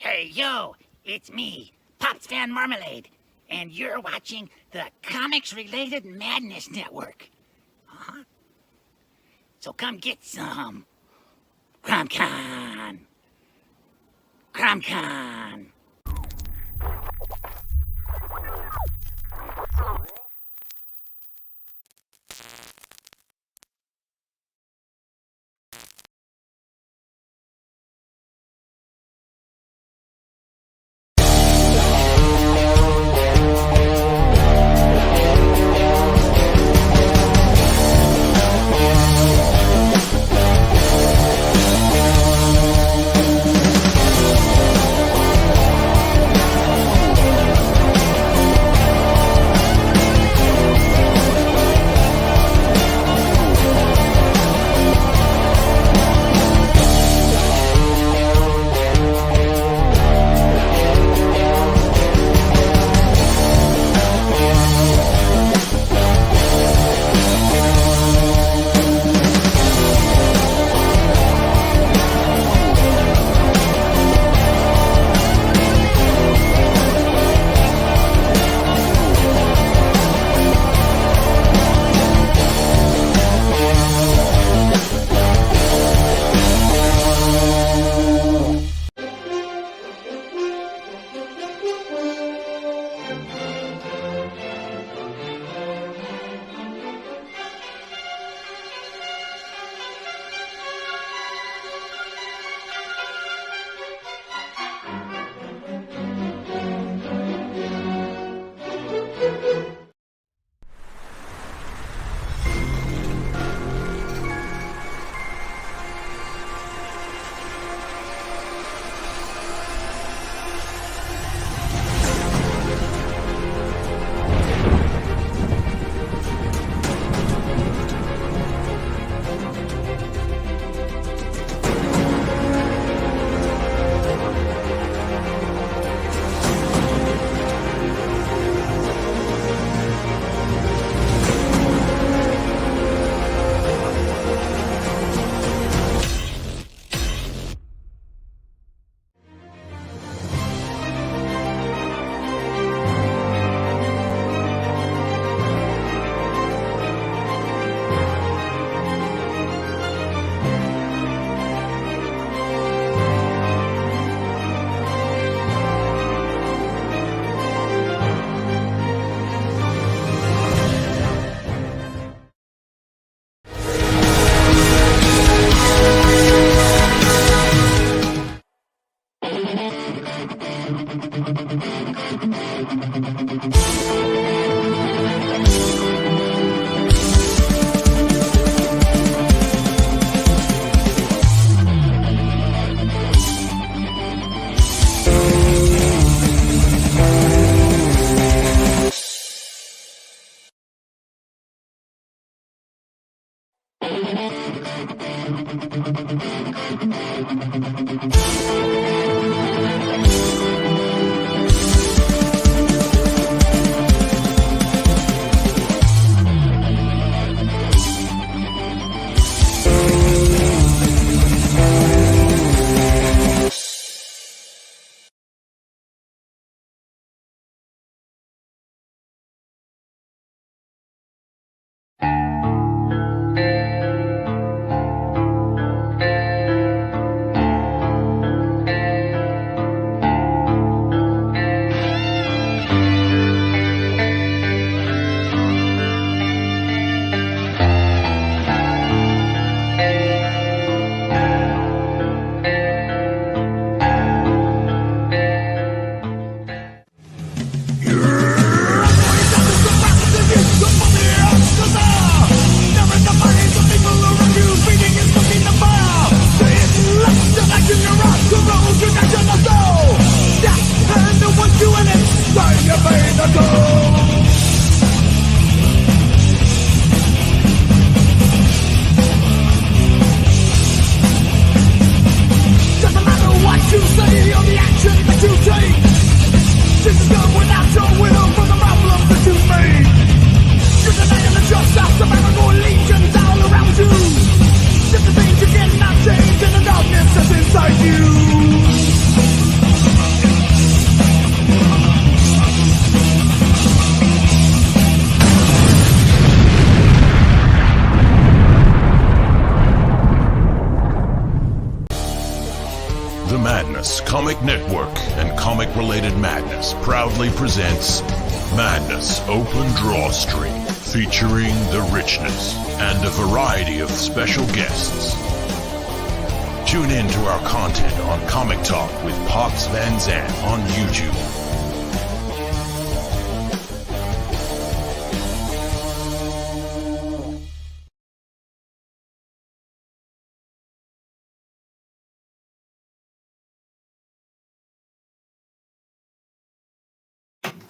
Hey, yo, it's me, Pops Van Marmalade, and you're watching the Comics-Related Madness Network. Uh-huh. So come get some. CromCon. CromCon. to Madness Comic Network and Comic-Related Madness proudly presents Madness Open DrawStream, featuring the Richness and a variety of special guests. Tune in to our content on Comic Talk with Pops Van Zandt on YouTube.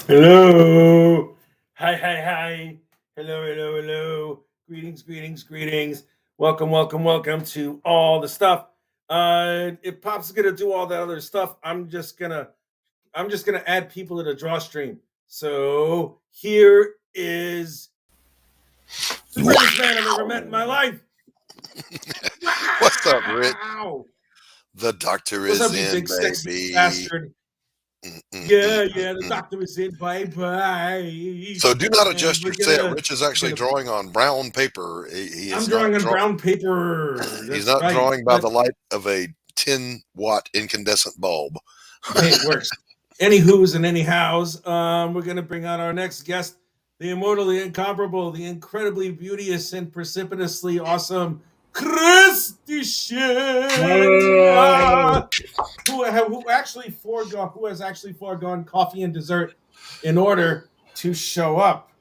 Hello. Hi. Hello. Greetings. Welcome to all the stuff. If Pop's gonna do all that other stuff, I'm just gonna add people to the DrawStream. So here is the greatest man I've ever met in my life. What's up, Rich? Wow. The doctor What's is up, you in, big baby. sexy bastard? Yeah, the doctor is in. Bye. So do not adjust your set. Rich is actually drawing on brown paper. I'm drawing on brown paper. He's not drawing by the light of a 10-watt incandescent bulb. Hey, it works. Any who's and any hows. We're going to bring on our next guest, the immortal, the incomparable, the incredibly beauteous and precipitously awesome Christie Shinn, who has actually foregone coffee and dessert in order to show up.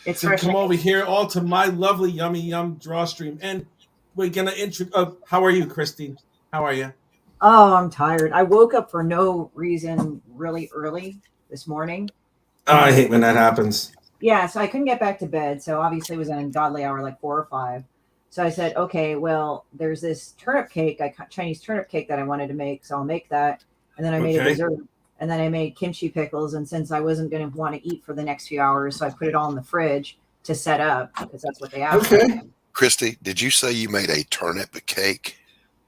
It's to come over here, all to my lovely yummy DrawStream. And we're gonna how are you, Christy? How are you? Oh, I'm tired. I woke up for no reason really early this morning. Oh, I hate when that happens. Yeah, so I couldn't get back to bed. So obviously it was an ungodly hour, like 4 or 5. So I said, okay, well, there's this turnip cake, Chinese turnip cake that I wanted to make. So I'll make that. And then I made a dessert. And then I made kimchi pickles. And since I wasn't going to want to eat for the next few hours, so I put it all in the fridge to set up because that's what they asked. Okay. Christy, did you say you made a turnip cake?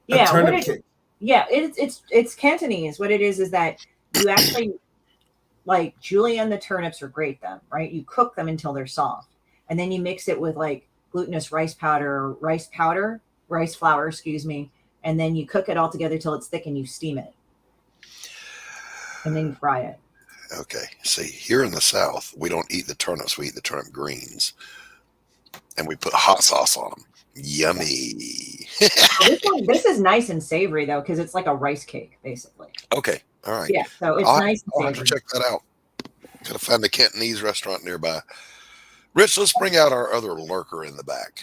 Yeah. A turnip cake. Yeah, it's Cantonese. What it is that you actually, like, julienne the turnips or grate them, right? You cook them until they're soft. And then you mix it with, like, glutinous rice flour, and then you cook it all together till it's thick and you steam it. And then you fry it. Okay. See, here in the South, we don't eat the turnips. We eat the turnip greens. And we put hot sauce on them. Yummy. This is nice and savory, though, because it's like a rice cake, basically. Okay. All right. Yeah, so it's nice and savory. I'll have to check that out. Got to find a Cantonese restaurant nearby. Rich, let's bring out our other lurker in the back.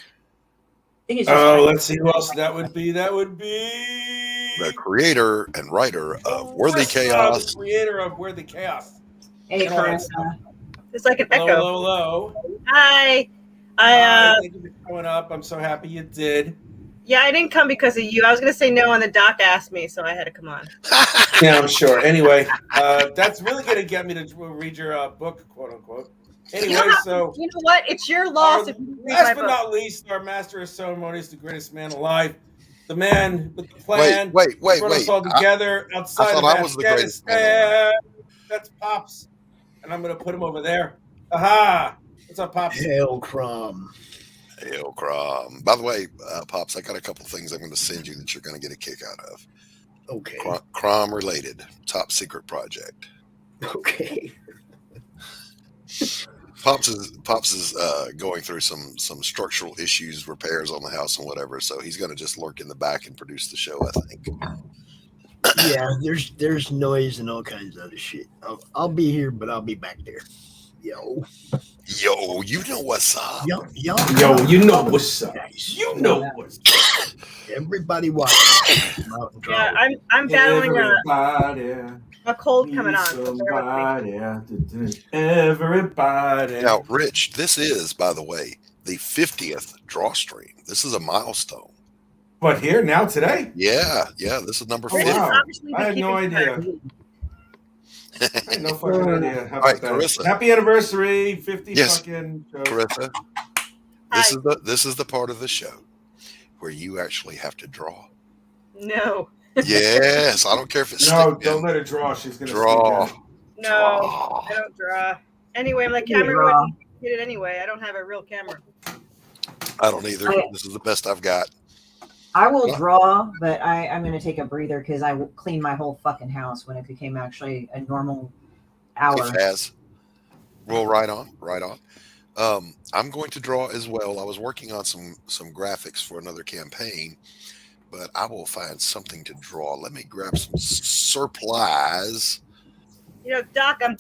Let's see who else that would be. That would be the creator and writer of Worthy Chaos. The creator of Worthy Chaos. Hey, Curtis. It's like an echo. Hello. Hi. Thank you for showing up. I'm so happy you did. Yeah, I didn't come because of you. I was going to say no, and the doc asked me, so I had to come on. Yeah, I'm sure. Anyway, that's really going to get me to read your book, quote unquote. Anyway, so you know what? It's your loss. Last but not least, our master of ceremonies, the greatest man alive, the man with the plan. Wait. Brought us all together outside of I was the greatest man alive. That's Pops, and I'm going to put him over there. Aha! What's up, Pops? Hail Crom. By the way, Pops, I got a couple things I'm going to send you that you're going to get a kick out of. Okay. Crom related, top secret project. Okay. Pops is going through some structural issues, repairs on the house and whatever. So he's going to just lurk in the back and produce the show, I think. Yeah, there's noise and all kinds of other shit. I'll be here, but I'll be back there. Yo, you know what's up. Yo, you know what's up. You know what's up. Everybody watching. Yeah, I'm battling a cold coming on. Everybody. Now, Rich, this is, by the way, the 50th DrawStream. This is a milestone. But here now today? Yeah. This is number 50. Wow. I had no idea. I had no fucking idea. How about that? Carissa. Happy anniversary, 50 Yes. fucking show. Carissa, this is the part of the show where you actually have to draw. No. Yes, I don't care if it's no. Don't let her draw. She's gonna draw. No, I don't draw. Anyway, my camera wouldn't get it anyway. I don't have a real camera. I don't either. This is the best I've got. I will draw, but I'm going to take a breather because I will clean my whole fucking house when it became actually a normal hour. Well, right on. I'm going to draw as well. I was working on some graphics for another campaign, but I will find something to draw. Let me grab some supplies. You know, Doc, I'm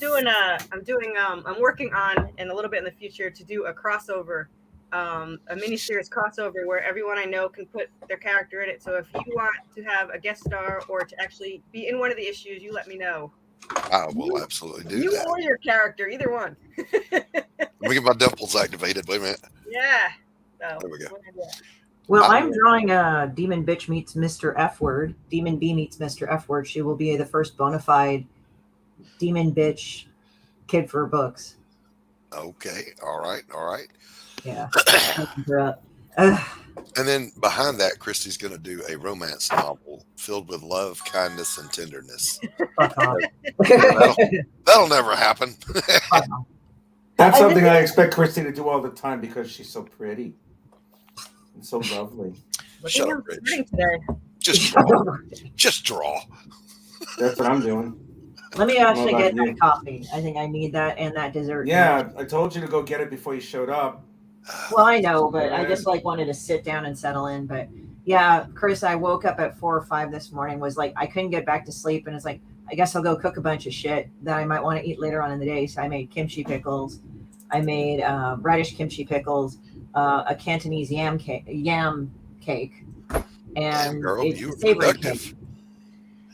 working on, in a little bit in the future, to do a crossover, a miniseries crossover where everyone I know can put their character in it. So if you want to have a guest star or to actually be in one of the issues, you let me know. I will absolutely do that. You or your character, either one. Let me get my dimples activated. Wait a minute. Yeah. So, there we go. Well, I'm drawing Demon Bitch meets Mr. F Word. Demon B meets Mr. F Word. She will be the first bona fide Demon Bitch kid for books. Okay. All right. Yeah. And then behind that, Christie's going to do a romance novel filled with love, kindness, and tenderness. That'll never happen. That's something I expect Christie to do all the time because she's so pretty and so lovely. Shut up, Rich. Just draw. That's what I'm doing. Let me actually get that coffee. I think I need that and that dessert. Yeah, I told you to go get it before you showed up. Well, I know, but I just wanted to sit down and settle in. But yeah, Chris, I woke up at 4 or 5 this morning, was like, I couldn't get back to sleep. And it's like, I guess I'll go cook a bunch of shit that I might want to eat later on in the day. So I made kimchi pickles. I made radish kimchi pickles, a Cantonese yam cake, and it's savory cake.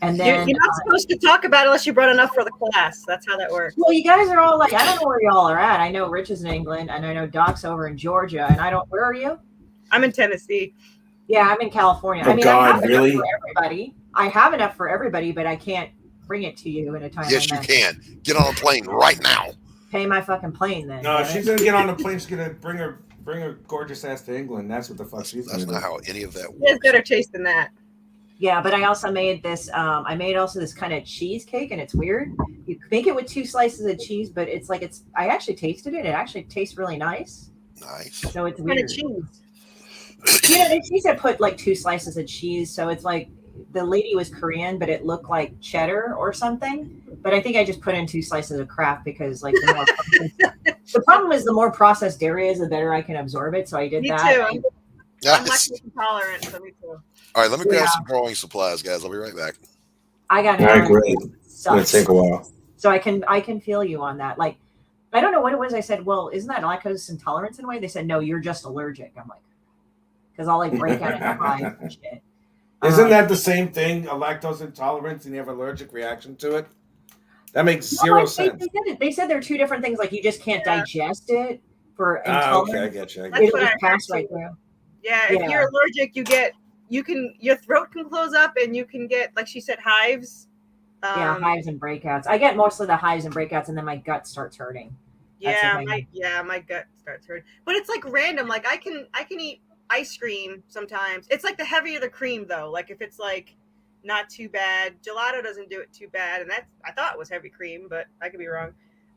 And then you're not supposed to talk about it unless you brought enough for the class. That's how that works. Well, you guys are all like, I don't know where y'all are at. I know Rich is in England, and I know Doc's over in Georgia, and I don't. Where are you? I'm in Tennessee. Yeah, I'm in California. Oh, I mean, God, I have really? enough for everybody. I have enough for everybody, but I can't bring it to you in a time. Yes, you can. Get on a plane right now. Pay my fucking plane then. No, she's gonna get on the plane. She's gonna bring her gorgeous ass to England. That's what the fuck she's gonna do. That's not how any of that works. She has better taste than that. Yeah, but I also made this. I made also this kind of cheesecake, and it's weird. You make it with 2 slices of cheese, but it's like I actually tasted it. It actually tastes really nice. Nice. So it's What weird. kind of cheese? She said put like 2 slices of cheese, so it's like the lady was Korean, but it looked like cheddar or something. But I think I just put in 2 slices of Kraft because like the problem is the more processed dairy is, the better I can absorb it. So I did that. Me too. I'm lactose intolerant, so me too. All right, let me grab some drawing supplies, guys. I'll be right back. I got it. All right, great. It's gonna take a while. So I can feel you on that. Like, I don't know what it was. I said, well, isn't that lactose intolerance in a way? They said, no, you're just allergic. I'm like, because I'll like break out and cry and shit. Isn't that the same thing? A lactose intolerance and you have an allergic reaction to it? That makes zero sense. They said there are 2 different things. Like you just can't digest it for intolerance. Okay, I get you. It'll just pass right through. Yeah, if you're allergic, your throat can close up and you can get, like she said, hives. Hives and breakouts. I get mostly the hives and breakouts, and then my gut starts hurting. My gut starts hurting. But it's like random. Like I can eat ice cream sometimes. It's like the heavier the cream though. Like if it's like not too bad, gelato doesn't do it too bad, and I thought it was heavy cream, but I could be wrong.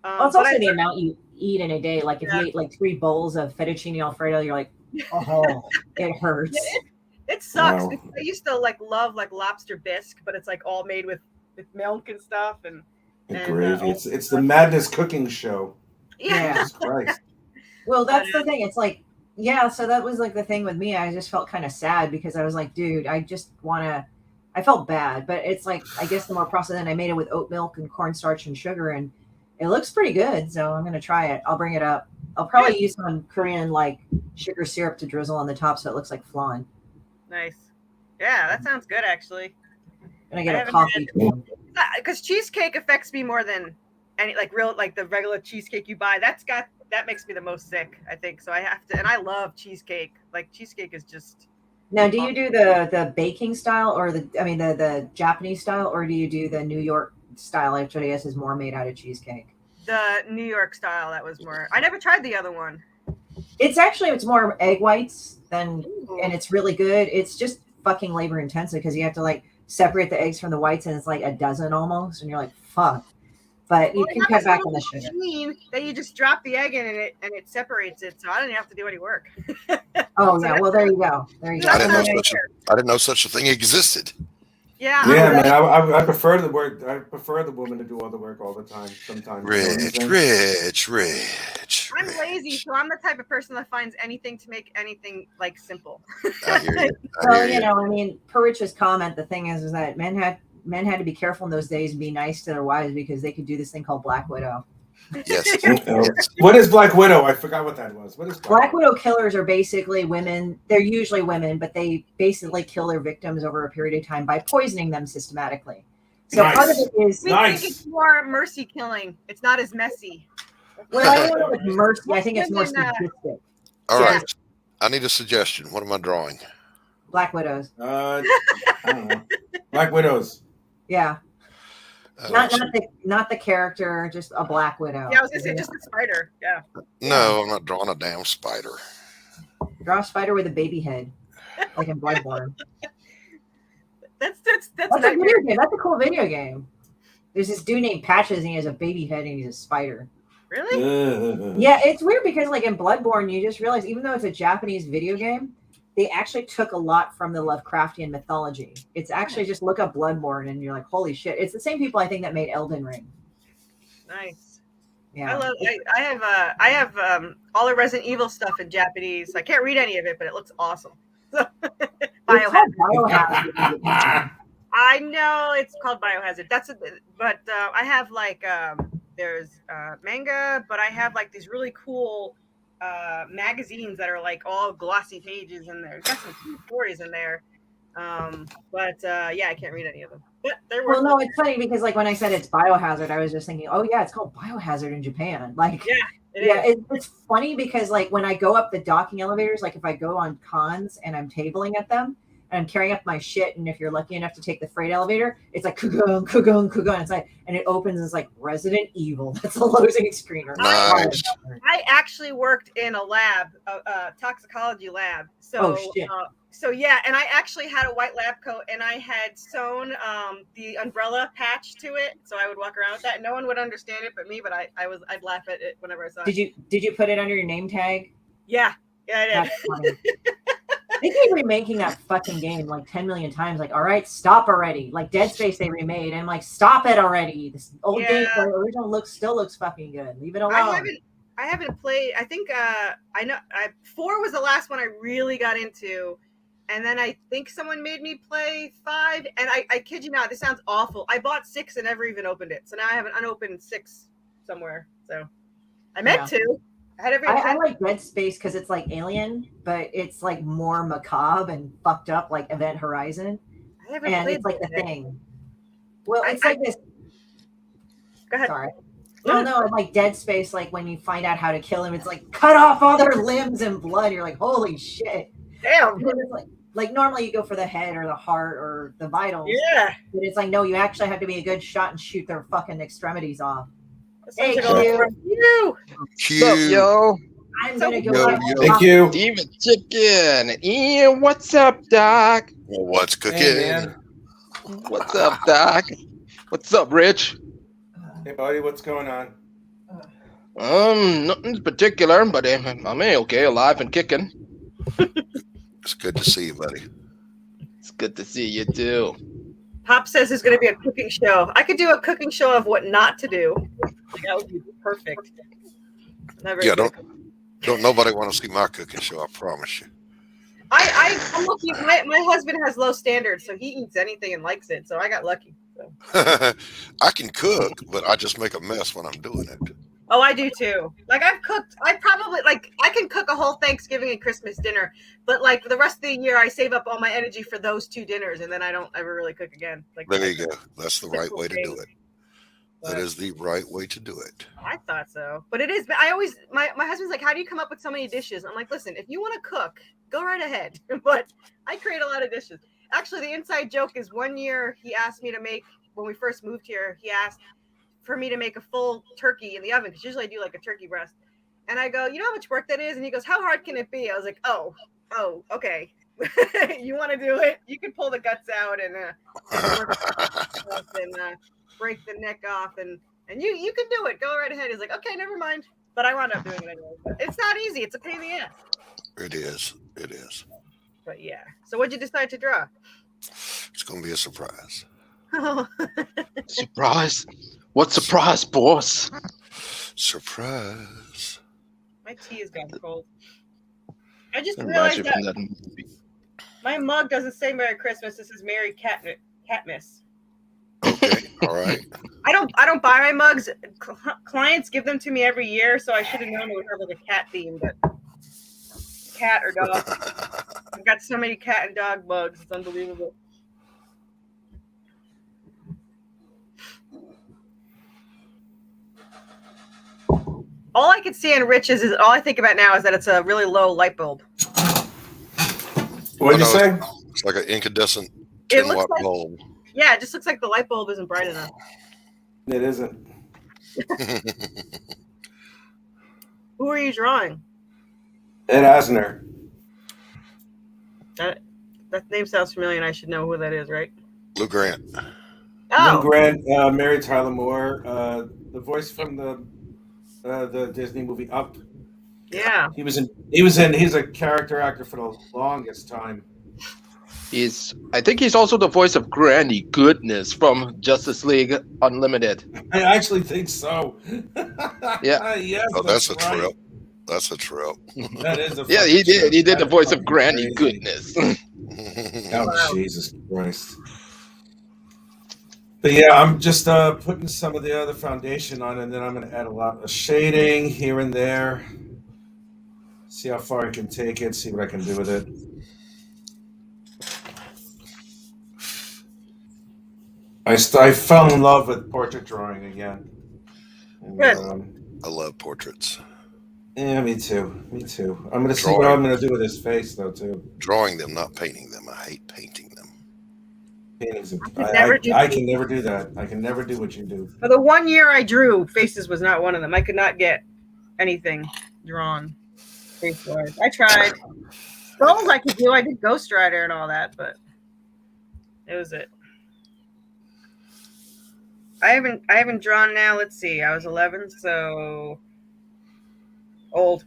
It's also the amount you eat in a day. Like if you eat like 3 bowls of fettuccine alfredo, you're like, oh, it hurts. It sucks. Wow. I used to love lobster bisque, but it's like all made with milk and stuff and gravy. It's the Madness cooking show. Yeah. Jesus Christ. Well, that's the thing. It's like, yeah. So that was like the thing with me. I just felt kind of sad because I was like, dude, I felt bad, but it's like, I guess the more processed, and I made it with oat milk and cornstarch and sugar, and it looks pretty good. So I'm gonna try it. I'll bring it up. I'll probably use some Korean like sugar syrup to drizzle on the top so it looks like flan. Nice. Yeah, that sounds good actually. And I get a coffee too. Because cheesecake affects me more than any the regular cheesecake you buy. That makes me the most sick, I think. So I have to, and I love cheesecake. Like cheesecake is just. Now, do you do the baking style or the Japanese style, or do you do the New York style, which I guess is more made out of cheesecake? The New York style, that was more. I never tried the other one. It's more egg whites and it's really good. It's just fucking labor intensive because you have to like separate the eggs from the whites, and it's like a dozen almost, and you're like, fuck. But you Well, can I have cut this back little on the sugar. machine that you just drop the egg in and it separates it, so I don't even have to do any work. Oh So yeah, well there you go. There you go. I didn't know And then I didn't know such a thing existed. Yeah, Yeah, that- man. I prefer the work. I prefer the woman to do all the work all the time. Sometimes. You know what I'm saying? I'm lazy, so I'm the type of person that finds anything to make anything like simple. I hear you. well, you know, I mean, per Rich's comment, the thing is that men had to be careful in those days and be nice to their wives because they could do this thing called Black Widow. Yes. Yes. What is Black Widow? I forgot what that was. What is Black Widow killers are basically women. They're usually women, but they basically kill their victims over a period of time by poisoning them systematically. So Nice. part of it is We think it's more mercy killing. It's not as messy. well, I don't know if it's mercy. I think it's more sadistic. All right. I need a suggestion. What am I drawing? Black Widows. I don't know. Black Widows. Yeah. Not the character, just a Black Widow. Yeah, I was gonna say just a spider. Yeah. No, I'm not drawing a damn spider. Draw a spider with a baby head, like in Bloodborne. That's a video game. That's a cool video game. There's this dude named Patches, and he has a baby head, and he's a spider. Really? Yeah, it's weird because like in Bloodborne, you just realize even though it's a Japanese video game, they actually took a lot from the Lovecraftian mythology. It's actually just look up Bloodborne and you're like, holy shit. It's the same people I think that made Elden Ring. Nice. Yeah. I have all the Resident Evil stuff in Japanese. I can't read any of it, but it looks awesome. Biohazard. I know it's called Biohazard. But I have like there's manga, but I have like these really cool magazines that are like all glossy pages in there. Got some cool stories in there. But yeah, I can't read any of them. But they're well, no, it's funny because like when I said it's Biohazard, I was just thinking, oh yeah, it's called Biohazard in Japan. Like it's funny because like when I go up the docking elevators, like if I go on cons and I'm tabling at them and I'm carrying up my shit, and if you're lucky enough to take the freight elevator, it's like kugung, kugung, kugung. It's like, and it opens as like Resident Evil. That's a loading screen. Nice. I actually worked in a lab, a toxicology lab. So, oh shit. So yeah, and I actually had a white lab coat, and I had sewn the umbrella patch to it, so I would walk around with that. No one would understand it but me, but I'd laugh at it whenever I saw it. Did you put it under your name tag? Yeah, I did. That's funny. They keep remaking that fucking game like 10 million times. Like, all right, stop already. Like Dead Space they remade, and I'm like, stop it already. This old game, the original still looks fucking good. Leave it alone. I haven't played. I think I know 4 was the last one I really got into. And then I think someone made me play 5. And I kid you not, this sounds awful. I bought 6 and never even opened it. So now I have an unopened 6 somewhere. So I meant to. I had every I like Dead Space because it's like Alien, but it's like more macabre and fucked up like Event Horizon. I haven't and played it's like the it. thing. Well, it's like this. Go ahead. Sorry. No, like Dead Space, like when you find out how to kill him, it's like cut off all their limbs and blood. You're like, holy shit. Damn. Like normally you go for the head or the heart or the vitals. Yeah. But it's like, no, you actually have to be a good shot and shoot their fucking extremities off. Hey, Q. Q. What's up, yo? I'm going to go. Thank you. Steven Chicken. Ian, what's up, Doc? Well, what's cooking? Hey, man. What's up, Doc? What's up, Rich? Hey, buddy, what's going on? Nothing particular, but I'm okay, alive and kicking. It's good to see you, buddy. It's good to see you too. Pop says there's going to be a cooking show. I could do a cooking show of what not to do. That would be perfect. Yeah, don't nobody want to see my cooking show. I promise you. I'm lucky. My husband has low standards, so he eats anything and likes it. So I got lucky. So. I can cook, but I just make a mess when I'm doing it. Oh, I do too. Like I can cook a whole Thanksgiving and Christmas dinner, but like the rest of the year I save up all my energy for those 2 dinners, and then I don't ever really cook again. Like there you go. That's the right way to do it. That is the right way to do it. I thought so, but it is. I always my husband's like, "How do you come up with so many dishes?" I'm like, "Listen, if you want to cook, go right ahead." But I create a lot of dishes. Actually, the inside joke is one year he asked me to make, when we first moved here, he asked for me to make a full turkey in the oven, because usually I do like a turkey breast. And I go, "You know how much work that is?" And he goes, "How hard can it be?" I was like, oh, okay. You want to do it? You can pull the guts out and break the neck off and And you can do it. Go right ahead. He's like, okay, never mind. But I wound up doing it anyway. But it's not easy. It's a pain in the ass. It is. It is. But yeah. So what'd you decide to draw? It's going to be a surprise. Surprise? What surprise, boss? Surprise. My tea has gone cold. I just Reminds realized you that from that movie. my mug doesn't say Merry Christmas. This is Merry Catmas. Okay. All right. I don't buy my mugs. Clients give them to me every year, so I should have known it would have like a cat theme, but cat or dog. I've got so many cat and dog mugs. It's unbelievable. All I can see in Rich's is all I think about now is that it's a really low light bulb. What did you say? It's like an incandescent It 10 looks watt like- bulb. Yeah, it just looks like the light bulb isn't bright enough. It isn't. Who are you drawing? Ed Asner. That name sounds familiar, and I should know who that is, right? Lou Grant. Oh, Lou Grant, Mary Tyler Moore, the voice from the Disney movie Up. yeah. He's a character actor for the longest time. I think he's also the voice of Granny Goodness from Justice League Unlimited. I actually think so. Yeah. Yes, Oh, that's a right. trip. That's a trip. That is a Yeah, fucking he did. trip. He did the That's voice of fucking Granny crazy. Goodness. Oh, Wow. Jesus Christ. But yeah, I'm just putting some of the other foundation on, and then I'm going to add a lot of shading here and there. See how far I can take it, see what I can do with it. I fell in love with portrait drawing again. And, Good. I love portraits. Yeah, me too. Me too. I'm going to see Drawing. what I'm going to do with his face, though, too. Drawing them, not painting them. I hate painting them. Paintings. I I can never do that. I can never do what you do. For the 1 year I drew, faces was not one of them. I could not get anything drawn face-wise. I tried. Skulls I could do. I did Ghost Rider and all that, but it was it. I haven't drawn now. Let's see. I was 11, so old.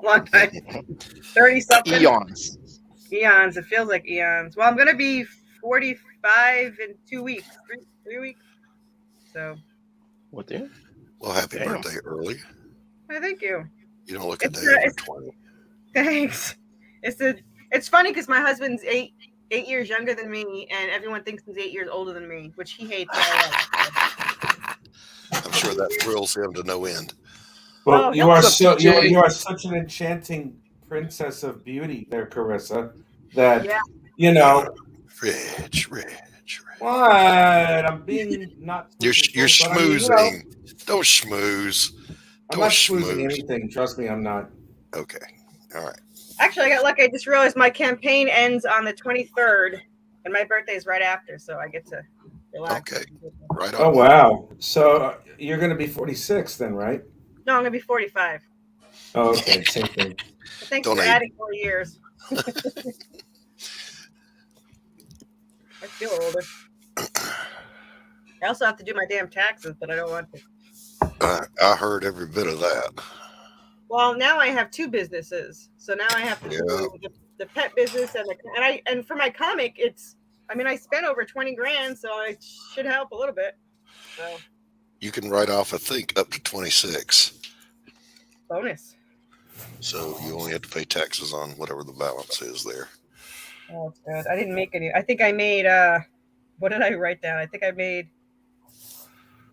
Long time. 30 something. Eons. Eons. It feels like eons. Well, I'm gonna be 45 in 2 weeks. 3 weeks. So. What the? Well, happy Damn. birthday early. Well, thank you. You don't look a It's, day over it's- 20. Thanks. It's funny because my husband's eight years younger than me, and everyone thinks he's 8 years older than me, which he hates. I'm sure that thrills him to no end. Well, Oh, you are what's up, so TJ? you are such an enchanting princess of beauty, there, Carissa. That Yeah. you know Rich. what I'm being not. You're but I mean, schmoozing. Don't schmooze. I'm Don't not schmoozing schmooze. anything. Trust me, I'm not. Okay. All right. Actually, I got lucky. I just realized my campaign ends on the 23rd, and my birthday is right after, so I get to relax. Okay. Right on. Oh wow! So you're going to be 46 then, right? No, I'm gonna be 45. Oh, okay, same thing. But thanks Don't for age. adding 4 years. I feel older. I also have to do my damn taxes, but I don't want to. I heard every bit of that. Well, now I have 2 businesses, so now I have to do the pet business and for my comic, I spent over 20 grand, so it should help a little bit. So You can write off, I think, up to 26. bonus. So you only have to pay taxes on whatever the balance is there. Oh, it's good. I didn't make any. I think I made. What did I write down? I think I made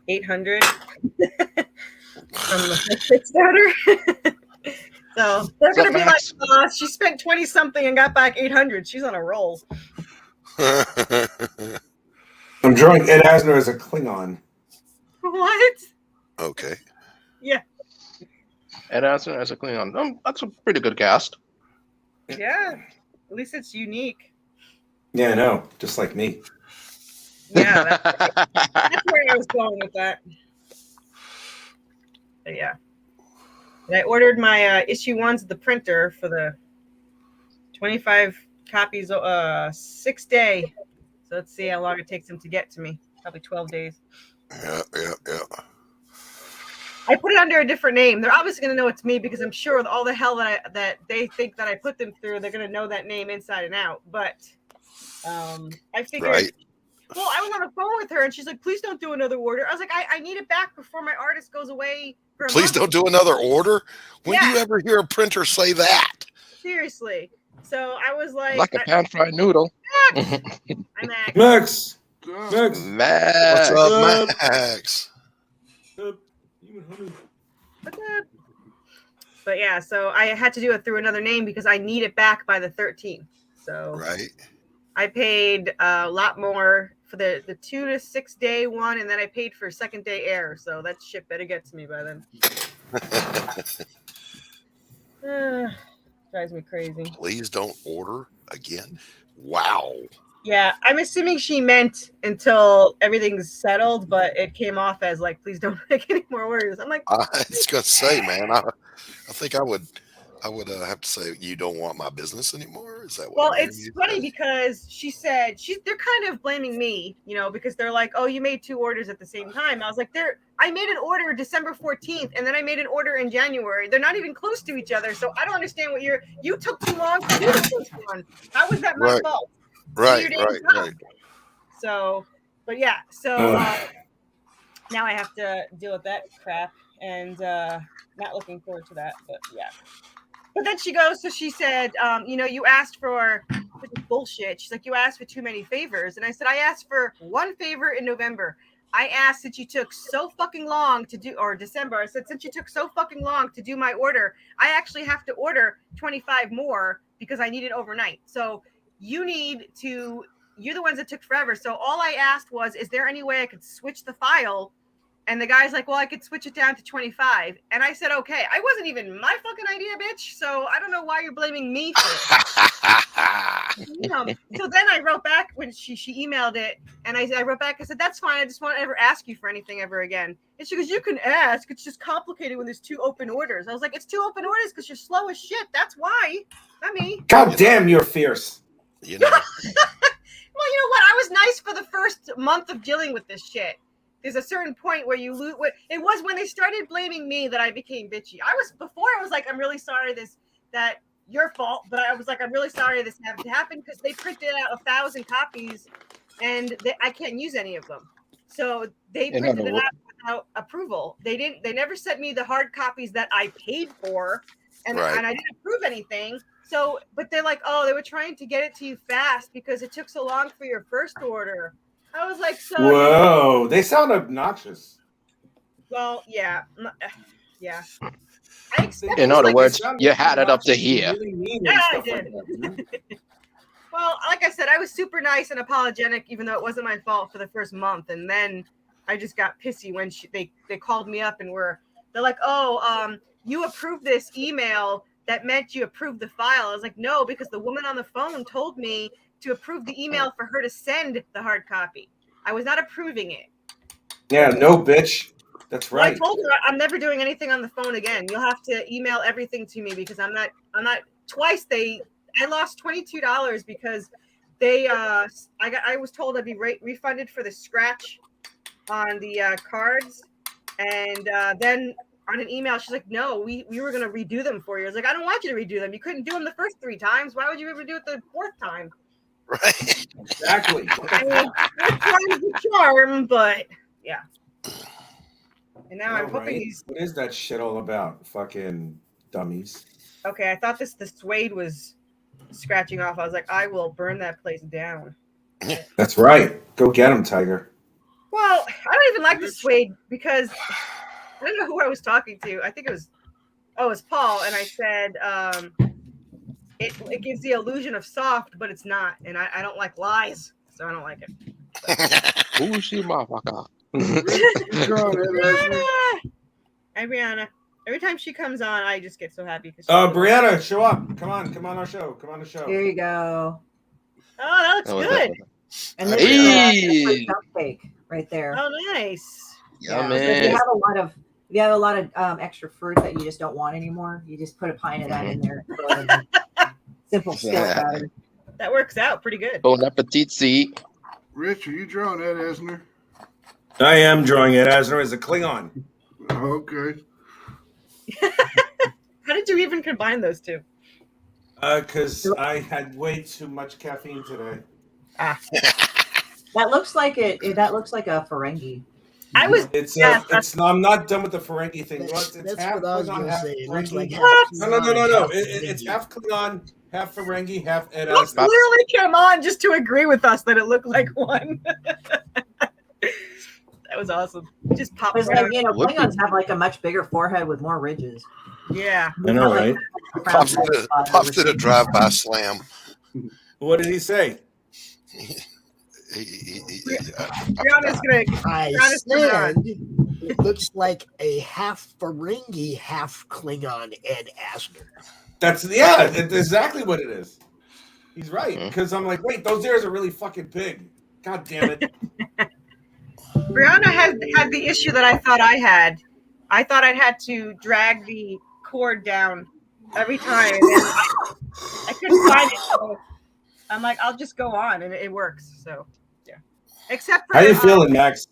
800 from the Kickstarter. So they're gonna be like, she spent 20 something and got back 800. She's on a roll. I'm drawing Ed Asner as a Klingon. What? Okay. Yeah. Ed Asner as a Klingon. That's a pretty good cast. Yeah. At least it's unique. Yeah, I know. Just like me. Yeah. That's where I was going with that. But yeah. And I ordered my issue 1s at the printer for the 25 copies 6 day. So let's see how long it takes them to get to me. Probably 12 days. Yeah. I put it under a different name. They're obviously going to know it's me because I'm sure with all the hell that they think that I put them through, they're going to know that name inside and out. But I figured, Right. well, I was on the phone with her and she's like, please don't do another order. I was like, I need it back before my artist goes away for a Please month. don't do another order. When do Yeah. you ever hear a printer say that? Seriously. So I was Like a pan-fried noodle. I'm Max. Max. What's Max. up, Max? What's up? But yeah, so I had to do it through another name because I need it back by the 13th. So Right. I paid a lot more for the 2 to 6 day one, and then I paid for second day air. So that shit better get to me by then. Drives me crazy. Please don't order again. Wow. Yeah, I'm assuming she meant until everything's settled, but it came off as like, please don't make any more orders. I'm like, I was gonna say, man, I think I would have to say, you don't want my business anymore. Is that what? well, I'm hearing it's you funny say? because she said they're kind of blaming me, because they're like, oh, you made 2 orders at the same time. I was like, I made an order December 14th, and then I made an order in January. They're not even close to each other, so I don't understand what you took too long to do the first one. How was that my Right. fault? Right. So, but yeah, so now I have to deal with that crap, and not looking forward to that, but yeah. But then she goes, so she said, you asked for, which is bullshit. She's like, you asked for too many favors. And I said, I asked for 1 favor in November. I asked since you took so fucking long to do, or December, I said, since you took so fucking long to do my order, I actually have to order 25 more because I need it overnight. So you're the ones that took forever. So all I asked was, is there any way I could switch the file? And the guy's like, well, I could switch it down to 25. And I said, okay. I wasn't even my fucking idea, bitch. So I don't know why you're blaming me for it. So then I wrote back when she emailed it. And I wrote back, I said, that's fine. I just won't ever ask you for anything ever again. And she goes, you can ask. It's just complicated when there's 2 open orders. I was like, it's 2 open orders because you're slow as shit. That's why. Not me. God damn, you're fierce. Well, you know what? I was nice for the first month of dealing with this shit. There's a certain point where you lose. It was when they started blaming me that I became bitchy. I was like, I'm really sorry that your fault, but I was like, I'm really sorry this had to happen because they printed out 1,000 copies and I can't use any of them. So they printed it out without approval. They never sent me the hard copies that I paid for, and I didn't approve anything. So, but they're like, oh, they were trying to get it to you fast because it took so long for your first order. I was like, so. Whoa, they sound obnoxious. Well, yeah. In other words, you had it up to here. Yeah, I did. Well, like I said, I was super nice and apologetic, even though it wasn't my fault for the first month. And then I just got pissy when they called me up and they're like, oh, you approved this email. That meant you approved the file. I was like, no, because the woman on the phone told me to approve the email for her to send the hard copy. I was not approving it. Yeah, no, bitch. That's right. Well, I told her I'm never doing anything on the phone again. You'll have to email everything to me because I'm not twice. I lost $22 because I was told I'd be refunded for the scratch on the cards, and then on an email she's like, no, we were going to redo them for you. I was like, I don't want you to redo them. You couldn't do them the first 3 times. Why would you ever do it the 4th time? Right. Exactly. I mean, it's a charm, but yeah. And now I'm hoping these. What is that shit all about? Fucking dummies. Okay, I thought the suede was scratching off. I was like, I will burn that place down. That's right. Go get him, Tiger. Well, I don't even like the suede because I don't know who I was talking to. I think it was Paul, and I said it gives the illusion of soft, but it's not, and I don't like lies, so I don't like it. Who's she, motherfucker? Brianna. Every time she comes on, I just get so happy. Brianna, show up. Come on our show. Come on the show. Here you go. Oh, that looks good. And this is a cupcake right there. Oh, nice. Yeah, So if you have a lot of extra fruit that you just don't want anymore, you just put a pint of that in there. Simple skill batter. That works out pretty good. Bon appetit, see. Rich, are you drawing that, Esner? I am drawing it as a Klingon. Okay. How did you even combine those two? Because I had way too much caffeine today. Ah. That looks like that looks like a Ferengi. I was. It's yeah, I'm not done with the Ferengi thing. That's half what I was Klingon, going to half say. It looks Ferengi. like half No. Klingon, It's half Klingon, half Ferengi, half. And, Let's literally come on just to agree with us that it looked like one. That was awesome. Just popped Because out. Klingons have like a much bigger forehead with more ridges. Yeah. I know, right? Pops did a drive-by slam. What did he say? Brianna's gonna. I said it looks like a half Ferengi, half Klingon Ed Asner. It's exactly what it is. He's right. Because I'm like, wait, those ears are really fucking big. God damn it. Brianna had the issue that I thought I had. I thought I'd had to drag the cord down every time. And I couldn't find it. So I'm like, I'll just go on, and it works. So, yeah. Except for. How you feeling, Max?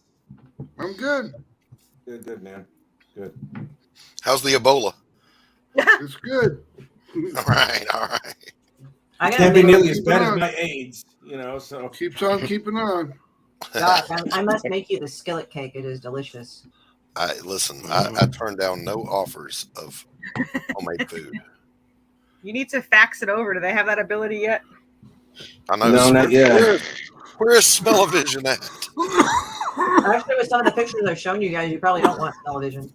I'm good. Good, man. Good. How's the Ebola? It's good. All right. Can't be nearly as bad as my AIDS, so. Keeps on keeping on. God, I must make you the skillet cake. It is delicious. I turned down no offers of homemade food. You need to fax it over. Do they have that ability yet? I know. No, not yet. Where's Smell-O-Vision at? Actually, with some of the pictures I've shown you guys, you probably don't want television.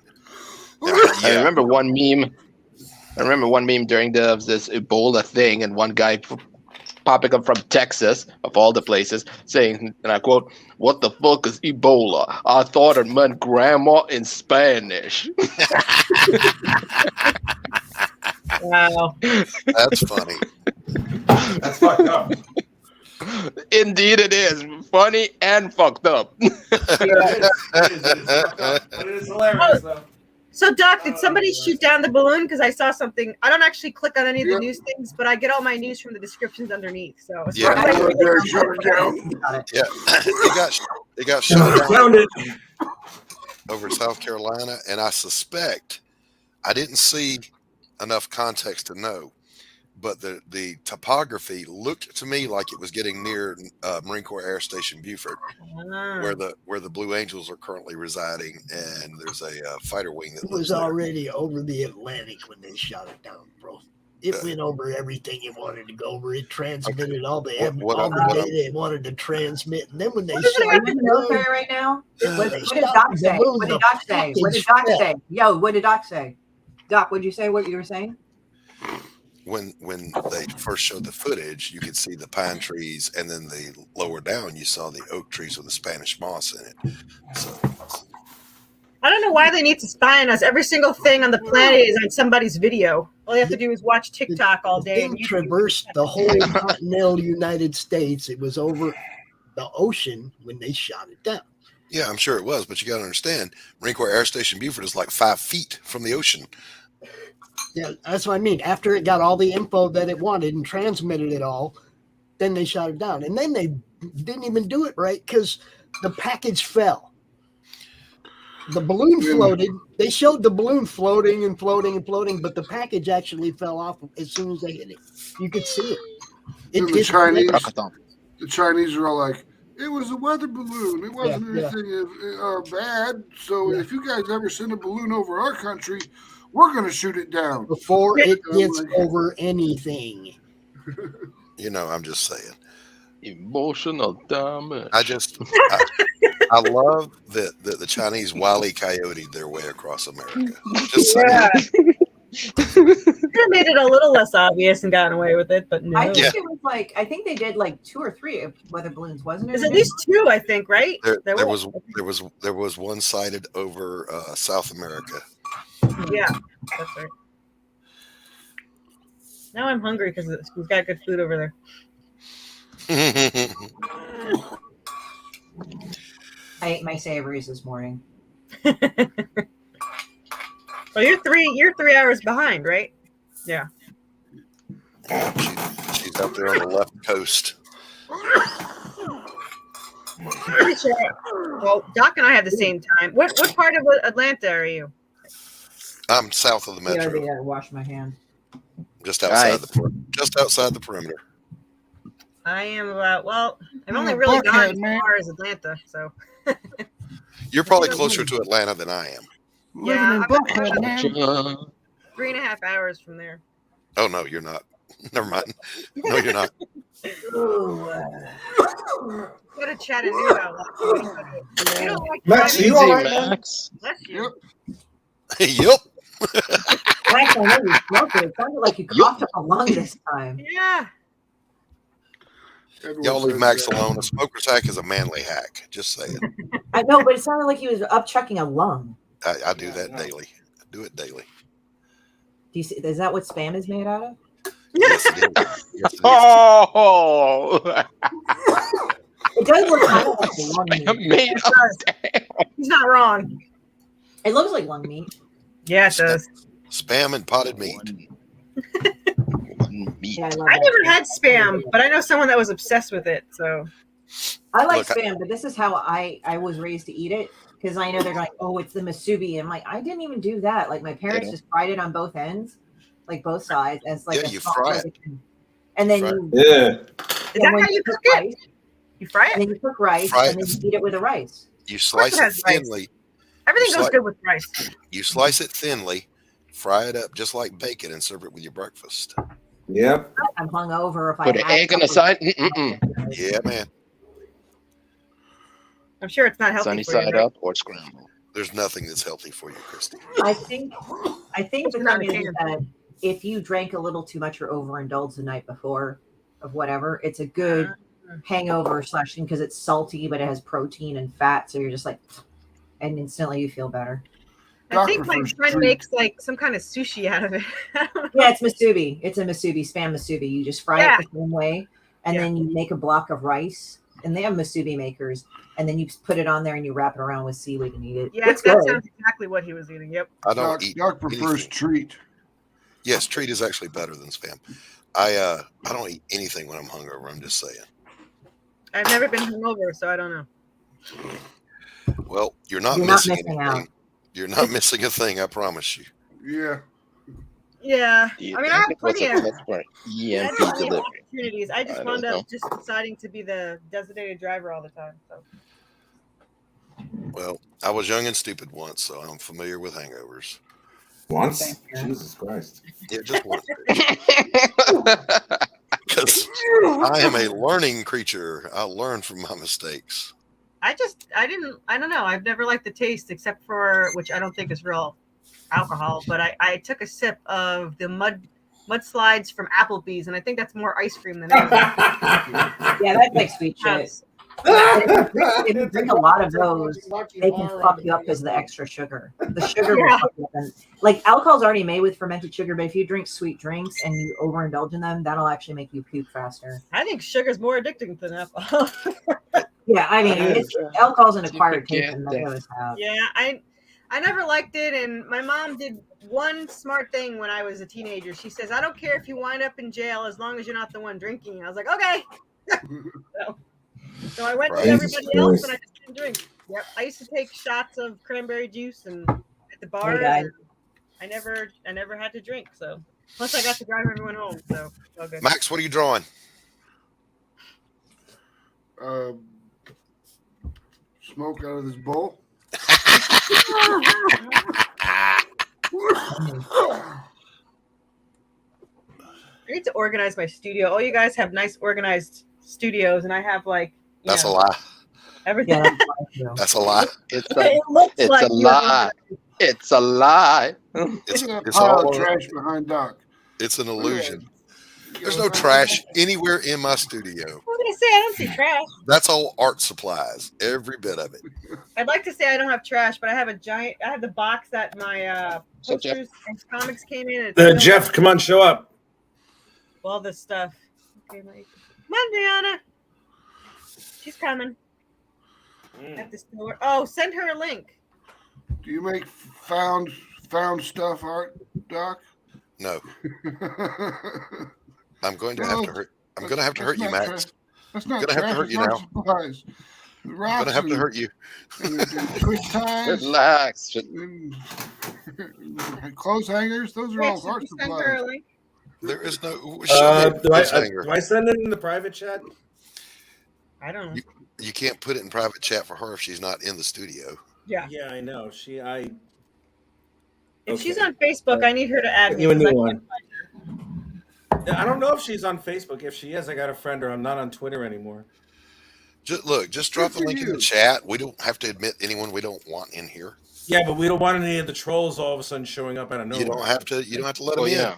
I remember one meme. During this Ebola thing, and one guy popping up from Texas, of all the places, saying, and I quote, "What the fuck is Ebola? I thought it meant grandma in Spanish." Wow. That's funny. That's fucked up. Indeed, it is funny and fucked up. It is fucked up, but it is hilarious, though. So, Doc, did somebody shoot down the balloon? Because I saw something. I don't actually click on any of the news things, but I get all my news from the descriptions underneath. So, Yeah. It got shot down over South Carolina, and I suspect I didn't see enough context to know, but the topography looked to me like it was getting near Marine Corps Air Station Beaufort, where the Blue Angels are currently residing, and there's a fighter wing that It was lives there. already over the Atlantic when they shot it down, bro. It went over everything it wanted to go over. It transmitted all the data it wanted to transmit. And then when they Are you in the military right now? What did Doc say? What did Doc say? What did Doc say? Yo, what did Doc say? Doc, what did you say? What you were saying? When they first showed the footage, you could see the pine trees, and then the lower down, you saw the oak trees with the Spanish moss in it. So I don't know why they need to spy on us. Every single thing on the planet is on somebody's video. All you have to do is watch TikTok all day. It traversed the whole continental United States. It was over the ocean when they shot it down. yeah, I'm sure it was, but you got to understand, Marine Corps Air Station Beaufort is like 5 feet from the ocean. Yeah, that's what I mean. After it got all the info that it wanted and transmitted it all, then they shot it down. And then they didn't even do it right because the package fell. The balloon floated. They showed the balloon floating and floating and floating, but the package actually fell off as soon as they hit it. You could see it. The Chinese are all like, it was a weather balloon. It wasn't anything bad. So if you guys ever send a balloon over our country, we're going to shoot it down. Before it gets over anything. I'm just saying. Emotional damage. I love that the Chinese Wile E. Coyote their way across America. Just saying. Yeah. Could have made it a little less obvious and gotten away with it, but no. I think it was I think they did 2 or 3 weather balloons, wasn't it? There's at least 2, I think, right? There was one sighted over South America. Yeah, that's right. Now I'm hungry because we've got good food over there. I ate my savories this morning. Well, you're 3 hours behind, right? Yeah. She's up there on the left coast. Pretty sure. Well, Doc and I have the same time. What part of Atlanta are you? I'm south of the metro. Yeah, wash my hand. Just outside the perimeter. I am about. Well, I've only really gone as far as Atlanta, so. You're probably closer to Atlanta than I am. Yeah, in Buckhead, man. 3.5 hours from there. Oh no, you're not. Never mind. No, you're not. Go to Chattanooga. You don't like Max, are you all right, man? Max. Bless you. Yep. Max, I know you smoked it. It sounded like you coughed up a lung this time. Yeah. Y'all leave Max alone. A smoker's hack is a manly hack. Just saying. I know, but it sounded like he was upchucking a lung. I do that daily. I do it daily. Do you see? Is that what spam is made out of? Yes, it is. Yes, it is. Oh, It does look kind of like lung meat. made up. He's not wrong. It looks like lung meat. Yeah, it does. Spam and potted meat. Meat. Yeah, I love I that. never had spam, but I know someone that was obsessed with it. So I like Look, spam, but this is how I was raised to eat it. Because I know they're like, oh, it's the masubi. I'm like, I didn't even do that. Like my parents just fried it on both ends, like both sides, as like Yeah, a you soft fry barbecue. And then you Yeah. is that when how you cook rice, it? You fry and it? then you cook rice, Fry and then it. you eat it with the rice. You slice it it has rice. thinly. Everything goes Slice- good with rice. You slice it thinly, fry it up just like bacon, and serve it with your breakfast. Yep. I'm hungover if Put I an had egg on the side. Mm-mm. Yeah, man. I'm sure it's not healthy Sunny for you. side right? up or scrambled. There's nothing that's healthy for you, Christy. I think the Not thing is a that if you drank a little too much or overindulged the night before of whatever, it's a good hangover / because it's salty, but it has protein and fat. So you're just like, and instantly you feel better. I think Doc my prefers friend treat. makes like some kind of sushi out of it. Yeah, it's masubi. It's a masubi, spam masubi. You just fry it the same way, and then you make a block of rice, and they have masubi makers, and then you put it on there and you wrap it around with seaweed and eat it. Yeah, It's that good. sounds exactly what he was eating. Yep. I don't eat. Doc prefers anything. treat. Yes, treat is actually better than spam. I don't eat anything when I'm hungover. I'm just saying. I've never been hungover, so I don't know. Well, you're not You're not missing missing anything. out. You're not missing a thing. I promise you. Yeah. Yeah. Do you I mean, think I have it was plenty a of clip for EMP plenty of delivery? opportunities. I just I wound don't up just deciding to be the designated driver all the time. So Well, I was young and stupid once, so I'm familiar with hangovers. Once? Jesus Christ. Yeah, just once. Because I am a learning creature. I learn from my mistakes. I don't know. I've never liked the taste except for, which I don't think is real alcohol, but I took a sip of the mudslides from Applebee's, and I think that's more ice cream than anything. Yeah, that's like sweet shit. If you drink a lot of those, they can fuck you up because of the extra sugar. The sugar will fuck you up. And, like alcohol's already made with fermented sugar, but if you drink sweet drinks and you overindulge in them, that'll actually make you puke faster. I think sugar's more addicting than alcohol. Yeah, I mean, alcohol's an acquired taste, and forget that goes out. Yeah, I never liked it, and my mom did one smart thing when I was a teenager. She says, "I don't care if you wind up in jail as long as you're not the one drinking." I was like, "Okay." So I went with everybody else, and I just didn't drink. Yep, I used to take shots of cranberry juice and at the bar. I never had to drink. So plus I got to drive everyone home. So all good. Max, what are you drawing? Smoke out of this bowl. I need to organize my studio. Oh, you guys have nice organized studios, and I have like That's a lie. everything. Yeah, That's a lie. It's It looks it's like a you lie. It's a lie. It's Pile all of trash behind Doc. It's an illusion. There's no trash anywhere in my studio. I was gonna say I don't see trash. That's all art supplies, every bit of it. I'd like to say I don't have trash, but I have I have the box that my So, Jeff- posters and comics came in. And it's Jeff, come on, show up. all this stuff. Okay, come on, Brianna. She's coming. At the store. Oh, send her a link. Do you make found stuff art, Doc? No, I'm going to have to hurt. I'm going to have to hurt you, Max. That's not Gonna have to trash. hurt It's you art now. supplies. I'm gonna have to hurt you. Twist ties. Relax. Clothes hangers. Those are all art Send her a supplies. link. There is no. Do I send it in the private chat? I don't know. You can't put it in private chat for her if she's not in the studio. Yeah. Yeah, I know. If she's on Facebook, I need her to add me. You a new 'cause I one. can't find her. I don't know if she's on Facebook. If she is, I got to friend her. I'm not on Twitter anymore. Just drop the link in the chat. We don't have to admit anyone we don't want in here. Yeah, but we don't want any of the trolls all of a sudden showing up out of nowhere. You don't have to let them in. Yeah,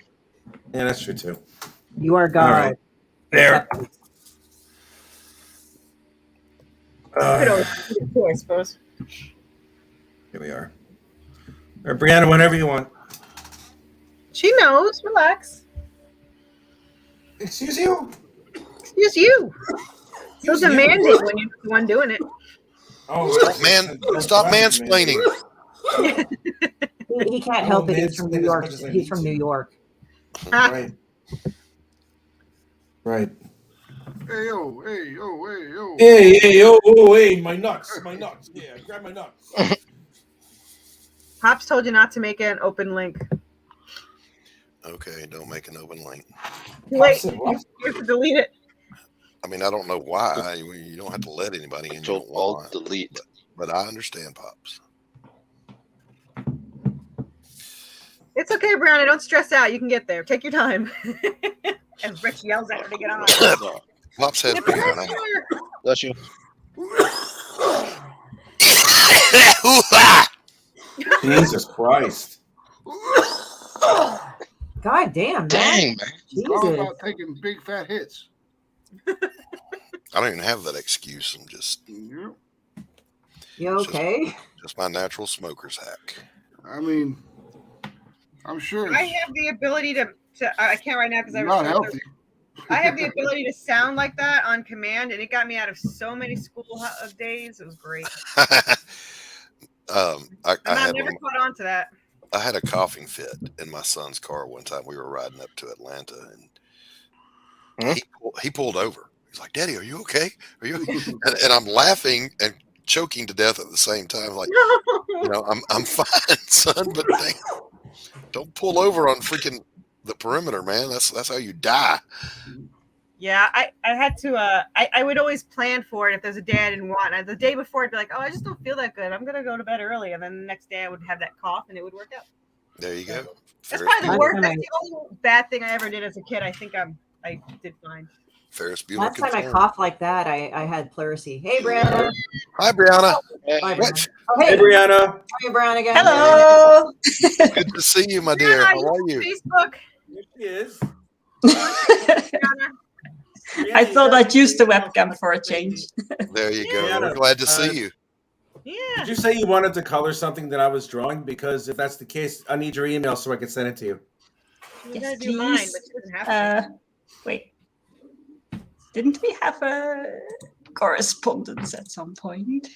that's true too. You are God. All right. There. I suppose. Here we are. Or Brianna, whenever you want. She knows. Relax. Excuse you. Excuse you. So demanding when you're the one doing it. Oh, stop mansplaining. He can't help it. He's from New York. He's from New York. Right. Right. Hey yo, hey yo, hey yo. Hey, oh, hey, my nuts. Yeah, grab my nuts. Pops told you not to make it an open link. Okay, don't make an open link. Wait, you have to delete it. I mean, I don't know why. You don't have to let anybody in. Control Alt Delete. But I understand, Pops. It's okay, Brianna. Don't stress out. You can get there. Take your time. As Rich yells at her to get on. Pops has Brianna. Bless you. Jesus Christ. God damn, man. Dang, man. It's all about taking big fat hits. I don't even have that excuse. I'm just. You okay? Just my natural smoker's hack. I mean, I'm sure. I have the ability to I can't right now because I was not healthy. I have the ability to sound like that on command, and it got me out of so many school days. It was great. I never caught on to that. I had a coughing fit in my son's car one time. We were riding up to Atlanta, and he pulled over. He's like, "Daddy, are you okay? Are you?" and I'm laughing and choking to death at the same time. Like, I'm fine, son, but don't pull over on freaking the perimeter, man. That's how you die. Yeah, I had to. I would always plan for it if there's a day I didn't want. And the day before, I'd be like, "Oh, I just don't feel that good. I'm gonna go to bed early." And then the next day, I would have that cough, and it would work out. There you go. That's probably the worst. That's the only bad thing I ever did as a kid. I think I did fine. Ferris Bueller. Last time I coughed like that, I had pleurisy. Hey, Brianna. Hi, Brianna. Hi, What? Oh, hey, Brianna. Hey, Brianna again. Hello. Good to see you, my dear. How are you? Facebook. Here she is. I thought I'd use the webcam for a change. There you go. Brianna, We're glad to see you. Yeah. Did you say you wanted to color something that I was drawing? Because if that's the case, I need your email so I can send it to you. Yes, do mine, please. but she doesn't have to. Wait. Didn't we have a correspondence at some point?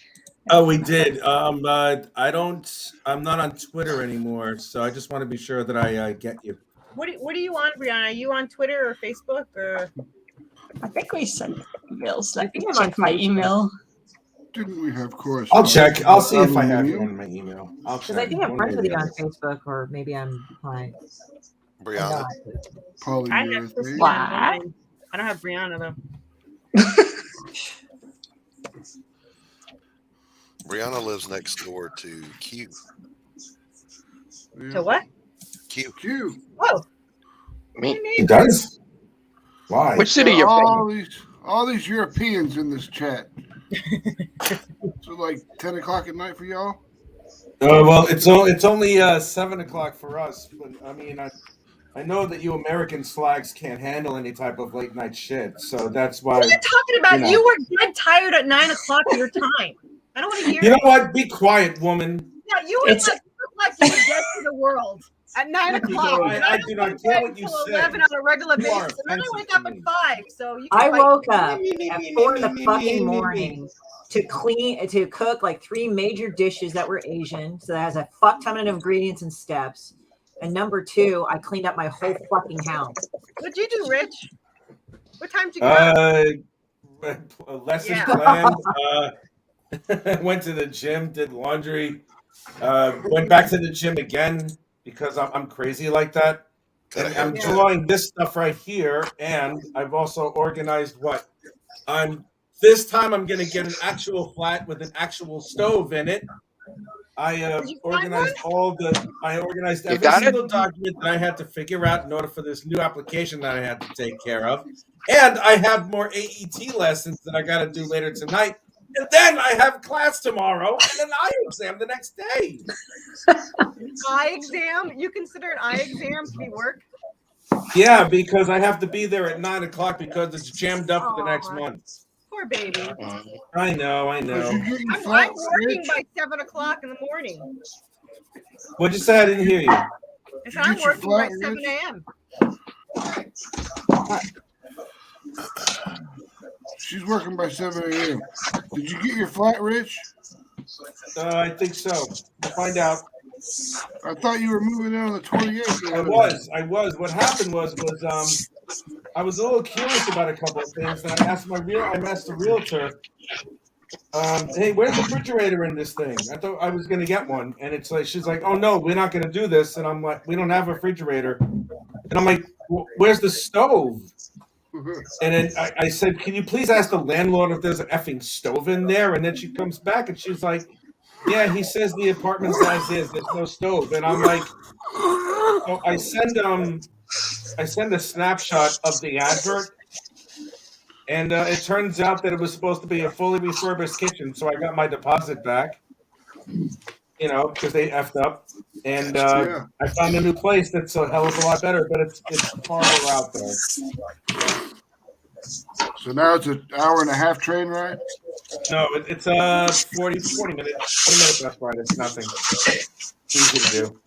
Oh, we did. I'm not on Twitter anymore, so I just want to be sure that I get you. What are you on, Brianna? Are you on Twitter or Facebook or? I think we sent emails. Let me think I'm check on my Facebook. email. Didn't we have course? I'll check. I'll see if I have you on my email. I'll check. Because I think I'm friends with you on Facebook, or maybe I'm like. Brianna. I have Christie. What? I don't have Brianna though. Brianna lives next door to Q. To what? Q. Whoa. Me? It does. Why? Which city you're from? All these Europeans in this chat. So like 10 o'clock at night for y'all? Well, it's only 7 o'clock for us. But I mean, I know that you American slags can't handle any type of late night shit, so that's why. What are you talking about? You were dead tired at 9 o'clock your time. I don't want to hear. You know what? Be quiet, woman. Yeah, you were like you were dead to the world at 9 o'clock. I do not care what you say. 11 on a regular You are basis, and then I wake up at 5. So you. I woke up at 4 in the fucking morning to cook like 3 major dishes that were Asian, so that has a fuck ton of ingredients and steps. And number 2, I cleaned up my whole fucking house. What'd you do, Rich? What time did you go? Lesson planned. Went to the gym, did laundry, went back to the gym again because I'm crazy like that. And I'm drawing this stuff right here, and I've also organized what this time I'm going to get an actual flat with an actual stove in it. I organized every single document that I had to figure out in order for this new application that I had to take care of. And I have more AET lessons that I got to do later tonight. And then I have class tomorrow and an eye exam the next day. Eye exam? You consider an eye exam to be work? Yeah, because I have to be there at 9 o'clock because it's jammed up for the next month. Poor baby. I know. I'm working by 7 o'clock in the morning. What'd you say? I didn't hear you. I said I'm working by 7 a.m. She's working by 7 a.m. Did you get your flat, Rich? I think so. We'll find out. I thought you were moving in on the 28th. I was. What happened was I was a little curious about a couple of things, and I asked the realtor, hey, where's the refrigerator in this thing? I thought I was going to get one, and it's like she's like, oh no, we're not going to do this, and I'm like, we don't have a refrigerator, and I'm like, where's the stove? And then I said, can you please ask the landlord if there's an effing stove in there? And then she comes back and she's like, yeah, he says the apartment size there's no stove. And I'm like, so I send a snapshot of the advert, and it turns out that it was supposed to be a fully refurbished kitchen. So I got my deposit back, because they effed up. And I found a new place that's a hell of a lot better, but it's farther out there. So now it's an hour and a half train ride? No, it's 40 minute bus ride. It's nothing. It's easy to do.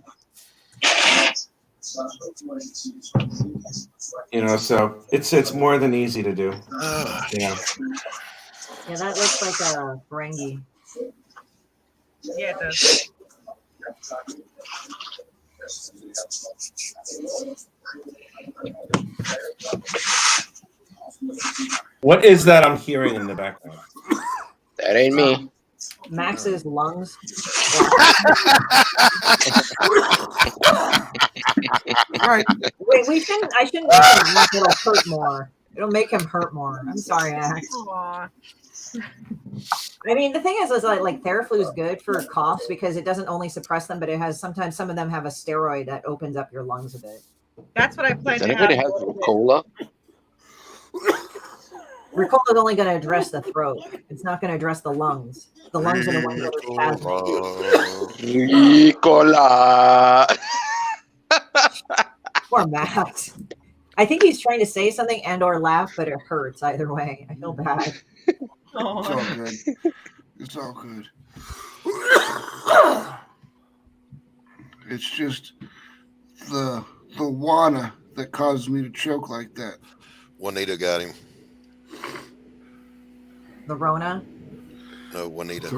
So it's more than easy to do. Yeah, that looks like a Ferengi. Yeah, it does. What is that I'm hearing in the background? That ain't me. Max's lungs. Right. Wait, I shouldn't make him. It'll hurt more. It'll make him hurt more. I'm sorry, Max. Aww. I mean, the thing is like Theraflu is good for coughs because it doesn't only suppress them, but it has sometimes some of them have a steroid that opens up your lungs a bit. That's what I plan Does to have. anybody have Ricola? Ricola is only going to address the throat. It's not going to address the lungs. The lungs are the ones that are Ricola. Poor Max. I think he's trying to say something and/or laugh, but it hurts either way. I feel bad. It's all good. It's all good. It's just the Wana that causes me to choke like that. Juanita got him. The Rona. No, Juanita.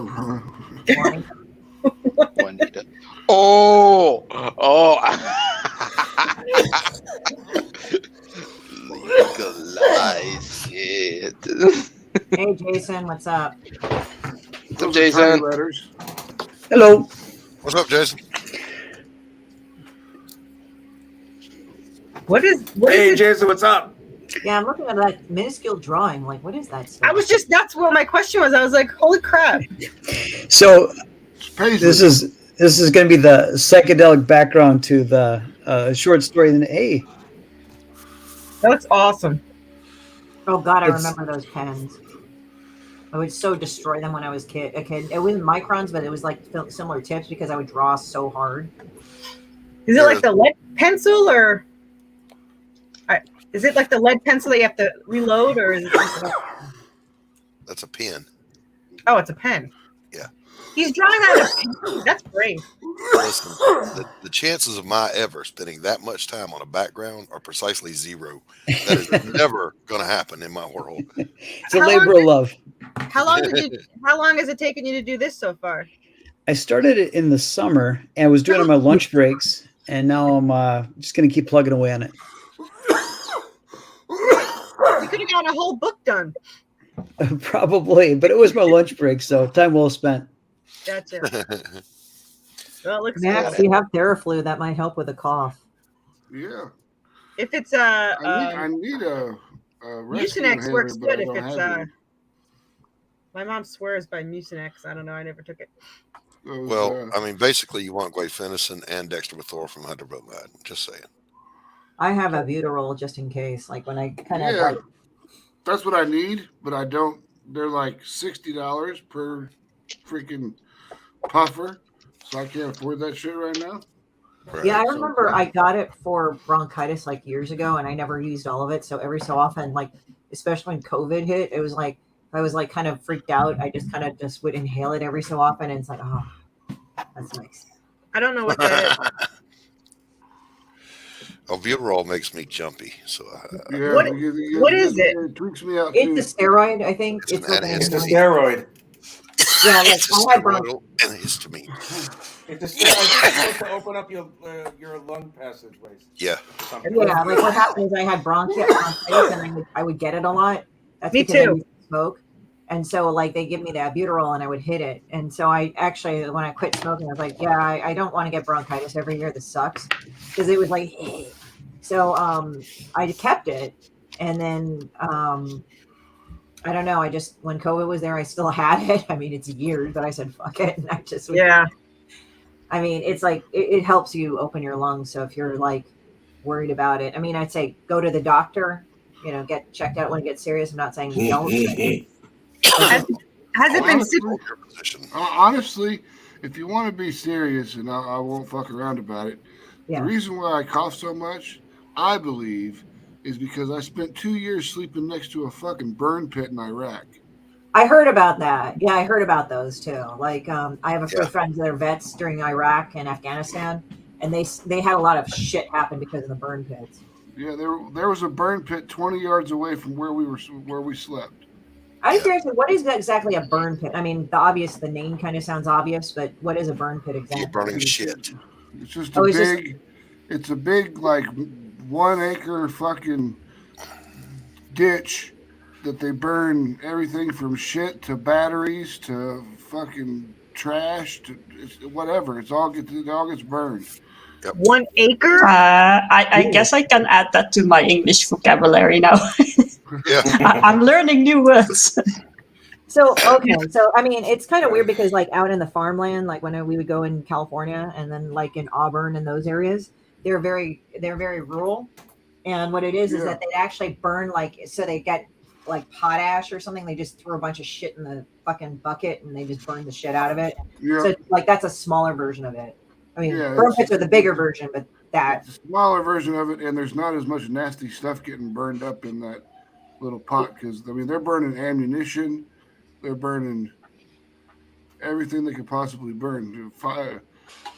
Juanita. Oh. Legalize it. Hey, Jason, what's up? What's up, Jason? Hello. What's up, Jason? Hey, Jason, what's up? Yeah, I'm looking at that minuscule drawing. Like, what is that stuff? That's what my question was. I was like, holy crap. So this is going to be the psychedelic background to the short story in A. That looks awesome. Oh God, I remember those pens. I would so destroy them when I was a kid. It wasn't microns, but it was like similar tips because I would draw so hard. Is it like the lead pencil or? Is it like the lead pencil that you have to reload, or is it? That's a pen. Oh, it's a pen. Yeah. He's drawing out a pen. That's great. Listen, the chances of my ever spending that much time on a background are precisely zero. That is never going to happen in my world. It's a labor of love. How long has it taken you to do this so far? I started it in the summer and I was doing it on my lunch breaks, and now I'm just going to keep plugging away on it. You could have gotten a whole book done. Probably, but it was my lunch break, so time well spent. Gotcha. Well, it looks Max, good. you have Theraflu. That might help with a cough. Yeah. If it's I need a rescue Mucinex inhaler, works but I good if don't it's have any. my mom swears by Mucinex. I don't know. I never took it. Well, I mean, basically, you want guaifenesin and dextromethorphan. Just saying. I have a Buterol just in case, like when I kind of Yeah, that's what I need, but I don't. They're like $60 per freaking puffer, so I can't afford that shit right now. Right. Yeah, I remember I got it for bronchitis like years ago, and I never used all of it. So every so often, like especially when COVID hit, it was like if I was like kind of freaked out, I just kind of just would inhale it every so often, and it's like, oh, that's nice. I don't know what that is. Albuterol makes me jumpy, so Yeah, what is it? It tweaks me out. It's a steroid, I think. It's like an It's a antihistamine. steroid. Yeah, like It's a I had steroidal antihistamine. It's a steroid. It's supposed to open up your lung passageways. Yeah. Yeah, like what happened is I had bronchitis and I would get it a lot. That's Me because I too. used to smoke. And so like they give me the albuterol and I would hit it. And so I actually, when I quit smoking, I was like, yeah, I don't want to get bronchitis every year. This sucks. Because it was like, so I kept it. And then I don't know. I just, when COVID was there, I still had it. I mean, it's years, but I said, fuck it. And I just, Yeah. I mean, it's like, it helps you open your lungs. So if you're like worried about it, I mean, I'd say go to the doctor, you know, get checked out when it gets serious. I'm not saying don't. Has it been Honestly, if you want to be serious, and I won't fuck around about it, Yeah. the reason why I cough so much, I believe, is because I spent 2 years sleeping next to a fucking burn pit in Iraq. I heard about that. Yeah, I heard about those too. Like, I have a few friends that are vets during Iraq and Afghanistan, and they had a lot of shit happen because of the burn pits. Yeah, there was a burn pit 20 yards away from where we slept. I'm curious, what is exactly a burn pit? I mean, the name kind of sounds obvious, but what is a burn pit exactly? You're burning shit. It's just it's a big like 1 acre fucking ditch that they burn everything from shit to batteries to fucking trash to whatever. It all gets burned. Yep. 1 acre? I guess I can add that to my English vocabulary now. Yeah. I'm learning new words. So, okay. So, I mean, it's kind of weird because like out in the farmland, like when we would go in California and then like in Auburn and those areas, they're very rural. And what it is that they actually burn so they get like potash or something. They just throw a bunch of shit in the fucking bucket and they just burn the shit out of it. Yeah. So like that's a smaller version of it. I mean, burn pits are the bigger version, but it's a smaller version of it, and there's not as much nasty stuff getting burned up in that little pot because I mean they're burning ammunition, they're burning everything they could possibly burn. Fire,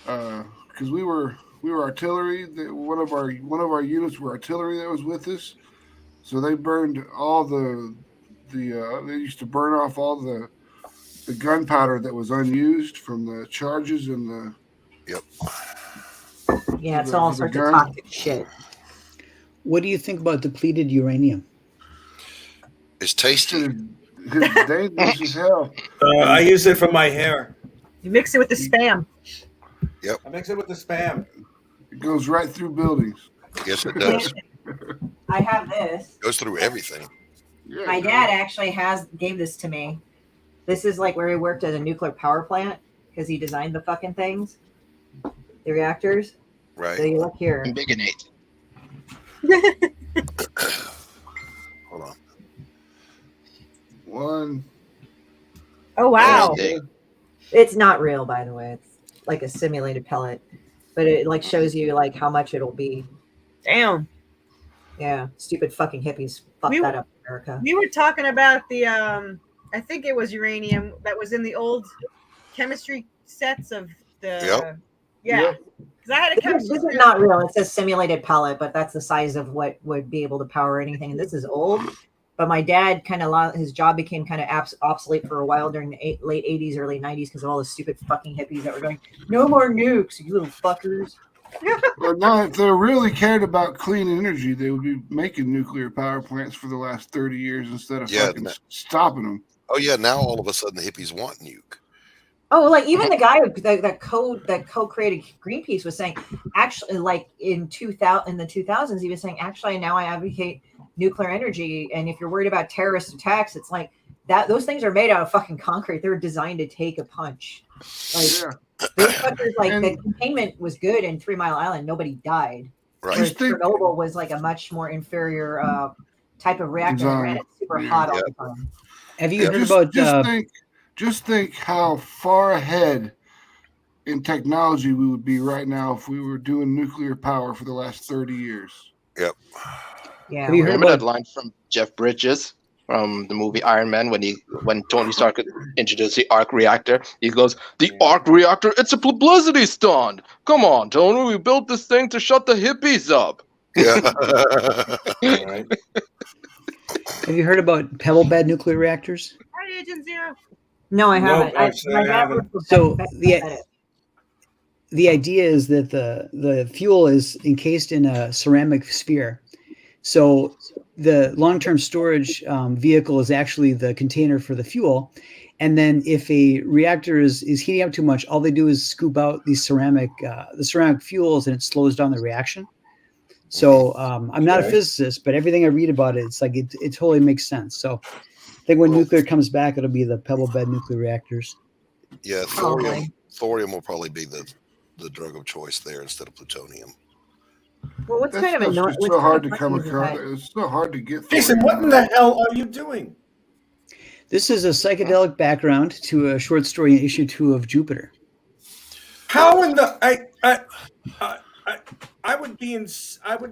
because we were artillery. One of our units were artillery that was with us, so they burned all they used to burn off all the gunpowder that was unused from the charges and the. Yep. Yeah, it's all sorts of toxic shit. What do you think about depleted uranium? It's tasty. It's dangerous as hell. I use it for my hair. You mix it with the Spam. Yep. I mix it with the Spam. It goes right through buildings. Yes, it does. I have this. Goes through everything. Yeah, My dad actually gave this to me. This is like where he worked at a nuclear power plant because he designed the fucking things, the reactors. Right. So you look here. Ambigonate. Hold on. One. Oh wow. It's not real, by the way. It's like a simulated pellet, but it like shows you like how much it'll be. Damn. Yeah, stupid fucking hippies fucked that up in America. We were talking about the I think it was uranium that was in the old chemistry sets of the yeah. Because I had a chemistry. This is not real. It's a simulated pellet, but that's the size of what would be able to power anything. And this is old. But my dad his job became kind of obsolete for a while during the late 80s, early 90s because of all the stupid fucking hippies that were going, no more nukes, you little fuckers. Well, now, if they really cared about clean energy, they would be making nuclear power plants for the last 30 years instead of fucking stopping them. Oh yeah, now all of a sudden the hippies want nuke. Oh, like even the guy that co-created Greenpeace was saying, actually, like in the 2000s, he was saying, actually, now I advocate nuclear energy, and if you're worried about terrorist attacks, it's like that. Those things are made out of fucking concrete. They're designed to take a punch. Like those fuckers, like the containment was good in 3 Mile Island. Nobody died. Right. Whereas Chernobyl was like a much more inferior type of reactor that ran it super hot all the time. Have you heard about? Just think how far ahead in technology we would be right now if we were doing nuclear power for the last 30 years. Yep. Yeah. Have you heard that line from Jeff Bridges from the movie Iron Man when Tony Stark introduced the arc reactor? He goes, "The arc reactor, it's a publicity stunt. Come on, Tony, we built this thing to shut the hippies up." Yeah. Right. Have you heard about pebble bed nuclear reactors? Hi, Agent Zero. No, I haven't. Actually, I haven't. So the idea is that the fuel is encased in a ceramic sphere. So the long-term storage vehicle is actually the container for the fuel. And then if a reactor is heating up too much, all they do is scoop out these ceramic fuels, and it slows down the reaction. So I'm not a physicist, but everything I read about it, it's like it totally makes sense. So I think when nuclear comes back, it'll be the pebble bed nuclear reactors. Yeah, thorium will probably be the drug of choice there instead of plutonium. Well, what's kind of annoying? It's so hard to come across. It's so hard to get. Jason, what in the hell are you doing? This is a psychedelic background to a short story in issue 2 of Jupiter. How in the I would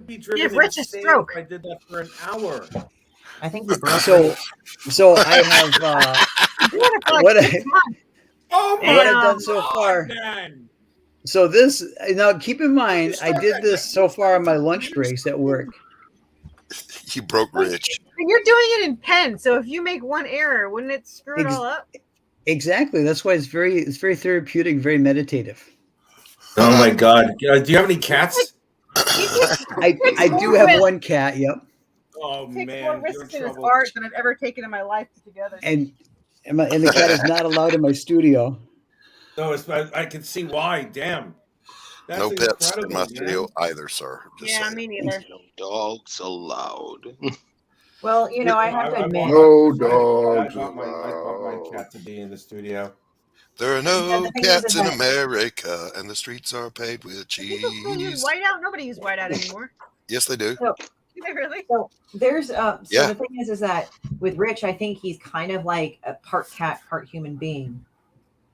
be driven insane if I did that for an hour. I think we broke. So I have what I've done so far. Man. So this now, keep in mind, I did this so far on my lunch breaks at work. You broke Rich. And you're doing it in pen, so if you make one error, wouldn't it screw it all up? Exactly. That's why it's very therapeutic, very meditative. Oh my God! Do you have any cats? I do have one cat. Yep. Oh Take man, more risks in his art than I've ever taken in my life together. And the cat is not allowed in my studio. No, I can see why. Damn. That's No pets in my man. studio either, sir. Just saying. Me neither. No dogs allowed. Well, you know, I have to admit. No dogs. I bought my cat to be in the studio. There are no cats in America, and the streets are paved with cheese. People still use whiteout. Nobody uses whiteout anymore. Yes, they do. So, Really? So there's the thing is that with Rich, I think he's kind of like a part cat, part human being.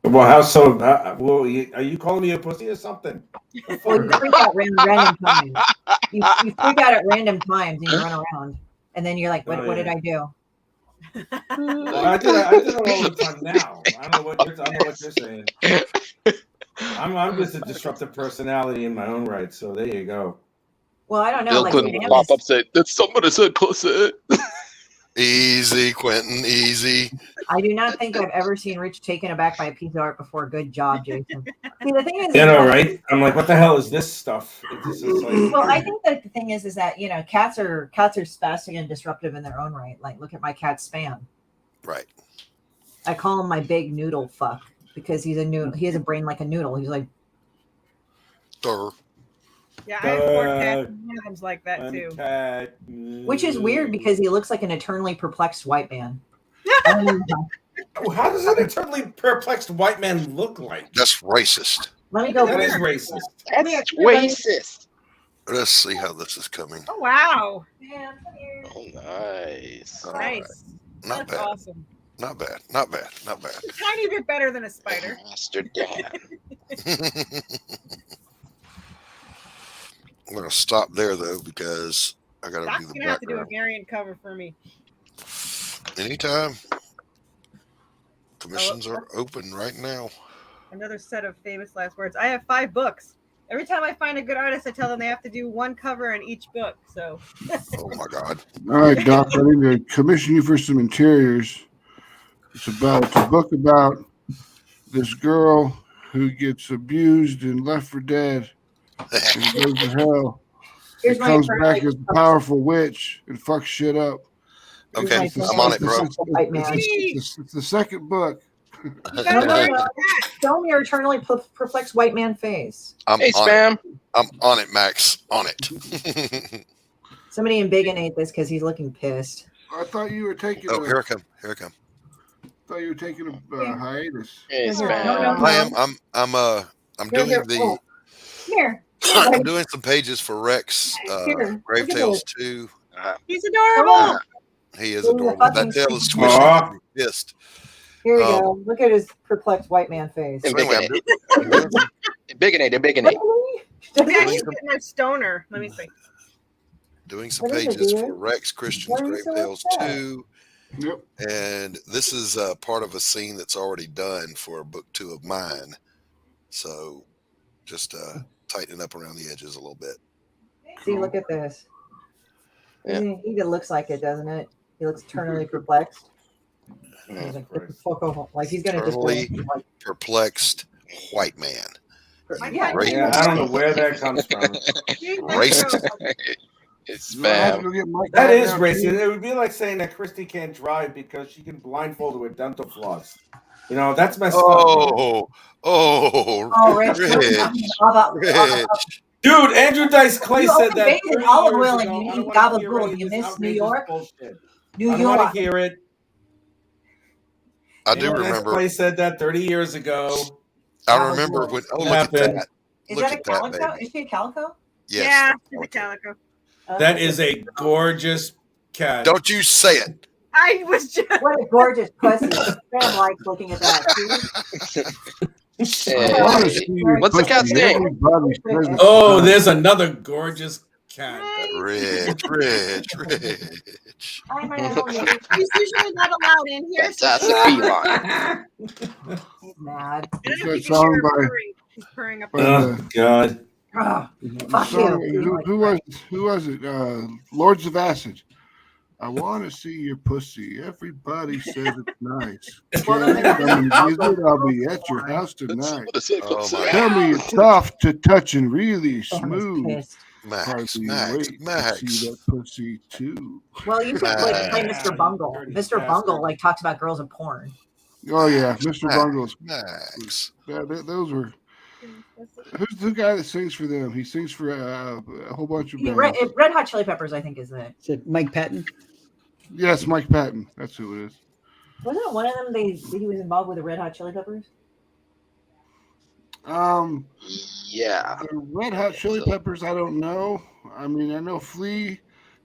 Well, how so? Are you calling me a pussy or something? Well, you freak out random times. You freak out at random times and you run around, and then you're like, "What did I do?" Well, I do it all the time now. I don't know what you're saying. I'm just a disruptive personality in my own right. So there you go. Well, I don't know. Bill like couldn't pop up say, "Did somebody say pussy?" Easy, Quentin, easy. I do not think I've ever seen Rich taken aback by a piece of art before. Good job, Jason. See, the thing is, right? I'm like, what the hell is this stuff? Well, I think that the thing is that cats are spastic and disruptive in their own right. Like, look at my cat Spam. Right. I call him my big noodle fuck because he's a noodle. He has a brain like a noodle. He's like, Durr. Yeah, I have 4 cats. One of them's like that too. Which is weird because he looks like an eternally perplexed white man. How does an eternally perplexed white man look like? That's racist. Let me go. That is racist. That's racist. Let's see how this is coming. Oh wow! Oh, nice. Nice. Not That's bad. awesome. Not bad. A tiny bit better than a spider. Master Dan. I'm going to stop there, though, because I got to Doc's do the gonna have to do a background. variant cover for me. Anytime. Commissions are open right now. Another set of famous last words. I have 5 books. Every time I find a good artist, I tell them they have to do 1 cover in each book. So. Oh my God! All right, Doc. I need to commission you for some interiors. It's a book about this girl who gets abused and left for dead, He goes to hell. Here's He my comes eternally back as a powerful witch and fucks shit up. Okay, Here's my I'm on it, bro. White man. It's the second book. Show me your eternally perplexed white man face. Hey, spam. I'm on it, Max. On it. Somebody embiggenate this because he's looking pissed. I thought you were taking. Oh, here I come. Here I come. I thought you were taking a hiatus. Hey, No, spam. no. I am. I'm doing the. Here. I'm doing some pages for Rex. Here, Grave look at Tales this. 2. He's adorable. He is Look at the adorable. That fucking tail is face. twitching. Aw. I'm pissed. Here we go. Look at his perplexed white man face. So anyway, I'm Embiggenate. Yeah, he's getting a stoner. Let me see. doing some What is it, pages dude? for Rex Christian's Why are you Grave so Tales upset? 2. Yep. And this is part of a scene that's already done for book 2 of mine. So just tightening up around the edges a little bit. See, look at this. Yeah. He even looks like it, doesn't it? He looks eternally perplexed. He's like, "Get the fuck over." Like he's gonna just Eternally go, like, perplexed white man. yeah, Right. Yeah, I don't know where that comes from. Racist. It's I have spam. to get Mike That back is down, racist. too. It would be like saying that Christy can't drive because she can blindfold her with dental floss. You know, that's messed up. Oh, Rich. Rich. Dude, Andrew Dice Clay You said open that bacon 30 and olive years oil ago. and you I don't eat wanna hear gabagool. any of You this miss New outrageous York? bullshit. New I don't want York. to hear it. I do Andrew Dice remember. Clay said that 30 years ago. I remember when. Oh, look at happened. that. Is Look that a at that, calico? baby. Is she a calico? Yes. Yeah, that's she's a calico. That is a gorgeous cat. Don't you say it. I was just. What a gorgeous pussy. Sam likes looking at that. Hey, what's the cat's name? Everybody says it. Oh, there's another gorgeous cat. Rich. He's usually not allowed in here. Fantastic feline. He's mad. I don't know That if you can song hear him by- purring. He's purring up. Oh, God. Oh, The fuck song- you. who was it? Lords of Acid. I want to see your pussy. Everybody says it's nice. Well, Can then- I come and visit? I'll be at your house tonight. Oh, my Tell me it's soft to touch and really Sam is smooth. pissed. Max. Hardly Max. wait to Max. see that pussy too. Well, you should like play Max. Mr. Bungle. Mr. Bungle like talks about girls and porn. Oh yeah, Mr. Max. Bungles. Max. Yeah, those were. Who's the guy that sings for them? He sings for a whole bunch of bands. Red Hot Chili Peppers, I think, is it. Is it Mike Patton? Yes, Mike Patton. That's who it is. Wasn't it one of them? He was involved with the Red Hot Chili Peppers. Yeah. The Red Hot Chili Peppers. I don't know. I mean, I know Flea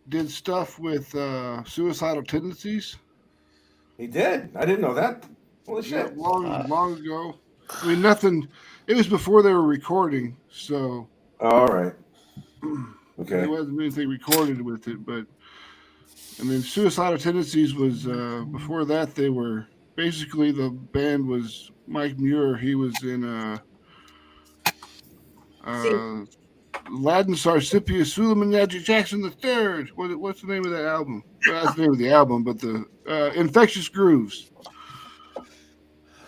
did stuff with suicidal tendencies. He did. I didn't know that. Holy Yeah, shit. long ago. I mean, nothing. It was before they were recording, so All right. Okay. there wasn't anything recorded with it. But I mean, suicidal tendencies was before that. They were basically the band was Mike Muir. He was in Aladdin Sarsipia Suleiman Magic Jackson III. What's the name of that album? Well, that's the name of the album, but the Infectious Grooves.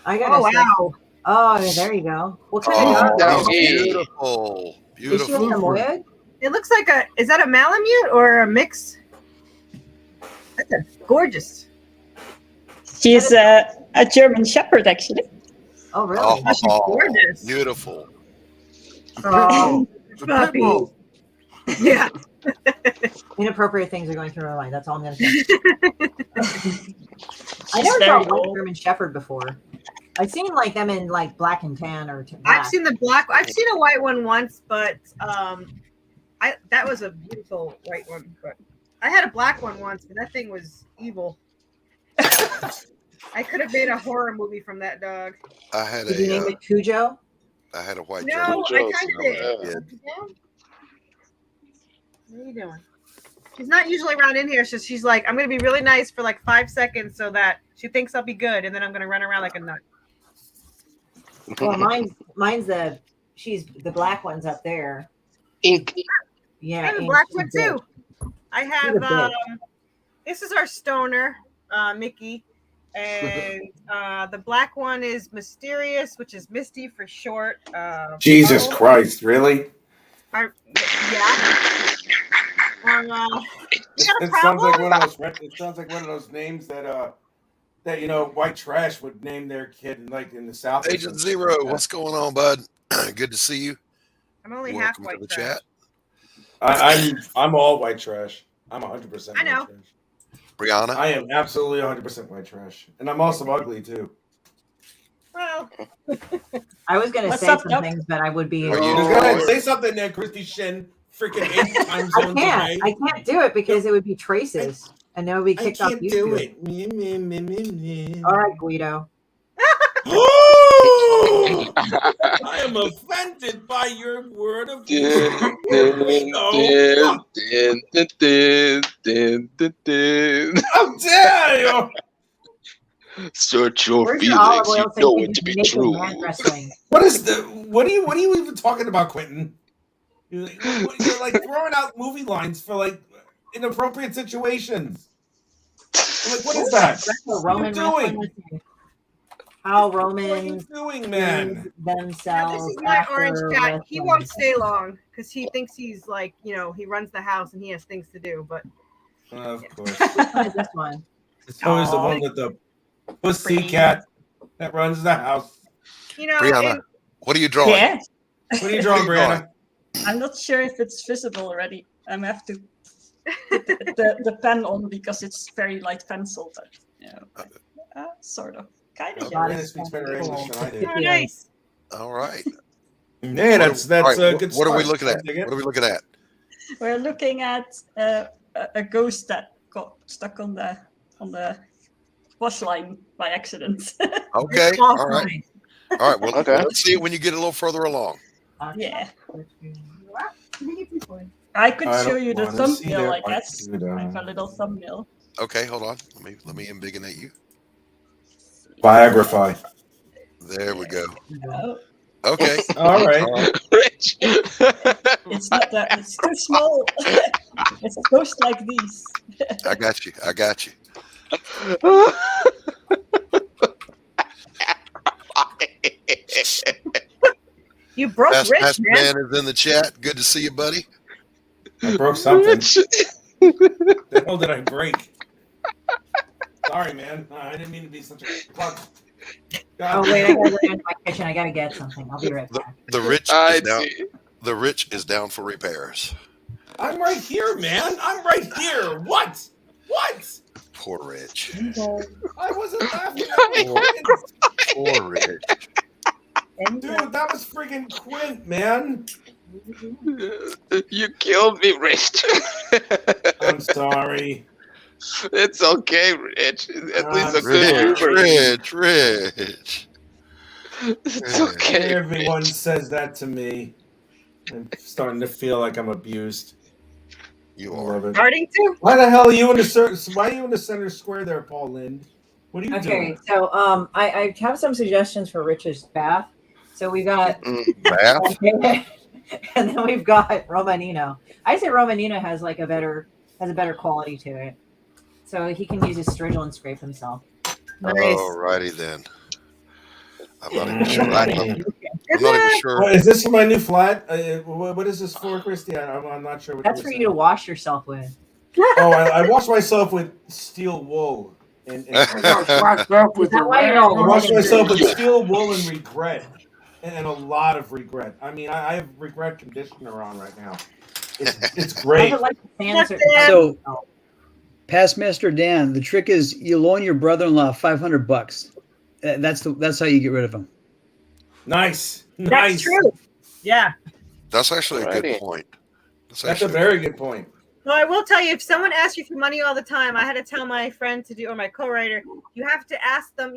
I got. Oh wow! Oh, there you go. What kind Oh, of that was Hey. beautiful. is she a Beautiful. Samoyed? It looks like a. Is that a Malamute or a mix? That's a gorgeous. She's a German Shepherd, actually. Oh, really? Oh, She's gorgeous. beautiful. Oh, It's a Puppy. pit bull. Yeah. inappropriate things are going through my mind. That's all I'm going to say. I She's never very saw a white old. German Shepherd before. I've seen like them in like black and tan or I've black. seen the black. I've seen a white one once, but that was a beautiful white one. But I had a black one once, and that thing was evil. I could have made a horror movie from that dog. I had Did you name it Cujo? I had a white No, German. I kind of did. What are you doing? She's not usually around in here, so she's like, I'm gonna be really nice for like 5 seconds so that she thinks I'll be good, and then I'm gonna run around like a nut. Well, mine's she's the black one's up there. Ink. Yeah, I have a and black she's one big. too. I She's have a bitch. this is our stoner, Mickey. And the black one is Mysterious, which is Misty for short. Jesus Carl. Christ, really? Yeah. It sounds like one of those. It sounds like one of those names that white trash would name their kid in the South. Agent Zero, what's going on, bud? Good to see you. I'm only Welcome half to the white trash. chat. I'm all white trash. I'm 100%. I know. White trash. Brianna, I am absolutely 100% white trash, and I'm also ugly too. Well, I was going to say some things, but I would be. Go ahead, say something there, Christie Shinn. Freaking 8 time zones away. I can't do it because it would be traces, and then it would be kicked off YouTube. Do it. All right, Guido. I am offended by your word of How dare you? Search your feelings. You know it to be true. What are you even talking about, Quentin? You're like throwing out movie lines for like inappropriate situations. Like, what is that? What are you doing? How Romans doing, man? Themselves. This is my orange cat. He won't stay long because he thinks he's like, he runs the house and he has things to do. But of course, this one. It's always the one with the pussy cat that runs the house. Brianna, what are you drawing? Yeah. What are you drawing, Brianna? I'm not sure if it's visible already. I have to put the pen on because it's very light pencil, but sort of, kind of. Brianna speaks better English than I do. Oh, nice. All right. Yeah, that's right, good. What are we looking at? What are we looking at? We're looking at a ghost that got stuck on the wash line by accident. Okay. All right. All right. Well, let's see it when you get a little further along. Yeah. I could show you the thumbnail, I guess. I have a little thumbnail. Okay, hold on. Let me embiggenate you. Biography. There we go. Oh. Okay. All right. Rich. It's not that. It's too small. It's a ghost like these. I got you. You broke Rich, Pastor man. Man is in the chat. Good to see you, buddy. I broke something. The hell did I break? Sorry, man. I didn't mean to be such a fuck. Wait, I gotta go into my kitchen. I gotta get something. I'll be right back. The Rich is down for repairs. I'm right here, man. I'm right here. What? Poor Rich. I wasn't laughing. Poor Rich. Dude, that was freaking Quint, man. You killed me, Rich. I'm sorry. It's okay, Rich. At least a good Rich. It's okay. Everyone says that to me. I'm starting to feel like I'm abused. You are. Starting to? Why the hell are you in the center square there, Paul Lind? What are you doing? Okay, so I have some suggestions for Rich's bath. So we got bath, and then we've got Romanino. I say Romanino has a better quality to it, so he can use his strigil and scrape himself. Nice. Alrighty then. I'm not even sure. I'm not even sure. Is this for my new flat? What is this for, Christy? I'm not sure. That's for you to wash yourself with. I wash myself with steel wool. I wash myself with steel wool and regret. And a lot of regret. I mean, I have regret conditioner on right now. It's great. So, past Master Dan, the trick is you loan your brother-in-law $500. That's how you get rid of him. Nice. That's true. Yeah. That's actually a good point. That's a very good point. Well, I will tell you, if someone asks you for money all the time, I had to tell my friend or my co-writer, you have to ask them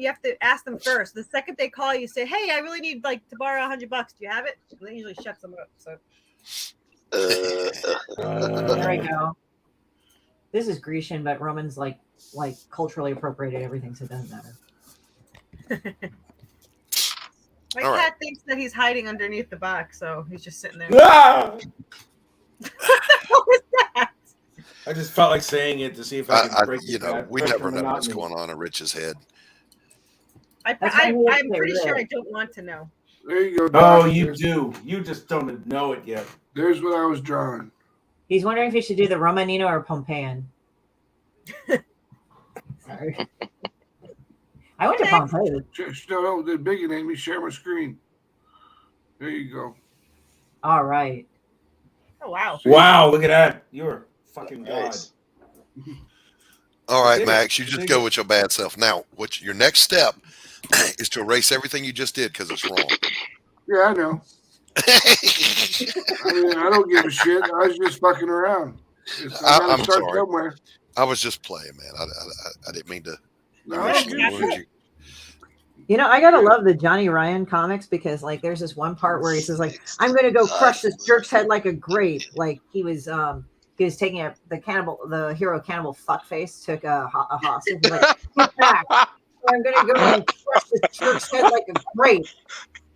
first. The second they call you, say, hey, I really need to borrow $100. Do you have it? And that usually shuts them up. So there we go. This is Grecian, but Roman's like culturally appropriated everything, so it doesn't matter. My cat thinks that he's hiding underneath the box, so he's just sitting there. Ah! What was that? I just felt like saying it to see if I could break we never know what's going on in Rich's head. I'm pretty sure I don't want to know. There you go. Oh, Doc. you do. You just don't know it yet. There's what I was drawing. He's wondering if he should do the Romanino or Pompeian. Sorry. I went to Pompeii. No, the big name. Me share my screen. There you go. All right. Oh wow. Wow, look at that. You're fucking Nice. god. All right, Dig it. Max, you just Dig go it. with your bad self. Now, what your next step is to erase everything you just did because it's wrong. Yeah, I know. I mean, I don't give a shit. I was just fucking around. I'm start sorry. somewhere. I was just playing, man. I didn't mean to. No, I don't give a wound shit. you. You know, I gotta love the Johnny Ryan comics because like there's this one part where he says like I'm gonna go crush this jerk's head like a grape. Like he was taking the hero cannibal fuckface took a hostage. He's like, get back. I'm gonna go and crush this jerk's head like a grape.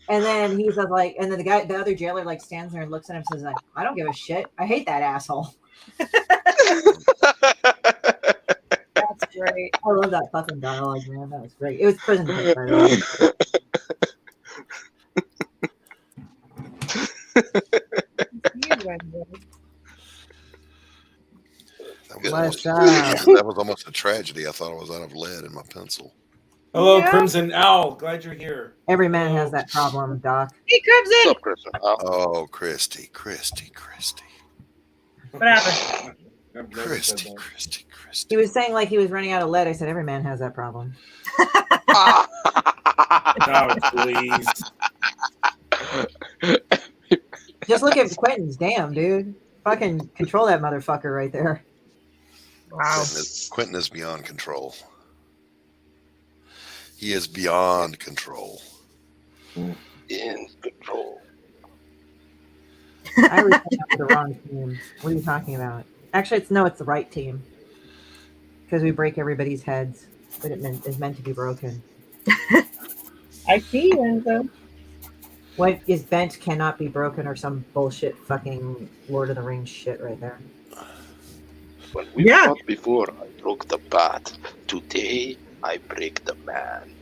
And then he says like, and then the other jailer like stands there and looks at him and says like, I don't give a shit. I hate that asshole. That's great. I love that fucking dialogue, man. That was great. It was prison break, by the That was almost a tragedy. I thought I was out of lead in my pencil. Hello, Yeah. Crimson Owl. Glad you're here. Every man has that problem, Doc. Hey, Crimson. Oh, Christy. What happened? I've never said Christy. He was saying like he was running out of lead. I said every man has that problem. that. Oh, please. Just look at Quentin's. Damn, dude. Fucking control that motherfucker right there. Wow. Quentin is beyond control. He is beyond control. In control. I was thinking of the wrong team. What are you talking about? Actually, it's the right team. Because we break everybody's heads, but it's meant to be broken. I see, Enzo. What is bent cannot be broken, or some bullshit fucking Lord of the Rings shit right there. When we fought before, I broke the bat. Today, I break the man.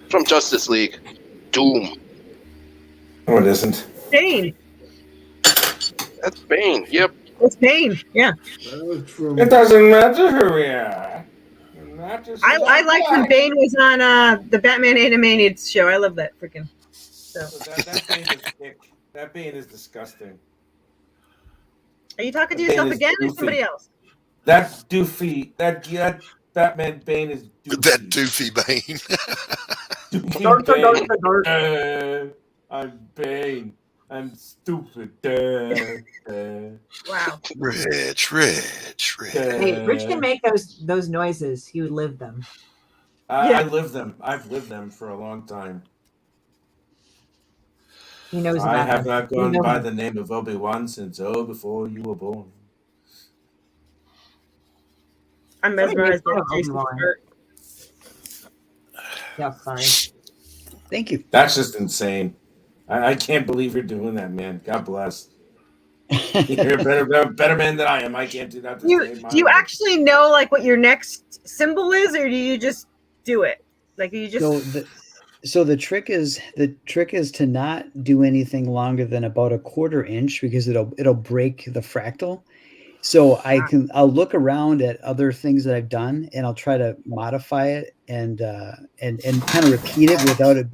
From Justice League, Doom. No, it isn't. Bane. That's Bane. Yep. It's Bane. Yeah. It doesn't matter who we are. I liked when Bane was on the Batman Animated show. I love that freaking. So. That Bane is sick. That Bane is disgusting. Are you talking to Bane yourself is again or goofy. somebody else? That doofy. That Batman Bane is doofy. That doofy Bane. Doofy Bane. I'm Bane. I'm stupid. Wow. Rich. Hey, Rich can make those noises. He would live them. I live them. I've lived them for a long time. He knows I about have them. not You gone know by him. the name of Obi-Wan since before you were born. I'm mesmerized by Somebody makes Jason's fun of shirt. Yeah, sorry. Thank you. That's just insane. I can't believe you're doing that, man. God bless. You're a better man than I am. I can't do that. To save my Do you life. actually know like what your next symbol is, or do you just do it? Like you just So the trick is to not do anything longer than about a 1/4 inch because it'll break the fractal. So I'll look around at other things that I've done and I'll try to modify it and kind of repeat it without it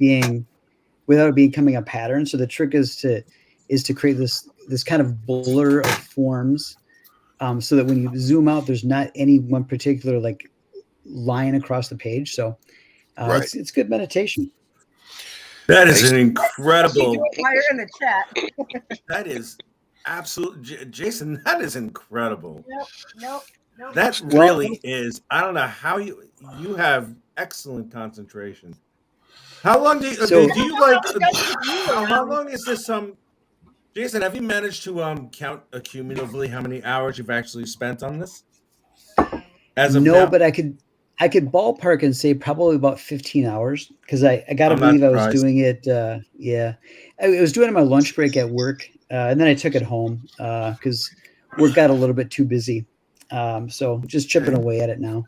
becoming a pattern. So the trick is to create this kind of blur of forms, so that when you zoom out, there's not any one particular like line across the page. So it's good meditation. That is an incredible. fire in the chat. That is absolute, Jason. That is incredible. Nope. That really is. I don't know how you have excellent concentration. How long do you like? How long is this? Jason, have you managed to count cumulatively how many hours you've actually spent on this? As of now? But I could ballpark and say probably about 15 hours because I got to believe I was doing it. I was doing it on my lunch break at work, and then I took it home because work got a little bit too busy. So just chipping away at it now.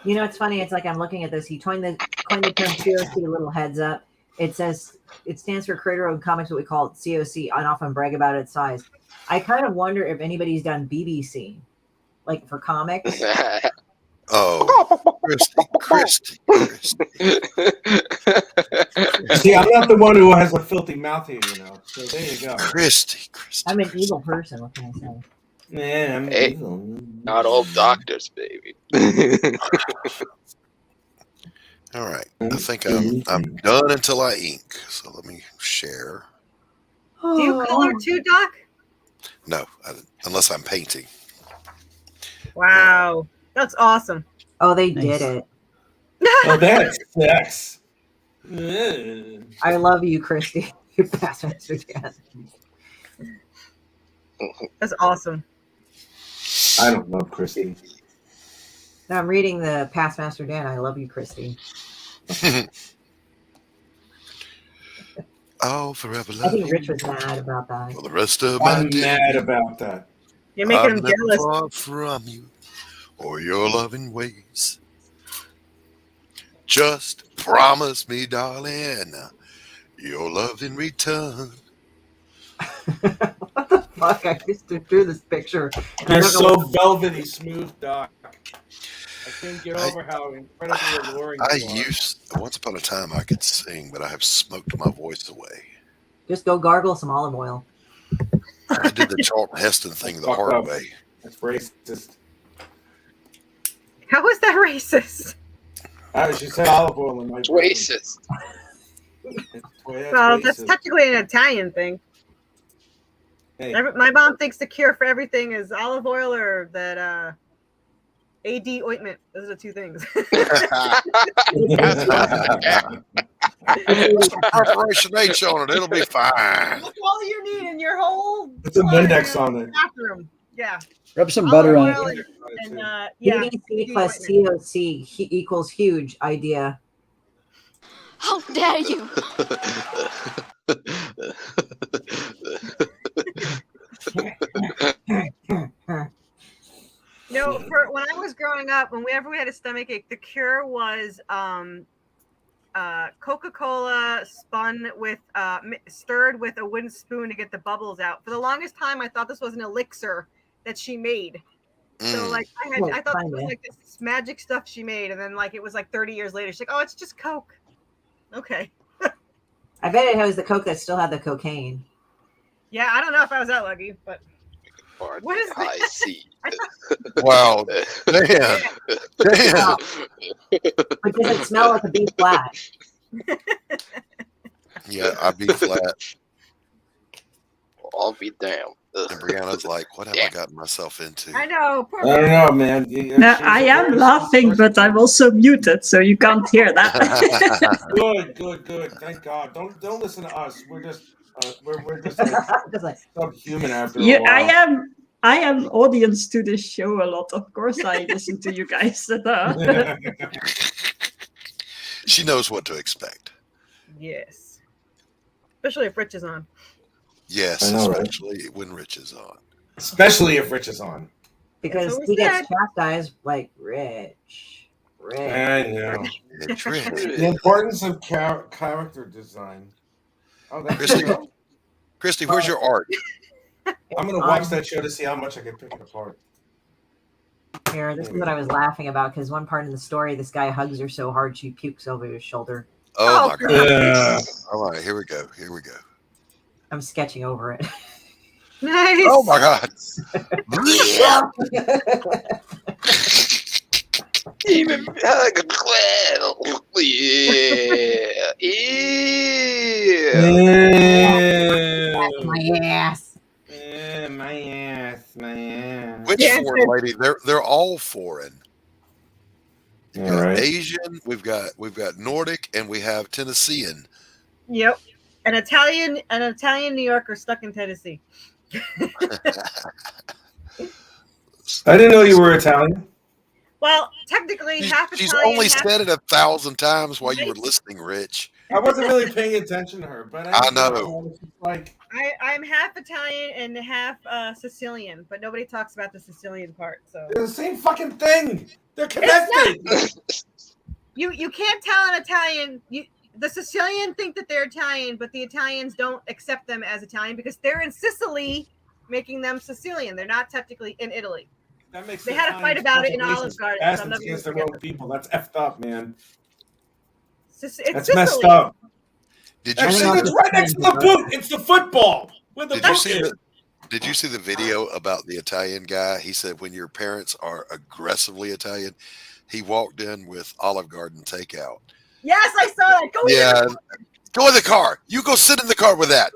You know, it's funny. It's like I'm looking at this. He coined the term COC. Little heads up. It stands for Creator of Comics. What we call it COC. I often brag about its size. I kind of wonder if anybody's done BBC, like for comics. Oh, Christie. See, I'm not the one who has a filthy mouth here, you know. So there you go. Christie. I'm an evil person. What can I say? Man, I'm Hey, evil. not all doctors, baby. All right. I think I'm done until I ink. So let me share. Do you color too, Doc? No, unless I'm painting. Wow, that's awesome. Oh, they did it. Oh, that's sex. I love you, Christy. You bastard again. That's awesome. I don't love Christy. No, I'm reading the Past Master Dan. I love you, Christy. Oh, forever love I think you. Rich was mad about that. For the rest of my I'm days. mad about that. You're making him I'm never jealous. far from you or your loving ways. Just promise me, darling, your love in return. What the fuck? I just drew this picture. They're so velvety smooth, Doc. I can't get over how incredibly alluring you are. Once upon a time I could sing, but I have smoked my voice away. Just go gargle some olive oil. I did the Charlton Heston thing the hard way. That's racist. How is that racist? She said olive oil in my It's racist. Well, that's technically an Italian thing. Hey. My mom thinks the cure for everything is olive oil or that AD ointment. Those are the two things. Preparation H on it. It'll be fine. That's all you need in your whole Put some Windex on it. bathroom. Yeah. Rub some butter on it. Olive oil and yeah. BBC plus COC equals huge idea. How dare you! No, for when I was growing up, whenever we had a stomachache, the cure was Coca-Cola spun with stirred with a wooden spoon to get the bubbles out. For the longest time, I thought this was an elixir that she made. So like I thought this was like this magic stuff she made, and then like it was like 30 years later, she's like, oh, it's just Coke. Okay. I bet it was the Coke that still had the cocaine. Yeah, I don't know if I was that lucky, but what is I see. Wow. Damn. Wow. But does it smell like a B flat? Yeah, I'd be flat. I'll be damned. And Brianna's like, what have I gotten myself into? I know. I don't know, man. No, I am laughing, but I'm also muted, so you can't hear that. Good. Thank God. Don't listen to us. We're just we're just like subhuman after a while. I am audience to this show a lot. Of course, I listen to you guys. She knows what to expect. Yes. Especially if Rich is on. Yes, especially when Rich is on. Especially if Rich is on. Because he gets chastised like Rich. I know. Rich. The importance of character design. Oh, that's Christy, where's your art? I'm going to watch that show to see how much I can pick it apart. Here, this is what I was laughing about, because one part in the story, this guy hugs her so hard she pukes over his shoulder. Oh my God. Yeah. All right, here we go. I'm sketching over it. Nice. Oh my God. Even my ass. My ass. Which foreign lady? They're all foreign. We've got Asian, we've got Nordic, and we have Tennessean. Yep. An Italian New Yorker stuck in Tennessee. I didn't know you were Italian. Well, technically, half She's Italian. only said it 1,000 times while you were listening, Rich. I wasn't really paying attention to her, but I know. Like I'm half Italian and half Sicilian, but nobody talks about the Sicilian part. So they're the same fucking thing. They're connected. You can't tell an Italian. The Sicilian think that they're Italian, but the Italians don't accept them as Italian because they're in Sicily, making them Sicilian. They're not technically in Italy. That makes they had a fight about it in Olive Garden. So I'm against their own people. That's effed up, man. It's That's Sicily. messed up. Did you see it's right next to the boot? It's the football. Did you see the video about the Italian guy? He said when your parents are aggressively Italian, he walked in with Olive Garden takeout. Yes, I saw that. Go in the car. You go sit in the car with that.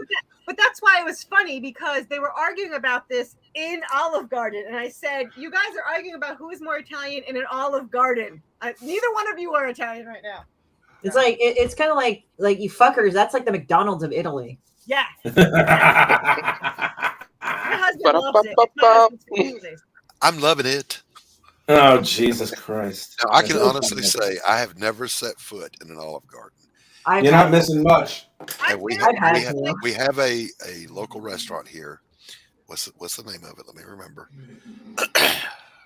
But that's why it was funny because they were arguing about this in Olive Garden, and I said, "You guys are arguing about who is more Italian in an Olive Garden. Neither one of you are Italian right now." It's like it's kind of like you fuckers. That's like the McDonald's of Italy. Yeah. My husband loves it. My husband's I'm loving it. Oh, Jesus Christ. Now, I can honestly say I have never set foot in an Olive Garden. You're not missing much. And we have a local restaurant here. What's the name of it? Let me remember.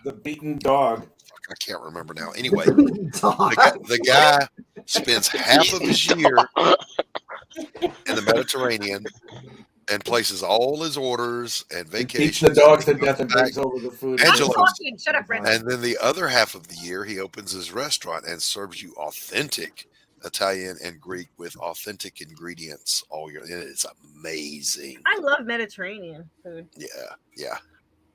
The Beaten Dog. I can't remember now. Anyway, the guy spends half of his year in the Mediterranean and places all his orders and vacations. Beats the dogs to death and brings over the food. Shut up, Brandon. And then the other half of the year, he opens his restaurant and serves you authentic Italian and Greek with authentic ingredients all year. And it's amazing. I love Mediterranean food. Yeah.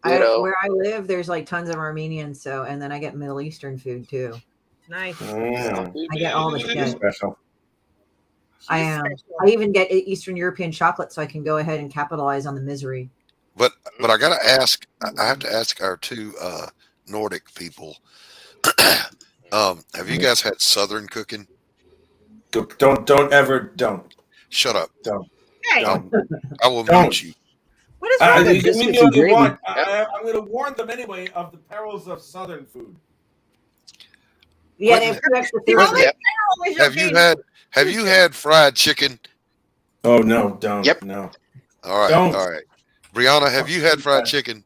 Where I live, there's like tons of Armenians, and then I get Middle Eastern food too. Nice. I get all the shit. Special. I even get Eastern European chocolate, so I can go ahead and capitalize on the misery. But I gotta ask. I have to ask our two Nordic people. Have you guys had Southern cooking? Don't. Shut up. Don't. Hey. I will mute you. What is wrong with this? I'm going to warn them anyway of the perils of Southern food. Yeah, they have two extra. Have you had fried chicken? Oh no, don't. Yep. No. All right. Brianna, have you had fried chicken?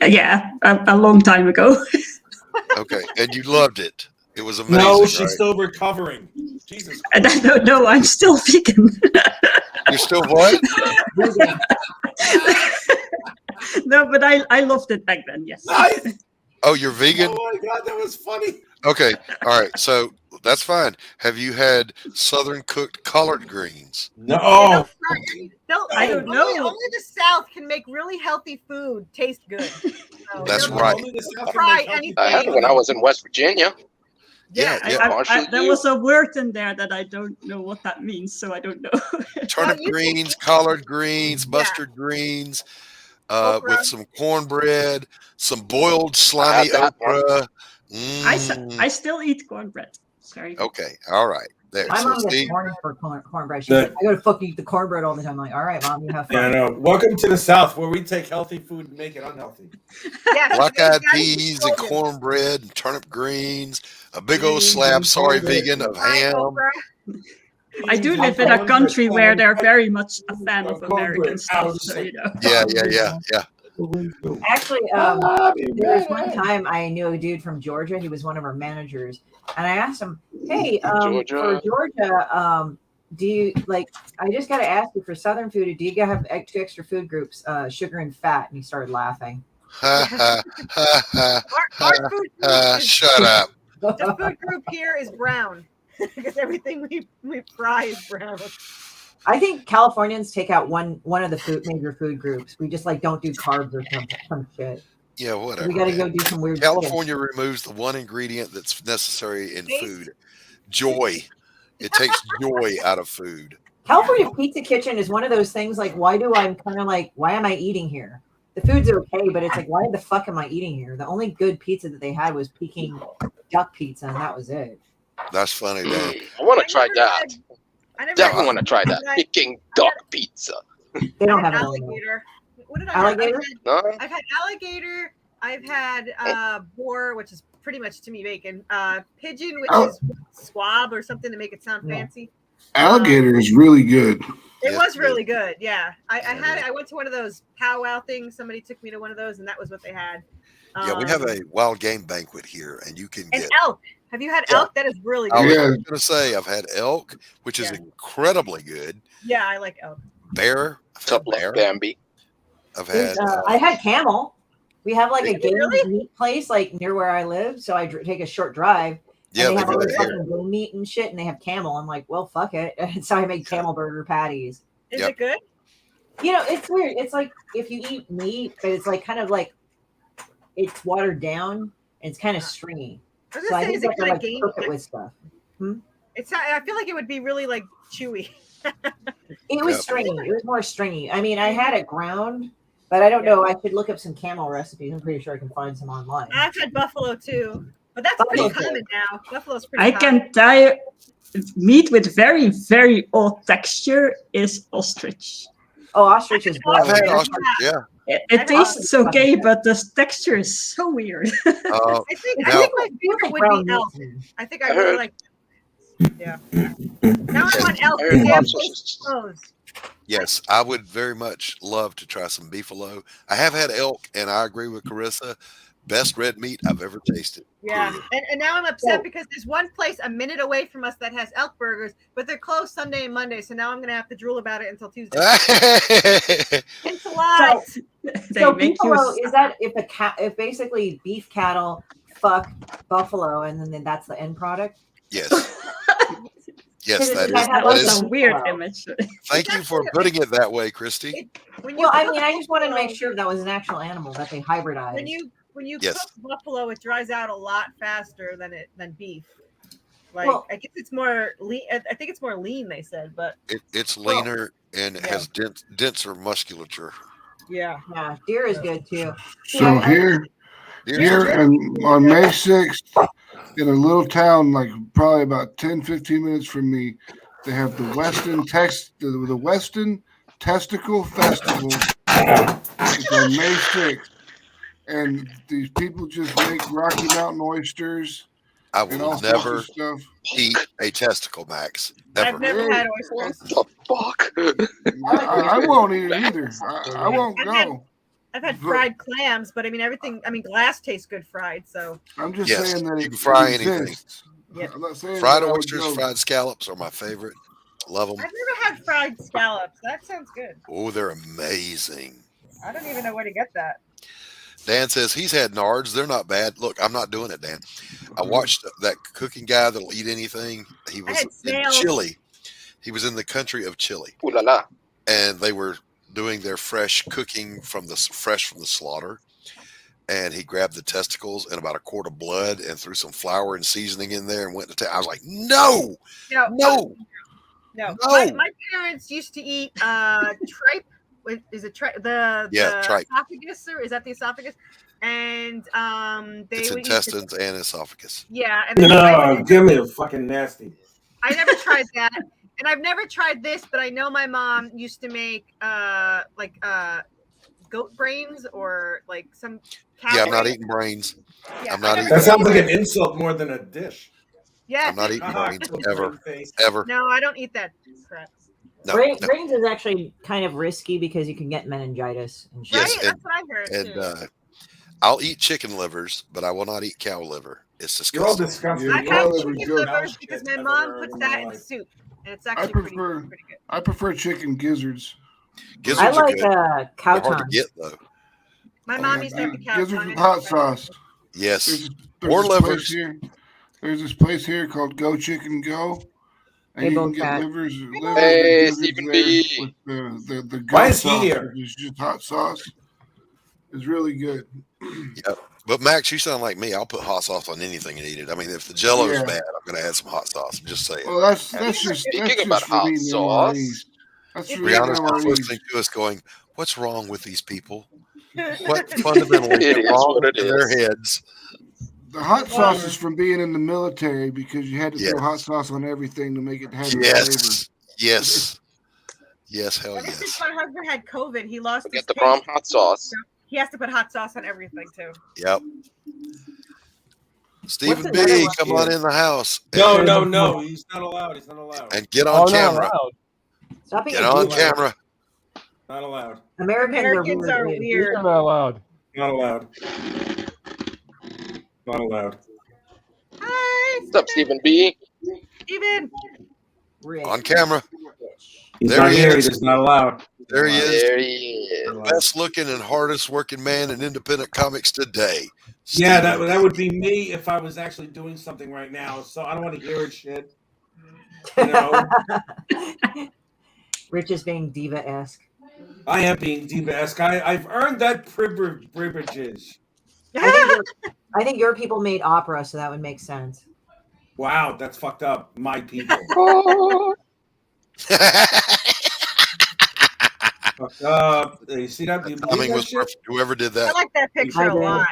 Yeah, a long time ago. Okay, and you loved it. It was amazing. No, she's right? still recovering. Jesus. No, I'm still vegan. You're still what? No, but I loved it back then. Yes. Nice. Oh, you're vegan? Oh my God, that was funny. Okay, all right. So that's fine. Have you had Southern cooked collard greens? No. I don't know. Only the South can make really healthy food taste good. So That's right. Try anything. I had it when I was in West Virginia. Yeah. There was a word in there that I don't know what that means, so I don't know. Turnip greens, collard greens, mustard greens, with some cornbread, some boiled slimy okra. I still eat cornbread. Sorry. Okay. All right. There. My mom So gets morning for cornbread. She's like, I go to fucking eat the cornbread all the time. I'm like, all right, Mom, you have fun. Yeah, I know. Welcome to the South, where we take healthy food and make it unhealthy. black-eyed peas and cornbread and turnip greens, a big old slab, sorry, vegan, of ham. I do live in a country where they're very much a fan of American stuff, so you know. Yeah. Actually, there was one time I knew a dude from Georgia. He was one of our managers, and I asked him, "Hey, for Georgia, do you like? I just got to ask you for Southern food. Do you have two extra food groups, sugar and fat?" And he started laughing. Our food group Shut up. The food group here is brown because everything we fry is brown. I think Californians take out one of the major food groups. We just like don't do carbs or some shit. Yeah, whatever. We got to go do some weird. California removes the one ingredient that's necessary in food: joy. It takes joy out of food. California Pizza Kitchen is one of those things. Like, why am I eating here? The food's okay, but it's like, why the fuck am I eating here? The only good pizza that they had was Peking duck pizza, and that was it. That's funny, man. I want to try that. Definitely want to try that. Peking duck pizza. They don't have alligator. What did I alligator? have? I've had alligator. I've had boar, which is pretty much to me bacon. Pigeon, which is squab or something to make it sound fancy. Alligator is really good. It was really good. Yeah, I went to one of those powwow things. Somebody took me to one of those, and that was what they had. Yeah, we have a wild game banquet here, and you can get elk. Have you had elk? That is really I good. was going to say I've had elk, which is incredibly good. Yeah, I like elk. Bear. Bambi. I've had. I had camel. We have like a game Really? meat place like near where I live, so I take a short drive. Yeah, and they they have do all that this here. fucking bone meat and shit, and they have camel. I'm like, well, fuck it. And so I made camel burger patties. Is it good? You know, it's weird. It's like if you eat meat, but it's like kind of like it's watered down and it's kind of stringy. I was So I gonna say, think is you it have to kind of like game? cook it with stuff. It's not, I feel like it would be really like chewy. It was stringy. It was more stringy. I mean, I had it ground, but I don't know. I should look up some camel recipes. I'm pretty sure I can find some online. I've had buffalo too, but that's pretty common now. Buffalo's pretty I common. can tell you, meat with very, very old texture is ostrich. Oh, ostrich is I've had good. ostrich, yeah. It tastes okay, but the texture is so weird. I think now- my favorite would be elk. I think I really like. Yeah. Now I want elk. I heard Damn lots tasty clothes. Yes, I would very much love to try some beefalo. I have had elk, and I agree with Carissa. Best red meat I've ever tasted. Yeah, and now I'm upset because there's one place a minute away from us that has elk burgers, but they're closed Sunday and Monday. So now I'm gonna have to drool about it until Tuesday. It's a lot. So beefalo is that if basically beef cattle fuck buffalo and then that's the end product? Yes. Yes, that is. That was is. a weird image. Thank you for putting it that way, Christy. Well, I mean, I just wanted to make sure that was an actual animal that they hybridized. When you Yes. cook buffalo, it dries out a lot faster than beef. Like Well- I guess it's more lean. I think it's more lean. They said, but It's leaner and it has denser musculature. yeah, deer is good too. So here and on May 6th, in a little town, like probably about 10, 15 minutes from me, they have the Weston Testicle Festival. It's on May 6th. And these people just make Rocky Mountain oysters. I and will all sorts never of stuff. eat a testicle, Max. I've never had oysters. The fuck? I won't eat it either. I won't go. I've had fried clams, but I mean everything. I mean glass tastes good fried. So I'm just Yes, saying that you it can fry exists. anything. Yep. I'm not saying Fried that I would oysters, go. fried scallops are my favorite. Love them. I've never had fried scallops. That sounds good. Oh, they're amazing. I don't even know where to get that. Dan says he's had nards. They're not bad. Look, I'm not doing it, Dan. I watched that cooking guy that'll eat anything. He was had in snails. Chile. He was in the country of Chile. Ooh la la. And they were doing their fresh cooking from the slaughter. And he grabbed the testicles and about a quart of blood and threw some flour and seasoning in there and went to town. I was like, no. No. My parents used to eat tripe. Is it tripe? The tripe. esophagus, or is that the esophagus? And they It's would intestines and esophagus. Yeah. And then No, give me a fucking nasty. I never tried that, and I've never tried this, but I know my mom used to make goat brains or like some. Yeah, I'm not eating brains. Yeah, I'm not eating. That sounds like an insult more than a dish. Yeah. I'm not eating brains ever. No, I don't eat that crap. No, Brains is actually kind of risky because you can get meningitis and shit. Yes, Right? That's what I heard. and too. I'll eat chicken livers, but I will not eat cow liver. It's You're all disgusting. disgusting. I've Yeah, had liver's chicken good. livers because my mom puts that in soup, and it's actually pretty good. I prefer chicken gizzards. Gizzards I are like good. cow They're hard to tongue. get though. My mom used to have the cow Gizzards tongue. with hot sauce. Yes. There's Or this place livers. here. There's this place here called Go Chicken Go. And Hey, you can Bocat. get livers Hey, and gizzards Stephen there B. with the Why goat is he sauce, here? which is just hot sauce. It's really good. Yep. But Max, you sound like me. I'll put hot sauce on anything and eat it. I mean, if the Jello is Yeah. bad, I'm going to add some hot sauce. I'm just saying. Well, that's just Speaking about for hot eating sauce. MREs. That's for eating Brianna's just MREs. listening to us, going, "What's wrong with these people? What fundamentally It is is wrong what it with their is. heads?" The hot sauce is from being in the military because you had to Yes. throw hot sauce on everything to make it have the flavor. Yes, hell Ever yes. since my husband had COVID, he lost his Get the taste. prom hot sauce. He has to put hot sauce on everything too. Yep. Stephen B, come on in the house. No. He's not allowed. He's not allowed. And get on camera. Stop being Get a on diva. camera. Not allowed. Americans are weird. You're not allowed. Not allowed. Not allowed. Hi. What's up, Stephen B? Steven. On camera. He's There not he here. is. He's not allowed. There he is. There he is. The best looking and hardest working man in independent comics today. Yeah, that would be me if I was actually doing something right now. So I don't want to hear it shit. You know? Rich is being diva-esque. I am being diva-esque. I've earned that privileges. I think your people made opera, so that would make sense. Wow, that's fucked up. My people. Fucked up. You see that? Timing was perfect. Whoever did that. I like that picture a lot.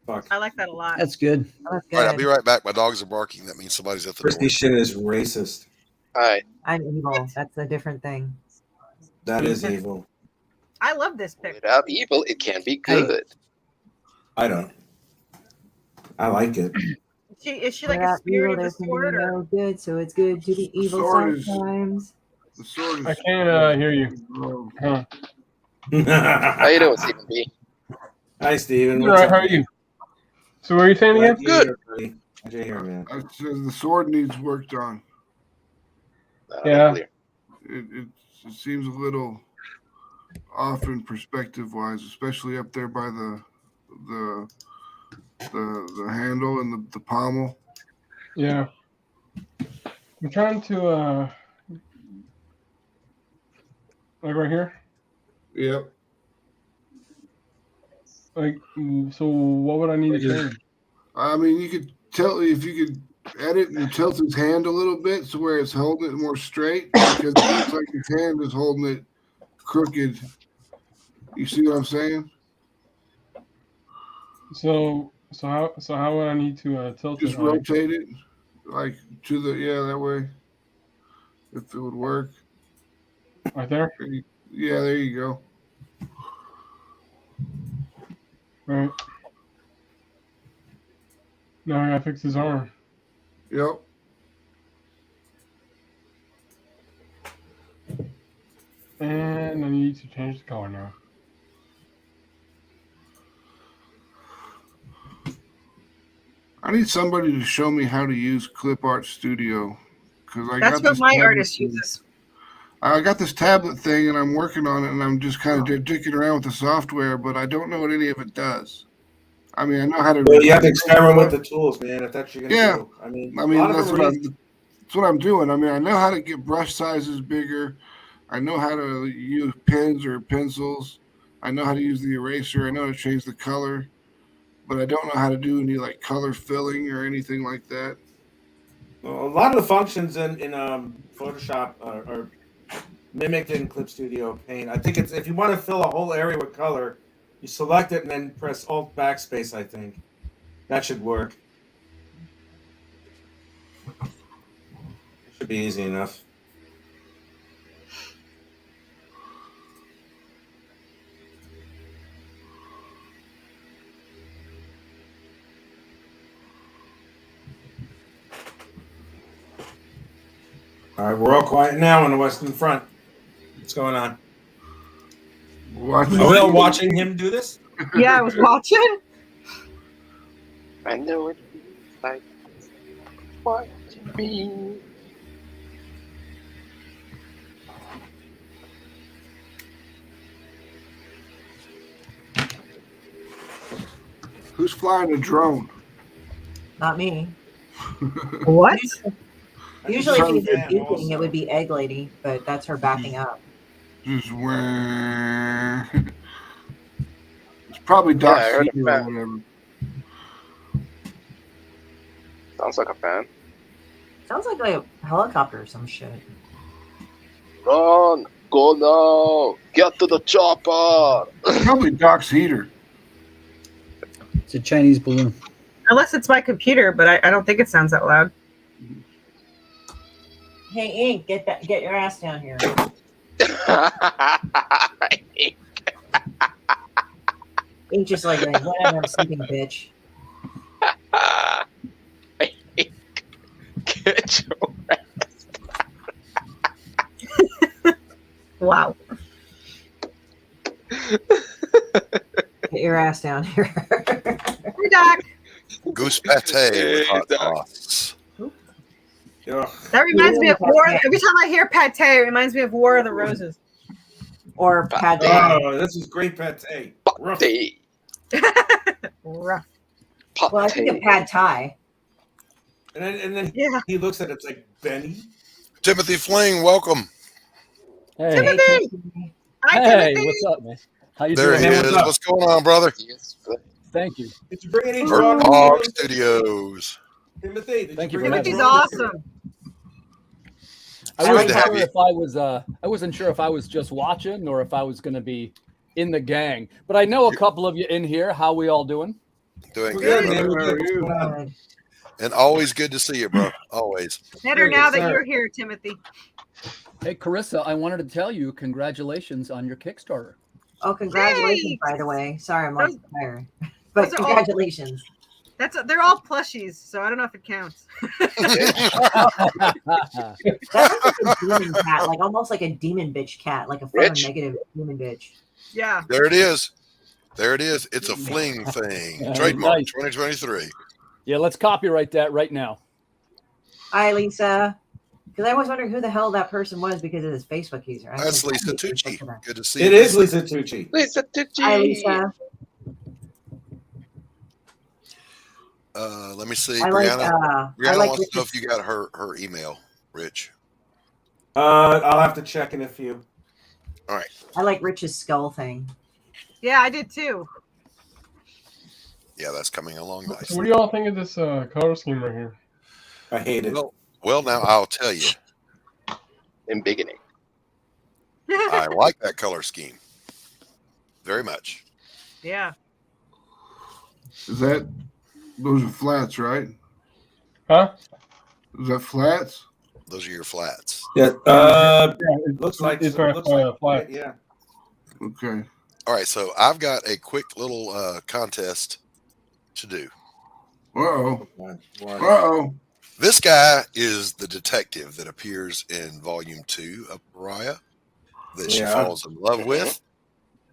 Fuck. I like that a lot. That's good. All right, I'll be right back. My dogs are barking. That means somebody's at the Christie door. Shinn is racist. All right. I'm evil. That's a different thing. That is evil. I love this picture. Without evil, it can be good. I don't. I like it. Is she like a Without spirit evil, of the there's sword? Or? no good, so it's good to be evil sword is- sometimes. The sword is. I can't hear you. Huh. How you doing, Stephen B? Hi, Steven. All right, how are you? So what are you saying again? Good. Man. I said the sword needs work done. Yeah. It seems a little off in perspective wise, especially up there by the handle and the pommel. Yeah. I'm trying to like right here. Yep. Like, so what would I need to change? I mean, you could tell if you could edit and tilt his hand a little bit so where it's holding it more straight, because it looks like his hand is holding it crooked. You see what I'm saying? So how would I need to tilt Just it? rotate it like to the that way. If it would work. Right there? Yeah, there you go. Right. Now I gotta fix his arm. Yep. And I need to change the color now. I need somebody to show me how to use Clip Art Studio, because That's what my artist uses. I got this tablet thing and I'm working on it, and I'm just kind of dicking around with the software, but I don't know what any of it does. I mean, I know how to. Well, you have to experiment with the tools, man. If that's what you're gonna do. I mean that's what I'm doing. I mean, I know how to get brush sizes bigger. I know how to use pens or pencils. I know how to use the eraser. I know how to change the color, but I don't know how to do any like color filling or anything like that. Well, a lot of the functions in Photoshop are mimicked in Clip Studio Paint. I think it's if you want to fill a whole area with color, you select it and then press Alt Backspace. I think that should work. It should be easy enough. All right, we're all quiet now on the Western Front. What's going on? Are we all watching him do this? Yeah, I was watching. I know it like what to be. Who's flying a drone? Not me. What? Usually, if you did duking, it would be Egg Lady, but that's her backing up. Just where it's probably Doc I heard Seater a or fan. whatever. Sounds like a fan. Sounds like a helicopter or some shit. Run! Go now! Get to the chopper! Probably Doc's heater. It's a Chinese balloon. Unless it's my computer, but I don't think it sounds that loud. Hey, Ink, get your ass down here. Ink just like whatever, I'm sleeping, bitch. Wow. Get your ass down here. Hey, Doc. Goose pate with hot sauce. That reminds me of War. Every time I hear pate, it reminds me of War of the Roses. Or pate. Oh, this is great pate. Rough. Rough. Well, I think of pad thai. And then he looks at it, it's like Benny. Timothy Fling, welcome. Hey. Timothy. Hi, Hey, Timothy. what's up, man? How you There doing? he is. What's going on, brother? Thank you. Did you bring any BoldCatStudios. Timothy, Thank you. Timothy's awesome. I wasn't sure if I was. I wasn't sure if I was just watching or if I was going to be in the gang. But I know a couple of you in here. How we all doing? Doing good, brother. And always good to see you, bro. Always. Better now that you're here, Timothy. Hey, Carissa, I wanted to tell you congratulations on your Kickstarter. Oh, congratulations, by the way. Sorry, I'm on fire. But those are all- congratulations. They're all plushies, so I don't know if it counts. That's like a demon cat, like almost like a demon bitch cat, like a fun negative demon bitch. Yeah. There it is. There it is. It's a fling thing. Trademark Nice. 2023. Yeah, let's copyright that right now. Hi, Lisa. Because I was wondering who the hell that person was because of his Facebook user. I That's was Lisa like, Tucci. Good to see you. It is Lisa Tucci. Lisa Tucci. Hi, Lisa. Let me see. I like, Brianna, I like wants to know if you got her email, Rich. I'll have to check in a few. All right. I like Rich's skull thing. Yeah, I did too. Yeah, that's coming along nicely. So what do y'all think of this color scheme right here? I hate it. Well, now I'll tell you. In beginning. I like that color scheme very much. Yeah. Is that those are flats, right? Huh? Is that flats? Those are your flats. Yeah. It Looks like it's very flat. Yeah. Okay. All right, so I've got a quick little contest to do. Uh-oh. Uh-oh. This guy is the detective that appears in Volume 2 of Mariah that she falls in love with.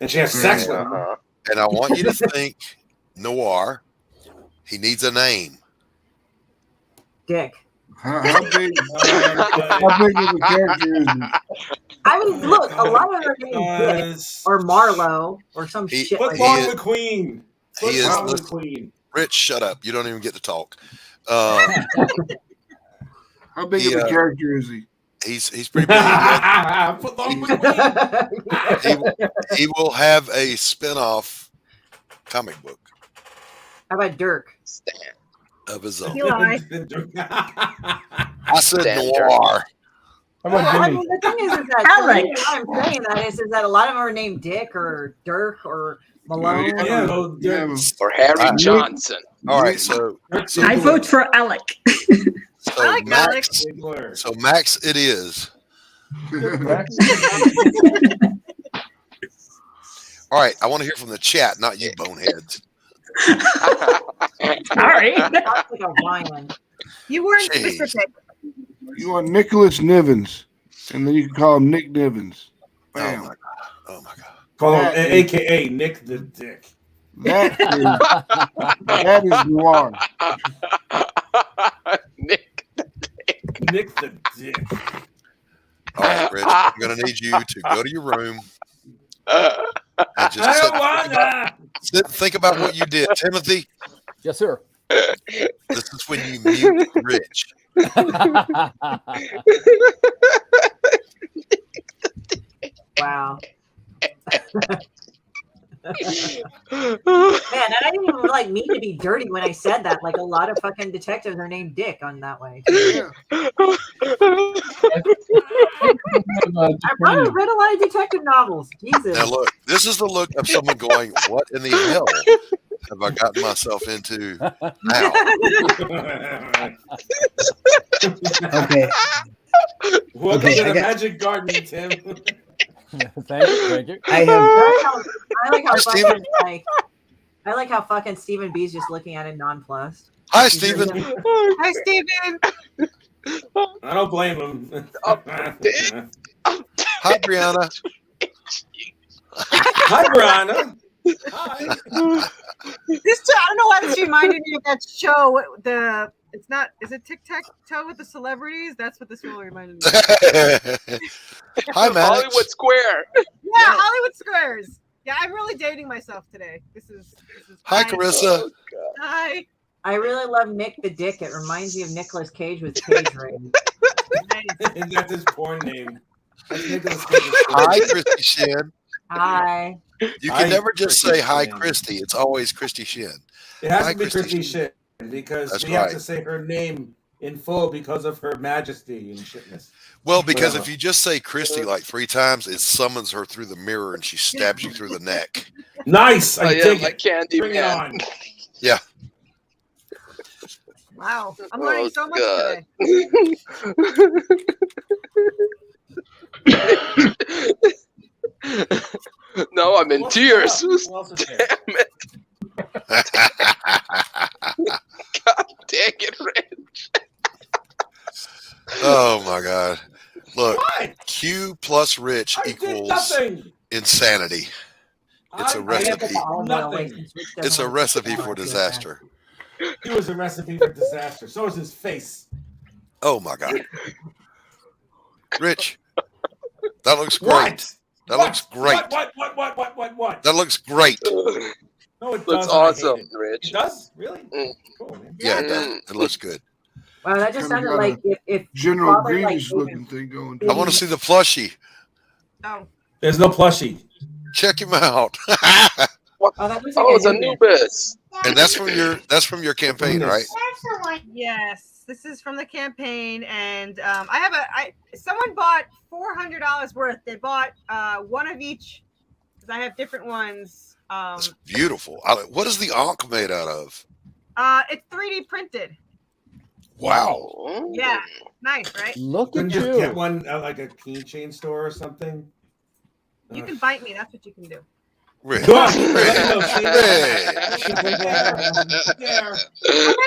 And she has sex with him. And I want you to think Noir. He needs a name. Dick. How big of a character is he? I mean, look, a lot of them are named Dick or Marlowe or some shit like Football that. McQueen. He is Football listen, McQueen. Rich, shut up. You don't even get to talk. How big of a character is he? He's pretty big. He will have a spin-off comic book How about Dirk? of his own. Eli. I said Noir. How Well, about I Jimmy? mean, the thing is that the reason why I'm saying that is that a lot of them are named Dick or Dirk or Malone. Or Harry Johnson. All right, so I vote for Alec. So I like Max, so Max it is. All right, I want to hear from the chat, not you boneheads. Sorry. That's like a lion. You weren't Jeez. specific. You want Nicholas Nivens, and then you can call him Nick Nivens. Oh my god! Oh my god! Call him AKA Nick the Dick. That is Noir. Nick. Nick the Dick. All right, Rich, I'm going to need you to go to your room and just think about what you did. Timothy? Yes, sir. This is when you mute Rich. Wow. Man, and I didn't even like mean to be dirty when I said that. Like a lot of fucking detectives are named Dick on that way. I read a lot of detective novels. Jesus. Now look, this is the look of someone going, what in the hell have I gotten myself into now? Okay. Welcome Okay, to I the got- Magic Garden, Tim. Thank you. Thank you. I have I like how fucking Stephen B's just looking at it nonplussed. Hi, Stephen. Hi, Stephen. I don't blame him. Hi, Brianna. Hi, Brianna. Hi. I don't know why this reminded me of that show. Is it Tic Tac Toe with the celebrities? That's what this really reminded me of. Hi, Max. Hollywood Square. Yeah, Hollywood Squares. Yeah, I'm really dating myself today. This is Hi, Carissa. Hi. I really love Nick the Dick. It reminds me of Nicolas Cage with Cage Ring. And that's his porn name. Hi, Christie Shinn. Hi. You can never just say hi, Christy. It's always Christie Shinn. It has Hi, to be Christie Christie Shinn because That's we have right. to say her name in full because of her majesty and shitness. Well, because if you just say Christy like 3 times, it summons her through the mirror and she stabs you through the neck. Nice. I dig like it. Candy Bring it on. Yeah. Wow, I'm learning so much today. No, I'm in tears. Damn it. God dang it, Rich. Oh, my God. Look, What? Q plus Rich equals nothing. insanity. It's a recipe. Nothing. It's a recipe for disaster. It was a recipe for disaster. So is his face. Oh, my God. Rich, that looks great. What? That looks great. What? That looks great. No, it Looks doesn't. I hate awesome, it. Rich. It does? Really? Mm. Cool, man. Yeah, it does. It looks good. Wow, that just Kinda sounded got like if General Father, like, Grievous looking thing going. I want to see the plushie. Oh. There's no plushie. Check him out. Oh, that looks like Oh, it's Anubis. And that's from your campaign, right? Yes, this is from the campaign, and someone bought $400 worth. They bought one of each because I have different ones. It's beautiful. What is the Ankh made out of? It's 3D printed. Wow. Yeah, nice, right? Look Couldn't at you you. get one at like a keychain store or something? You can bite me. That's what you can do. Rich. Come on. I'm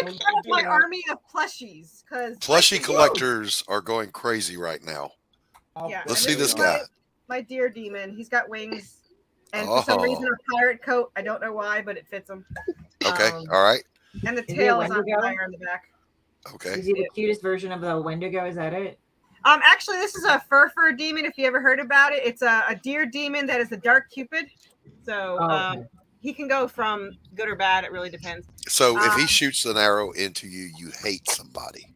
making fun of my army of plushies because Plushie collectors are going crazy right now. Yeah, Let's and see this is guy. My deer demon. He's got wings, and for some reason a pirate coat. I don't know why, but it fits him. Okay. All right. And the Is he a tail is on Wendigo? fire on the back. Okay. Is he the cutest version of the Wendigo? Is that it? Actually, this is a fur demon. If you ever heard about it, it's a deer demon that is a dark cupid. So okay. he can go from good or bad. It really depends. So if he shoots an arrow into you, you hate somebody.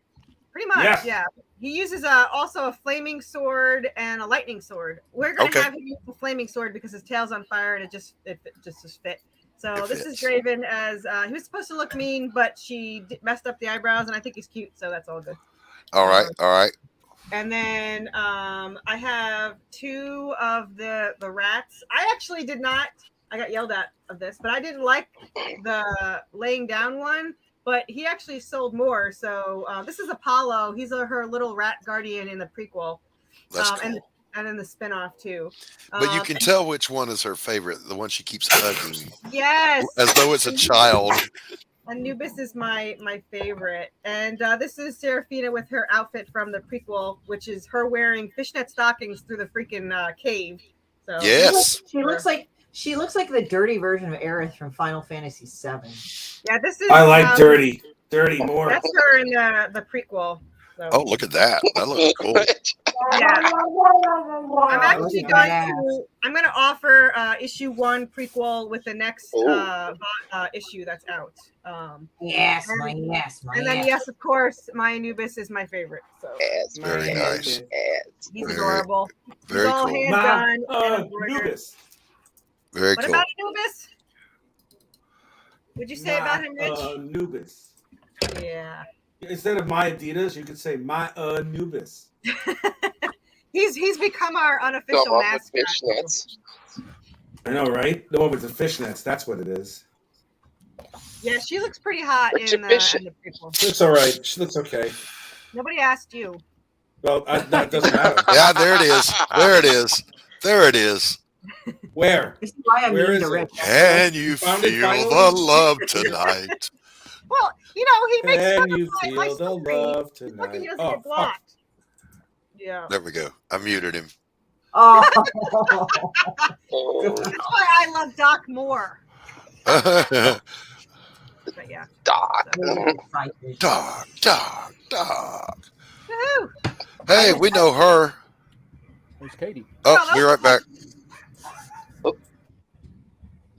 Pretty much, yeah. He uses also a flaming sword and a lightning sword. We're gonna have him use a flaming sword because his tail's on fire and it just fit. So this is Draven as he was supposed to look mean, but she messed up the eyebrows, and I think he's cute, so that's all good. All right. All right. And then I have 2 of the rats. I actually did not. I got yelled at of this, but I didn't like the laying down one. But he actually sold more. So this is Apollo. He's her little rat guardian in the prequel. That's cool. And in the spinoff too. But you can tell which one is her favorite, the one she keeps hugging. Yes. As though it's a child. Anubis is my favorite. And this is Seraphina with her outfit from the prequel, which is her wearing fishnet stockings through the freaking cave. So yes. She looks like the dirty version of Aerith from Final Fantasy VII. Yeah, this is. I like dirty more. That's her in the prequel. So. Oh, look at that! That looks cool. Yeah. I'm going to offer issue 1 prequel with the next issue that's out. And then yes, of course, my Anubis is my favorite. So very nice. He's adorable. Very He's all cool. hand done. Anubis. Very what cool. about Anubis? What'd you say about him, Rich? Anubis. Yeah. Instead of my Adidas, you could say my Anubis. He's become our unofficial mascot. I know, right? The one with the fishnets. That's what it is. Yeah, she looks pretty hot in the prequel. She looks all right. She looks okay. Nobody asked you. Well, that doesn't matter. Yeah, there it is. There it is. There it is. Where? This is why I'm Where mean is to it? Rich. Can you feel the love tonight? Well, he makes Can fun you of my feel the story. love He's lucky tonight? he doesn't get blocked. Yeah. There we go. I muted him. Oh. That's why I love Doc more. But yeah. Doc. Doc. Woohoo! Hey, we know her. There's Katie. Oh, be right back.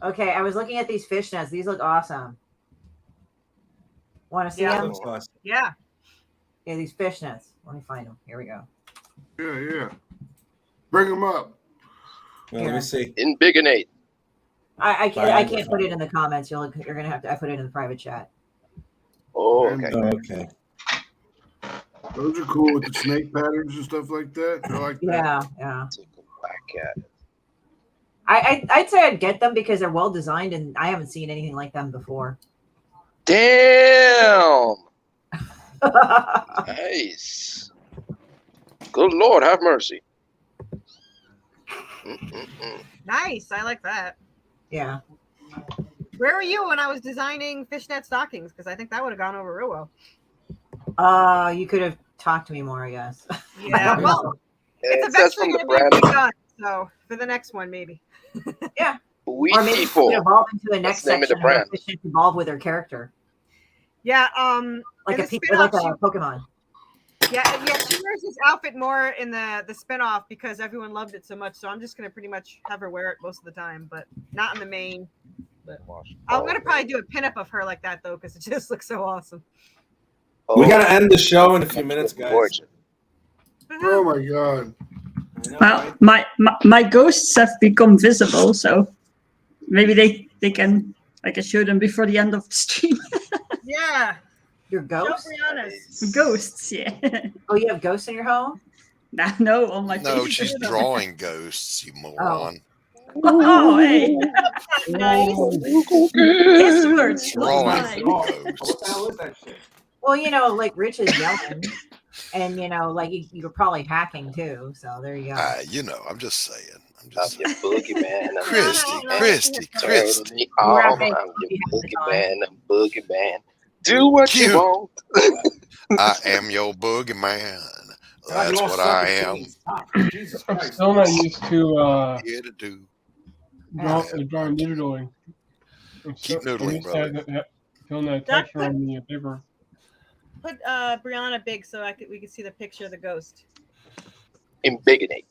Okay, I was looking at these fishnets. These look awesome. Want to see them? Yeah. Yeah, these fishnets. Let me find them. Here we go. Yeah. Bring them up. Well, let me see. Inbigonate. I can't put it in the comments. You're gonna have to. I put it in the private chat. Oh, okay. Okay. Those are cool with the snake patterns and stuff like that. I like that. Yeah. Take a whack at it. I'd say I'd get them because they're well designed, and I haven't seen anything like them before. Damn. Nice. Good Lord, have mercy. Nice. I like that. Yeah. Where were you when I was designing fishnet stockings? Because I think that would have gone over real well. You could have talked to me more, I guess. Yeah. Well, it's eventually going to be done. So for the next one, maybe. Yeah. We or maybe evolve into the next section of fishnet evolve with their character. Yeah. Like a Pokemon. Yeah. She wears this outfit more in the spinoff because everyone loved it so much. So I'm just gonna pretty much have her wear it most of the time, but not in the main. But I'm gonna probably do a pinup of her like that though, because it just looks so awesome. We gotta end the show in a few minutes, guys. Oh my god. Well, my ghosts have become visible, so maybe they can. I can show them before the end of the stream. Yeah. Your ghosts? Ghosts, yeah. Oh, you have ghosts in your home? No, on my No, face. she's drawing ghosts, you moron. Oh, hey. Nice. His words. Drawing ghosts. Well, like Rich is yelling, and like you're probably hacking too. So there you go. I'm just saying. I'm your boogeyman. Christie. I'm your boogeyman. Do what you want. I am your boogeyman. That's what I am. I'm still not used to Here to do. drawing noodling. Keep noodling, brother. Feeling that texture on the paper. Put Brianna big so we could see the picture of the ghost. Inbigonate.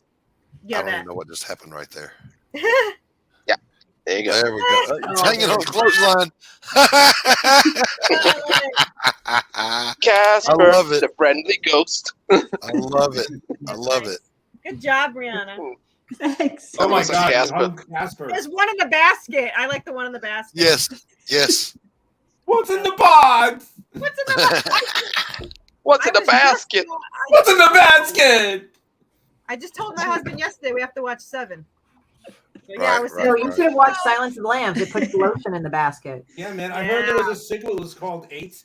Yeah, I don't even know what just happened right there. Yeah, there you go. There we go. It's hanging on the clothesline. Casper, I love it. the friendly ghost. I love it. I love it. Good job, Brianna. Thanks. Oh my God, Casper. There's one in the basket. I like the one in the basket. Yes. What's in the box? What's in the basket? What's in the basket? What's in the basket? I just told my husband yesterday we have to watch 7. So, yeah, I was saying. No, you should have watched Silence of the Lambs. It puts lotion in the basket. Yeah, man. I heard there was a sequel that was called 8.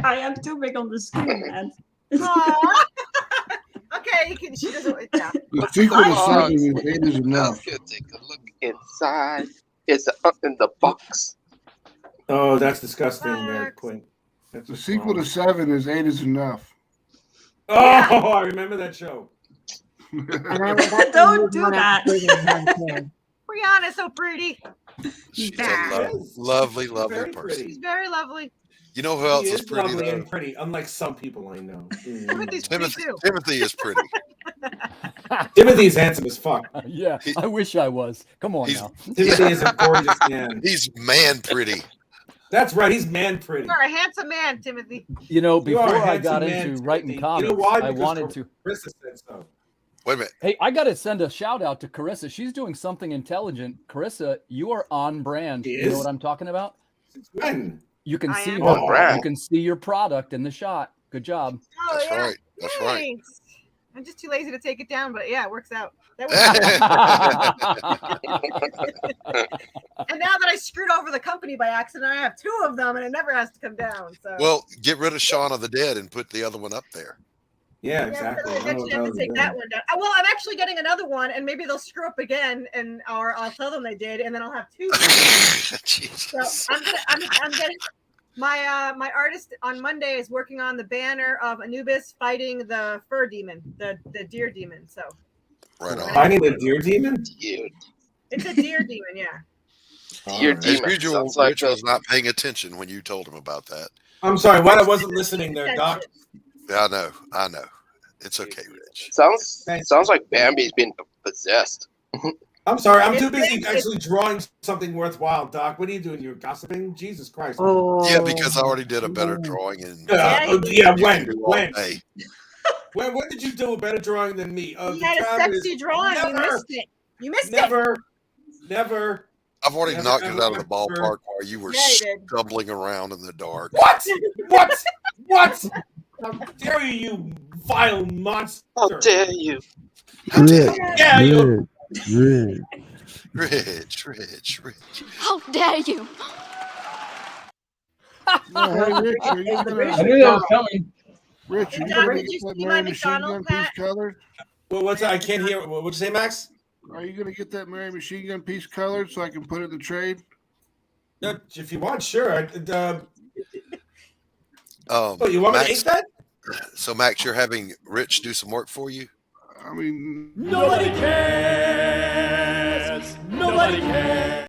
I am too big on the screen, man. Okay, she doesn't. Yeah. The sequel to 7 is 8 is enough. Take a look inside. It's in the box. Oh, that's disgusting, Quinn. The sequel to 7 is 8 is enough. Oh, I remember that show. Don't do that. Brianna's so pretty. She's a lovely person. She's very lovely. You know who else She is pretty? lovely Though? and pretty, unlike some people I know. Timothy is pretty. Timothy's handsome as fuck. Yeah, I wish I was. Come on now. Timothy is a gorgeous man. He's man pretty. That's right. He's man pretty. You're a handsome man, Timothy. Before a I handsome got man, into writing Timothy. comics, You know why? I Because wanted to. Carissa said so. Wait a minute. Hey, I got to send a shout out to Carissa. She's doing something intelligent. Carissa, you are on brand. You know what I'm talking about? Since when? You can see brand. you can see your product in the shot. Good job. Oh, That's yeah. right. That's right. Thanks. I'm just too lazy to take it down, but yeah, it works out. And now that I screwed over the company by accident, I have 2 of them, and it never has to come down. So Well, get rid of Shaun of the Dead and put the other one up there. Yeah, exactly. I eventually have to take that one down. Well, I'm actually getting another one, and maybe they'll screw up again, or I'll tell them they did, and then I'll have 2. Jesus. So I'm getting. My artist on Monday is working on the banner of Anubis fighting the fur demon, the deer demon. So right on. Fighting the deer demon? It's a deer demon, yeah. Deer As demon. usual, Sounds like Rich was not paying attention when you told him about that. I'm sorry, what? I wasn't listening there, Doc. Yeah, I know. It's okay, Rich. Sounds like Bambi's been possessed. I'm sorry, I'm too busy actually drawing something worthwhile, Doc. What are you doing? You're gossiping? Jesus Christ. Oh. Yeah, because I already did a better drawing. And When? When did you do a better drawing than me? You had a sexy drawing. You missed it. You missed it. Never. I've already knocked it out of the ballpark while you were stumbling around in the dark. What? How dare you vile monster! How dare you? Yeah, you. Rich. How dare you? Hey, Rich, are you I knew that was coming. Rich, are you Doc, going did to you get that see my Mary Machine Gun McDonald's piece hat? colored? Well, what's that? I can't hear. What'd you say, Max? Are you going to get that Mary Machine Gun piece colored so I can put it in the trade? If you want, sure. Oh, you want me to ink that? So, Max, you're having Rich do some work for you? I mean, nobody cares. Nobody cares.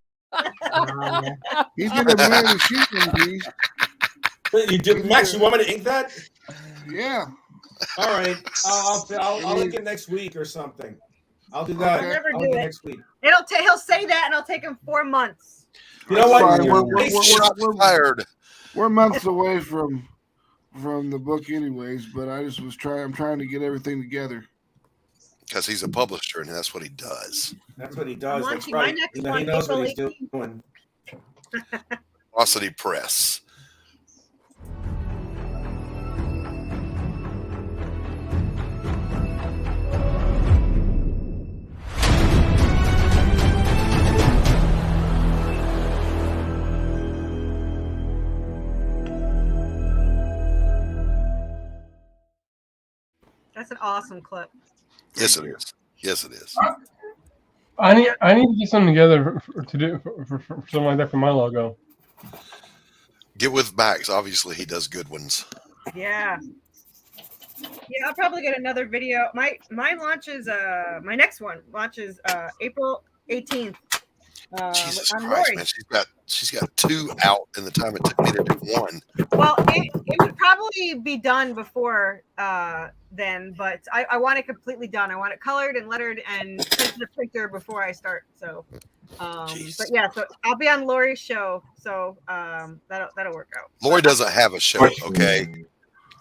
He's getting a Mary Machine Gun piece. Max, you want me to ink that? Yeah. All right. I'll ink it next week or something. I'll do that. I'll never I'll do ink it. next week. He'll say that, and it'll take him 4 months. You know what? We're tired. We're months away from the book, anyways. But I just was trying. I'm trying to get everything together. Because he's a publisher, and that's what he does. That's what he does. That's Launching my right. next He one, knows what he's April doing. Velocity Press. That's an awesome clip. Yes, it is. Yes, it is. I need to get something together to do for something like that for my logo. Get with Max. Obviously, he does good ones. Yeah. Yeah, I'll probably get another video. My launches my next one launches April 18th. Jesus on Christ, Laurie. man. She's got 2 out in the time it took me to do 1. Well, it would probably be done before then, but I want it completely done. I want it colored and lettered and sent to the printer before I start. So but yeah, so I'll be on Laurie's show, so that'll work out. Laurie doesn't have a show, okay?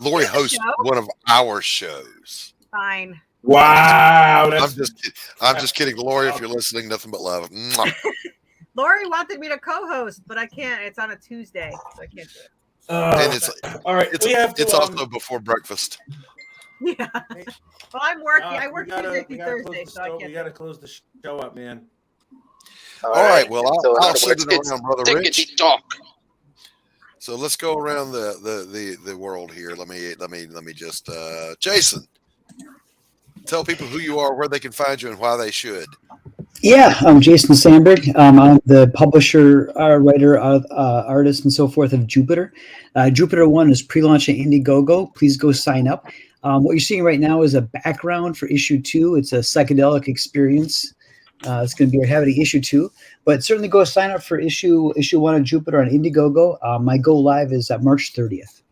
Laurie hosts one of our shows. Fine. Wow. I'm just kidding. Laurie, if you're listening, nothing but love. Mwah. Laurie wanted me to co-host, but I can't. It's on a Tuesday, so I can't do it. And it's all right. It's also before breakfast. Yeah. Well, I'm working. I work We gotta Tuesday through Thursday, so I can't. We got to close the show up, man. All right. Well, I'll send it it's around, Brother tickety Rich. talk. So let's go around the world here. Let me just Jason, tell people who you are, where they can find you, and why they should. Yeah, I'm Jason Sandberg. I'm the publisher, writer, artist, and so forth of Jupiter. Jupiter 1 is pre-launch at Indiegogo. Please go sign up. What you're seeing right now is a background for issue 2. It's a psychedelic experience. It's going to be having issue 2, but certainly go sign up for issue 1 of Jupiter on Indiegogo. My go live is March 30th.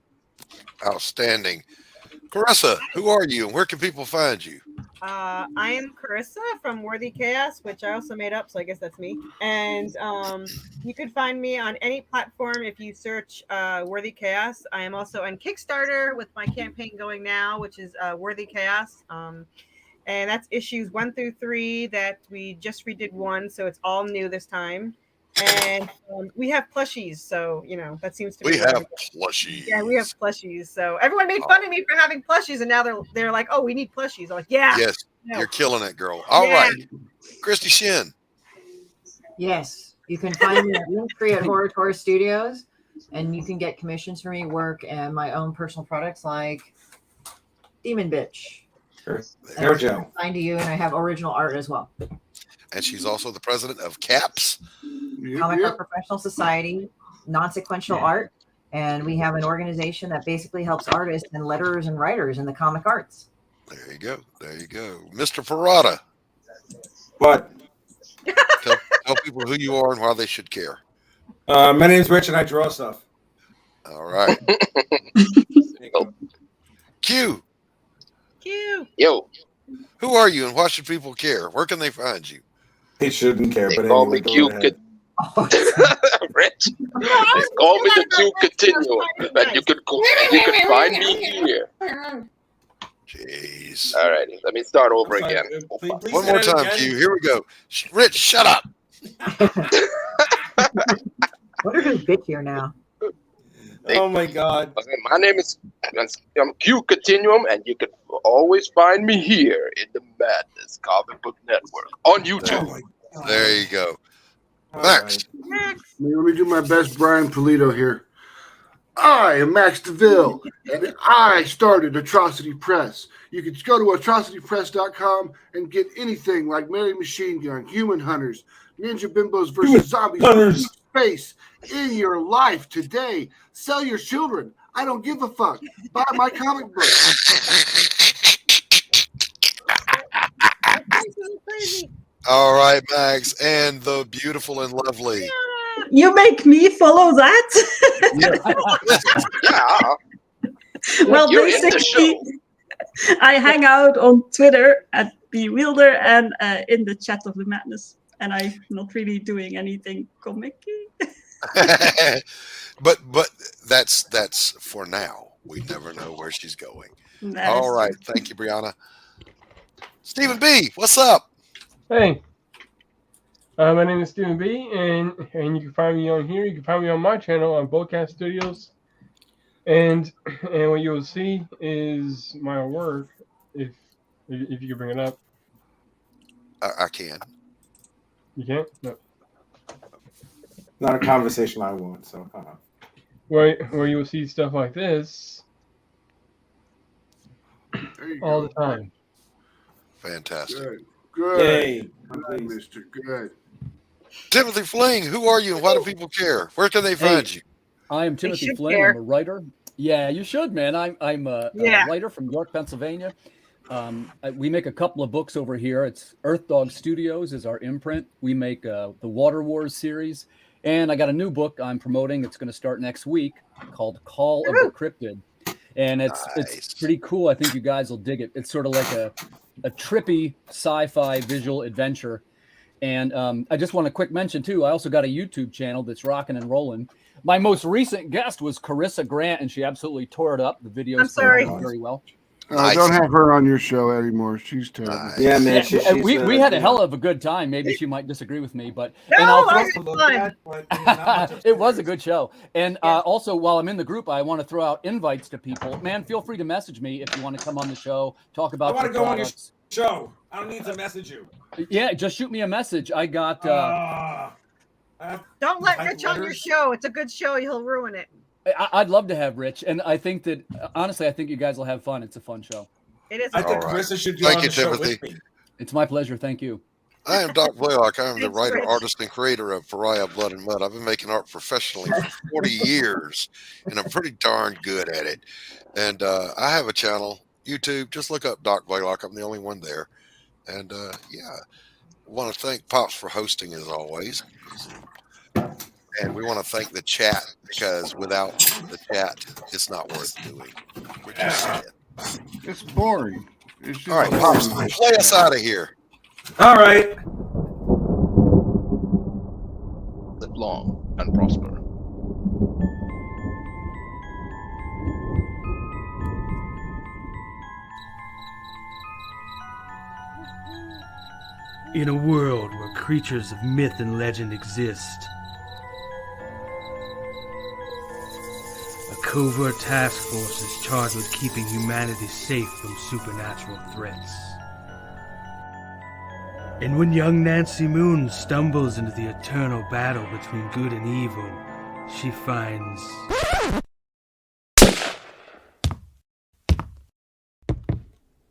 Outstanding. Carissa, who are you, and where can people find you? I am Carissa from Worthy Chaos, which I also made up, so I guess that's me. And you can find me on any platform if you search Worthy Chaos. I am also on Kickstarter with my campaign going now, which is Worthy Chaos. And that's issues 1 through 3 that we just redid 1, so it's all new this time. And we have plushies, so that seems to be. We have plushies. Yeah, we have plushies. So everyone made fun of me for having plushies, and now they're like, "Oh, we need plushies." I'm like, "Yeah." Yes, you're killing it, girl. All right, Christie Shinn. Yes, you can find me at Linktree at Horror Studios, and you can get commissions for me, work, and my own personal products like Demon Bitch. There we go. Signed to you, and I have original art as well. And she's also the president of CAPS. Comic Art Professional Society, non-sequential art, And we have an organization that basically helps artists and letterers and writers in the comic arts. There you go. There you go. Mr. Perotta. What? Tell people who you are and why they should care. My name's Rich and I draw stuff. All right. Q. Yo. Who are you and why should people care? Where can they find you? They shouldn't care, They but call anyway, me Q. Rich. They call me the Q Continuum, and you can find me here. Jeez. All right, let me start over again. Please One more time, Q. Here we go. Rich, shut up. What are his bit here now? Oh my God. Okay, my name is Q Continuum, and you can always find me here in the Madness Comic Book Network on YouTube. There you go. Max. Let me do my best Brian Polito here. I am Max Devill, and I started Atrocity Press. You can go to atrocitypress.com and get anything like Mary Machine Gun, Human Hunters, Ninja Bimbos versus Zombies in space in your life today. Sell your children. I don't give a fuck. Buy my comic book. All right, Max, and the beautiful and lovely. You make me follow that? Well, You're in the basically, I hang out on Twitter at Bewilder and in the chat of the madness, and I'm not really doing anything comic-y. but that's for now. We never know where she's going. All right, thank you, Brianna. Stephen B, what's up? Hey, my name is Stephen B, and you can find me on here. You can find me on my channel on Boldcat Studios, and what you will see is my work. If you can bring it up, I can. You can't. No. Not a conversation I want. So. Where you will see stuff like this all the time. Fantastic. Good. Yay. Mr. Good. Timothy Fling, who are you and why do people care? Where can they find you? I am Timothy Flynn. I'm a writer. Yeah, you should, man. I'm a writer from York, Pennsylvania. We make a couple of books over here. It's Earth Dog Studios is our imprint. We make the Water Wars series. And I got a new book I'm promoting. It's going to start next week called Call of the Cryptid. And it's pretty cool. I think you guys will dig it. It's sort of like a trippy sci-fi visual adventure. And I just want a quick mention, too. I also got a YouTube channel that's rocking and rolling. My most recent guest was Carissa Grant, and she absolutely tore it up. The video's very well. Don't have her on your show anymore. She's terrible. Yeah, man. We had a hell of a good time. Maybe she might disagree with me, but it was a good show. And also, while I'm in the group, I want to throw out invites to people. Man, feel free to message me if you want to come on the show, talk about. I want to go on your show. I don't need to message you. Yeah, just shoot me a message. I got. Don't let Rich on your show. It's a good show. He'll ruin it. I'd love to have Rich, and I think that honestly, I think you guys will have fun. It's a fun show. It is. I think Carissa should be on the show with me. It's my pleasure. Thank you. I am Doc Blalock. I am the writer, artist, and creator of Pariah Blood and Mud. I've been making art professionally for 40 years, and I'm pretty darn good at it. And I have a channel, YouTube. Just look up Doc Blalock. I'm the only one there. And I want to thank Pops for hosting as always. And we want to thank the chat because without the chat, it's not worth doing. We're just saying. It's boring. It's just all right, Pops, play us out of here. All right. Live long and prosper. In a world where creatures of myth and legend exist, a covert task force is charged with keeping humanity safe from supernatural threats. And when young Nancy Moon stumbles into the eternal battle between good and evil, she finds...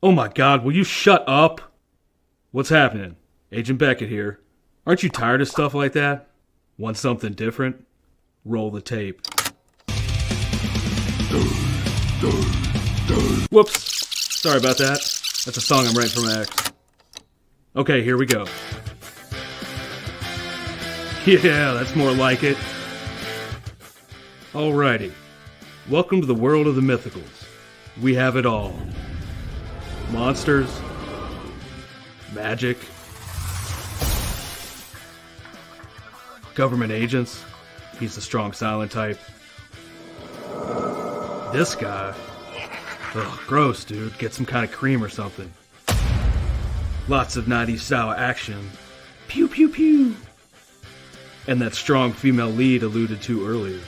Oh my God, will you shut up? What's happening? Agent Beckett here. Aren't you tired of stuff like that? Want something different? Roll the tape. Whoops. Sorry about that. That's a song I'm writing for my ex. Okay, here we go. Yeah, that's more like it. Alrighty. Welcome to the world of the mythicals. We have it all. Monsters. Magic. Government agents. He's the strong silent type. This guy. Ugh, gross, dude. Get some kind of cream or something. Lots of 90s style action. Pew pew pew. And that strong female lead alluded to earlier.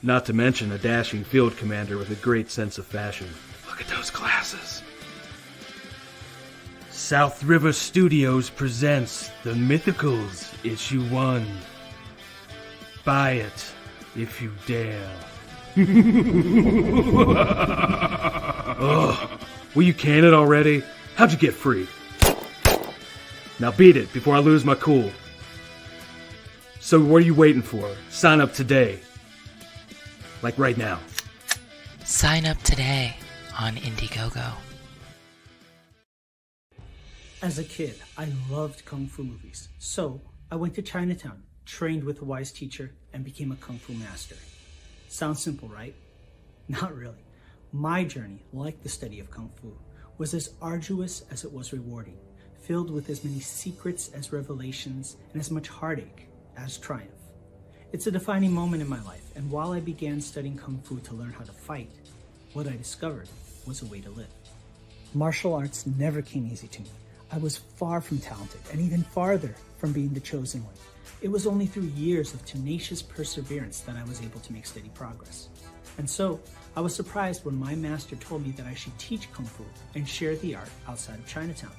Not to mention a dashing field commander with a great sense of fashion. Look at those glasses. South River Studios presents The Mythicals, Issue 1. Buy it, if you dare. Ugh, will you can it already? How'd you get free? Now beat it before I lose my cool. So what are you waiting for? Sign up today. Like right now. Sign up today on Indiegogo. As a kid, I loved Kung Fu movies. So I went to Chinatown, trained with a wise teacher, and became a Kung Fu master. Sounds simple, right? Not really. My journey, like the study of Kung Fu, was as arduous as it was rewarding, filled with as many secrets as revelations and as much heartache as triumph. It's a defining moment in my life, and while I began studying Kung Fu to learn how to fight, what I discovered was a way to live. Martial arts never came easy to me. I was far from talented, and even farther from being the chosen one. It was only through years of tenacious perseverance that I was able to make steady progress. And so, I was surprised when my master told me that I should teach Kung Fu and share the art outside of Chinatown.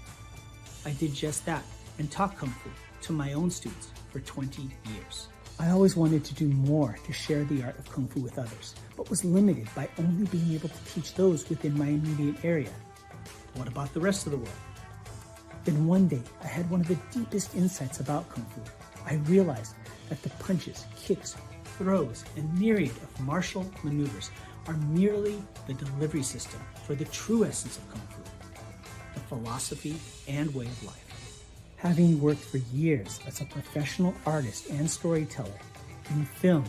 I did just that, and taught Kung Fu to my own students for 20 years. I always wanted to do more to share the art of Kung Fu with others, but was limited by only being able to teach those within my immediate area. What about the rest of the world? Then one day, I had one of the deepest insights about Kung Fu. I realized that the punches, kicks, throws, and myriad of martial maneuvers are merely the delivery system for the true essence of Kung Fu, the philosophy and way of life. Having worked for years as a professional artist and storyteller in film,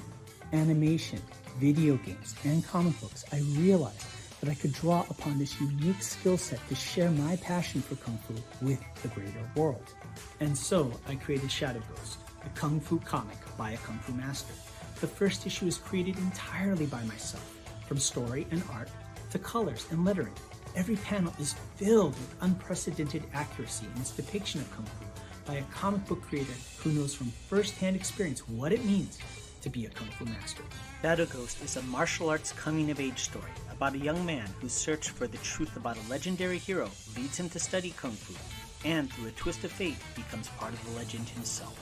animation, video games, and comic books, I realized that I could draw upon this unique skill set to share my passion for Kung Fu with the greater world. And so I created Shadow Ghost, a Kung Fu comic by a Kung Fu master. The first issue is created entirely by myself, from story and art to colors and lettering. Every panel is filled with unprecedented accuracy in its depiction of Kung Fu by a comic book creator who knows from first-hand experience what it means to be a Kung Fu master. Shadow Ghost is a martial arts coming-of-age story about a young man whose search for the truth about a legendary hero leads him to study Kung Fu, and through a twist of fate becomes part of the legend himself.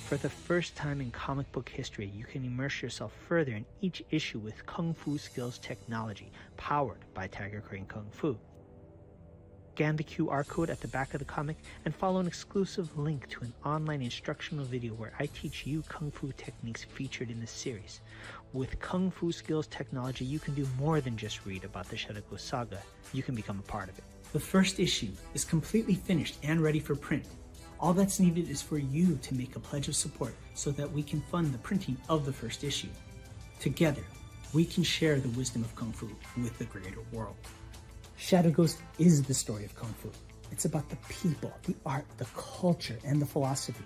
For the first time in comic book history, you can immerse yourself further in each issue with Kung Fu skills technology, powered by Tiger Crane Kung Fu. Scan the QR code at the back of the comic and follow an exclusive link to an online instructional video where I teach you Kung Fu techniques featured in the series. With Kung Fu skills technology, you can do more than just read about the Shadow Ghost saga. You can become a part of it. The first issue is completely finished and ready for print. All that's needed is for you to make a pledge of support so that we can fund the printing of the first issue. Together, we can share the wisdom of Kung Fu with the greater world. Shadow Ghost is the story of Kung Fu. It's about the people, the art, the culture, and the philosophy.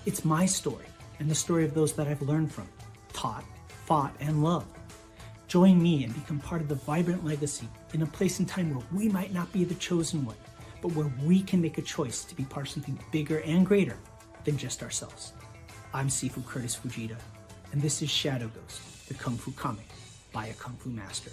It's my story and the story of those that I've learned from, taught, fought, and loved. Join me and become part of the vibrant legacy in a place and time where we might not be the chosen one, but where we can make a choice to be part of something bigger and greater than just ourselves. I'm Sifu Kurtis Fujita, and this is Shadow Ghost, the Kung Fu comic by a Kung Fu master.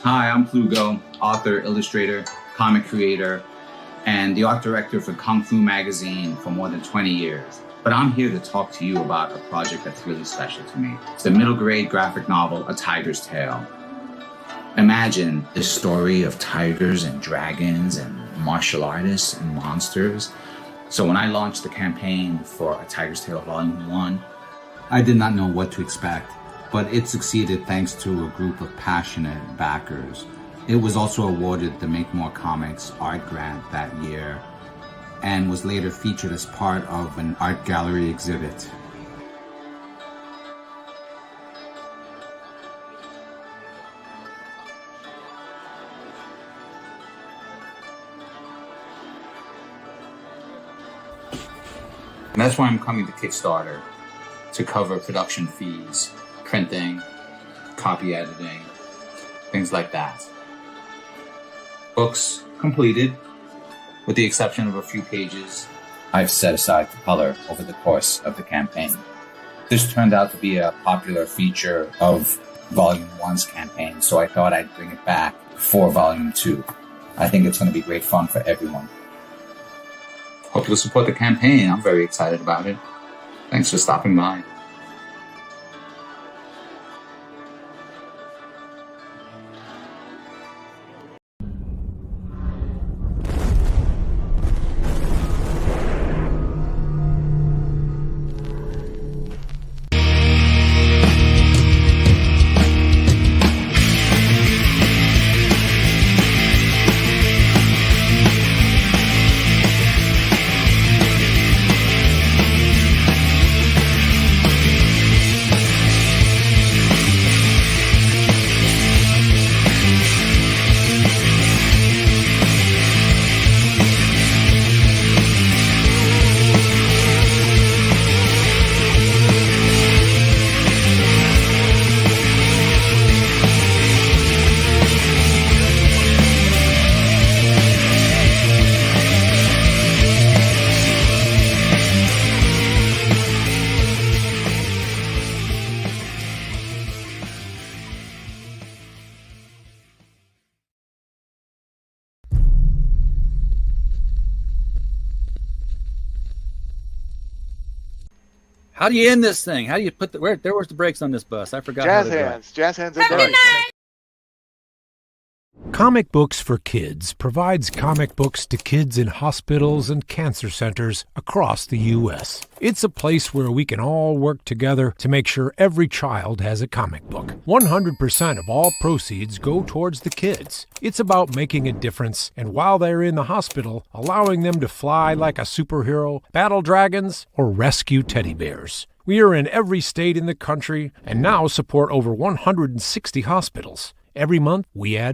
Hi, I'm Lugo, author, illustrator, comic creator, and the art director for Kung Fu Magazine for more than 20 years. But I'm here to talk to you about a project that's really special to me. It's the middle grade graphic novel, A Tiger's Tale. Imagine the story of tigers and dragons and martial artists and monsters. So when I launched the campaign for A Tiger's Tale Volume 1, I did not know what to expect, but it succeeded thanks to a group of passionate backers. It was also awarded the Make More Comics art grant that year and was later featured as part of an art gallery exhibit. And that's why I'm coming to Kickstarter, to cover production fees, printing, copy editing, things like that. Books completed, with the exception of a few pages I've set aside for color over the course of the campaign. This turned out to be a popular feature of Volume 1's campaign, so I thought I'd bring it back for Volume 2. I think it's going to be great fun for everyone. Hope you'll support the campaign. I'm very excited about it. Thanks for stopping by. How do you end this thing? How do you put the where's the brakes on this bus? I forgot. Jazz hands. Jazz hands. Comic Books for Kids provides comic books to kids in hospitals and cancer centers across the U.S. It's a place where we can all work together to make sure every child has a comic book. 100% of all proceeds go towards the kids. It's about making a difference, and while they're in the hospital, allowing them to fly like a superhero, battle dragons, or rescue teddy bears. We are in every state in the country and now support over 160 hospitals. Every month, we add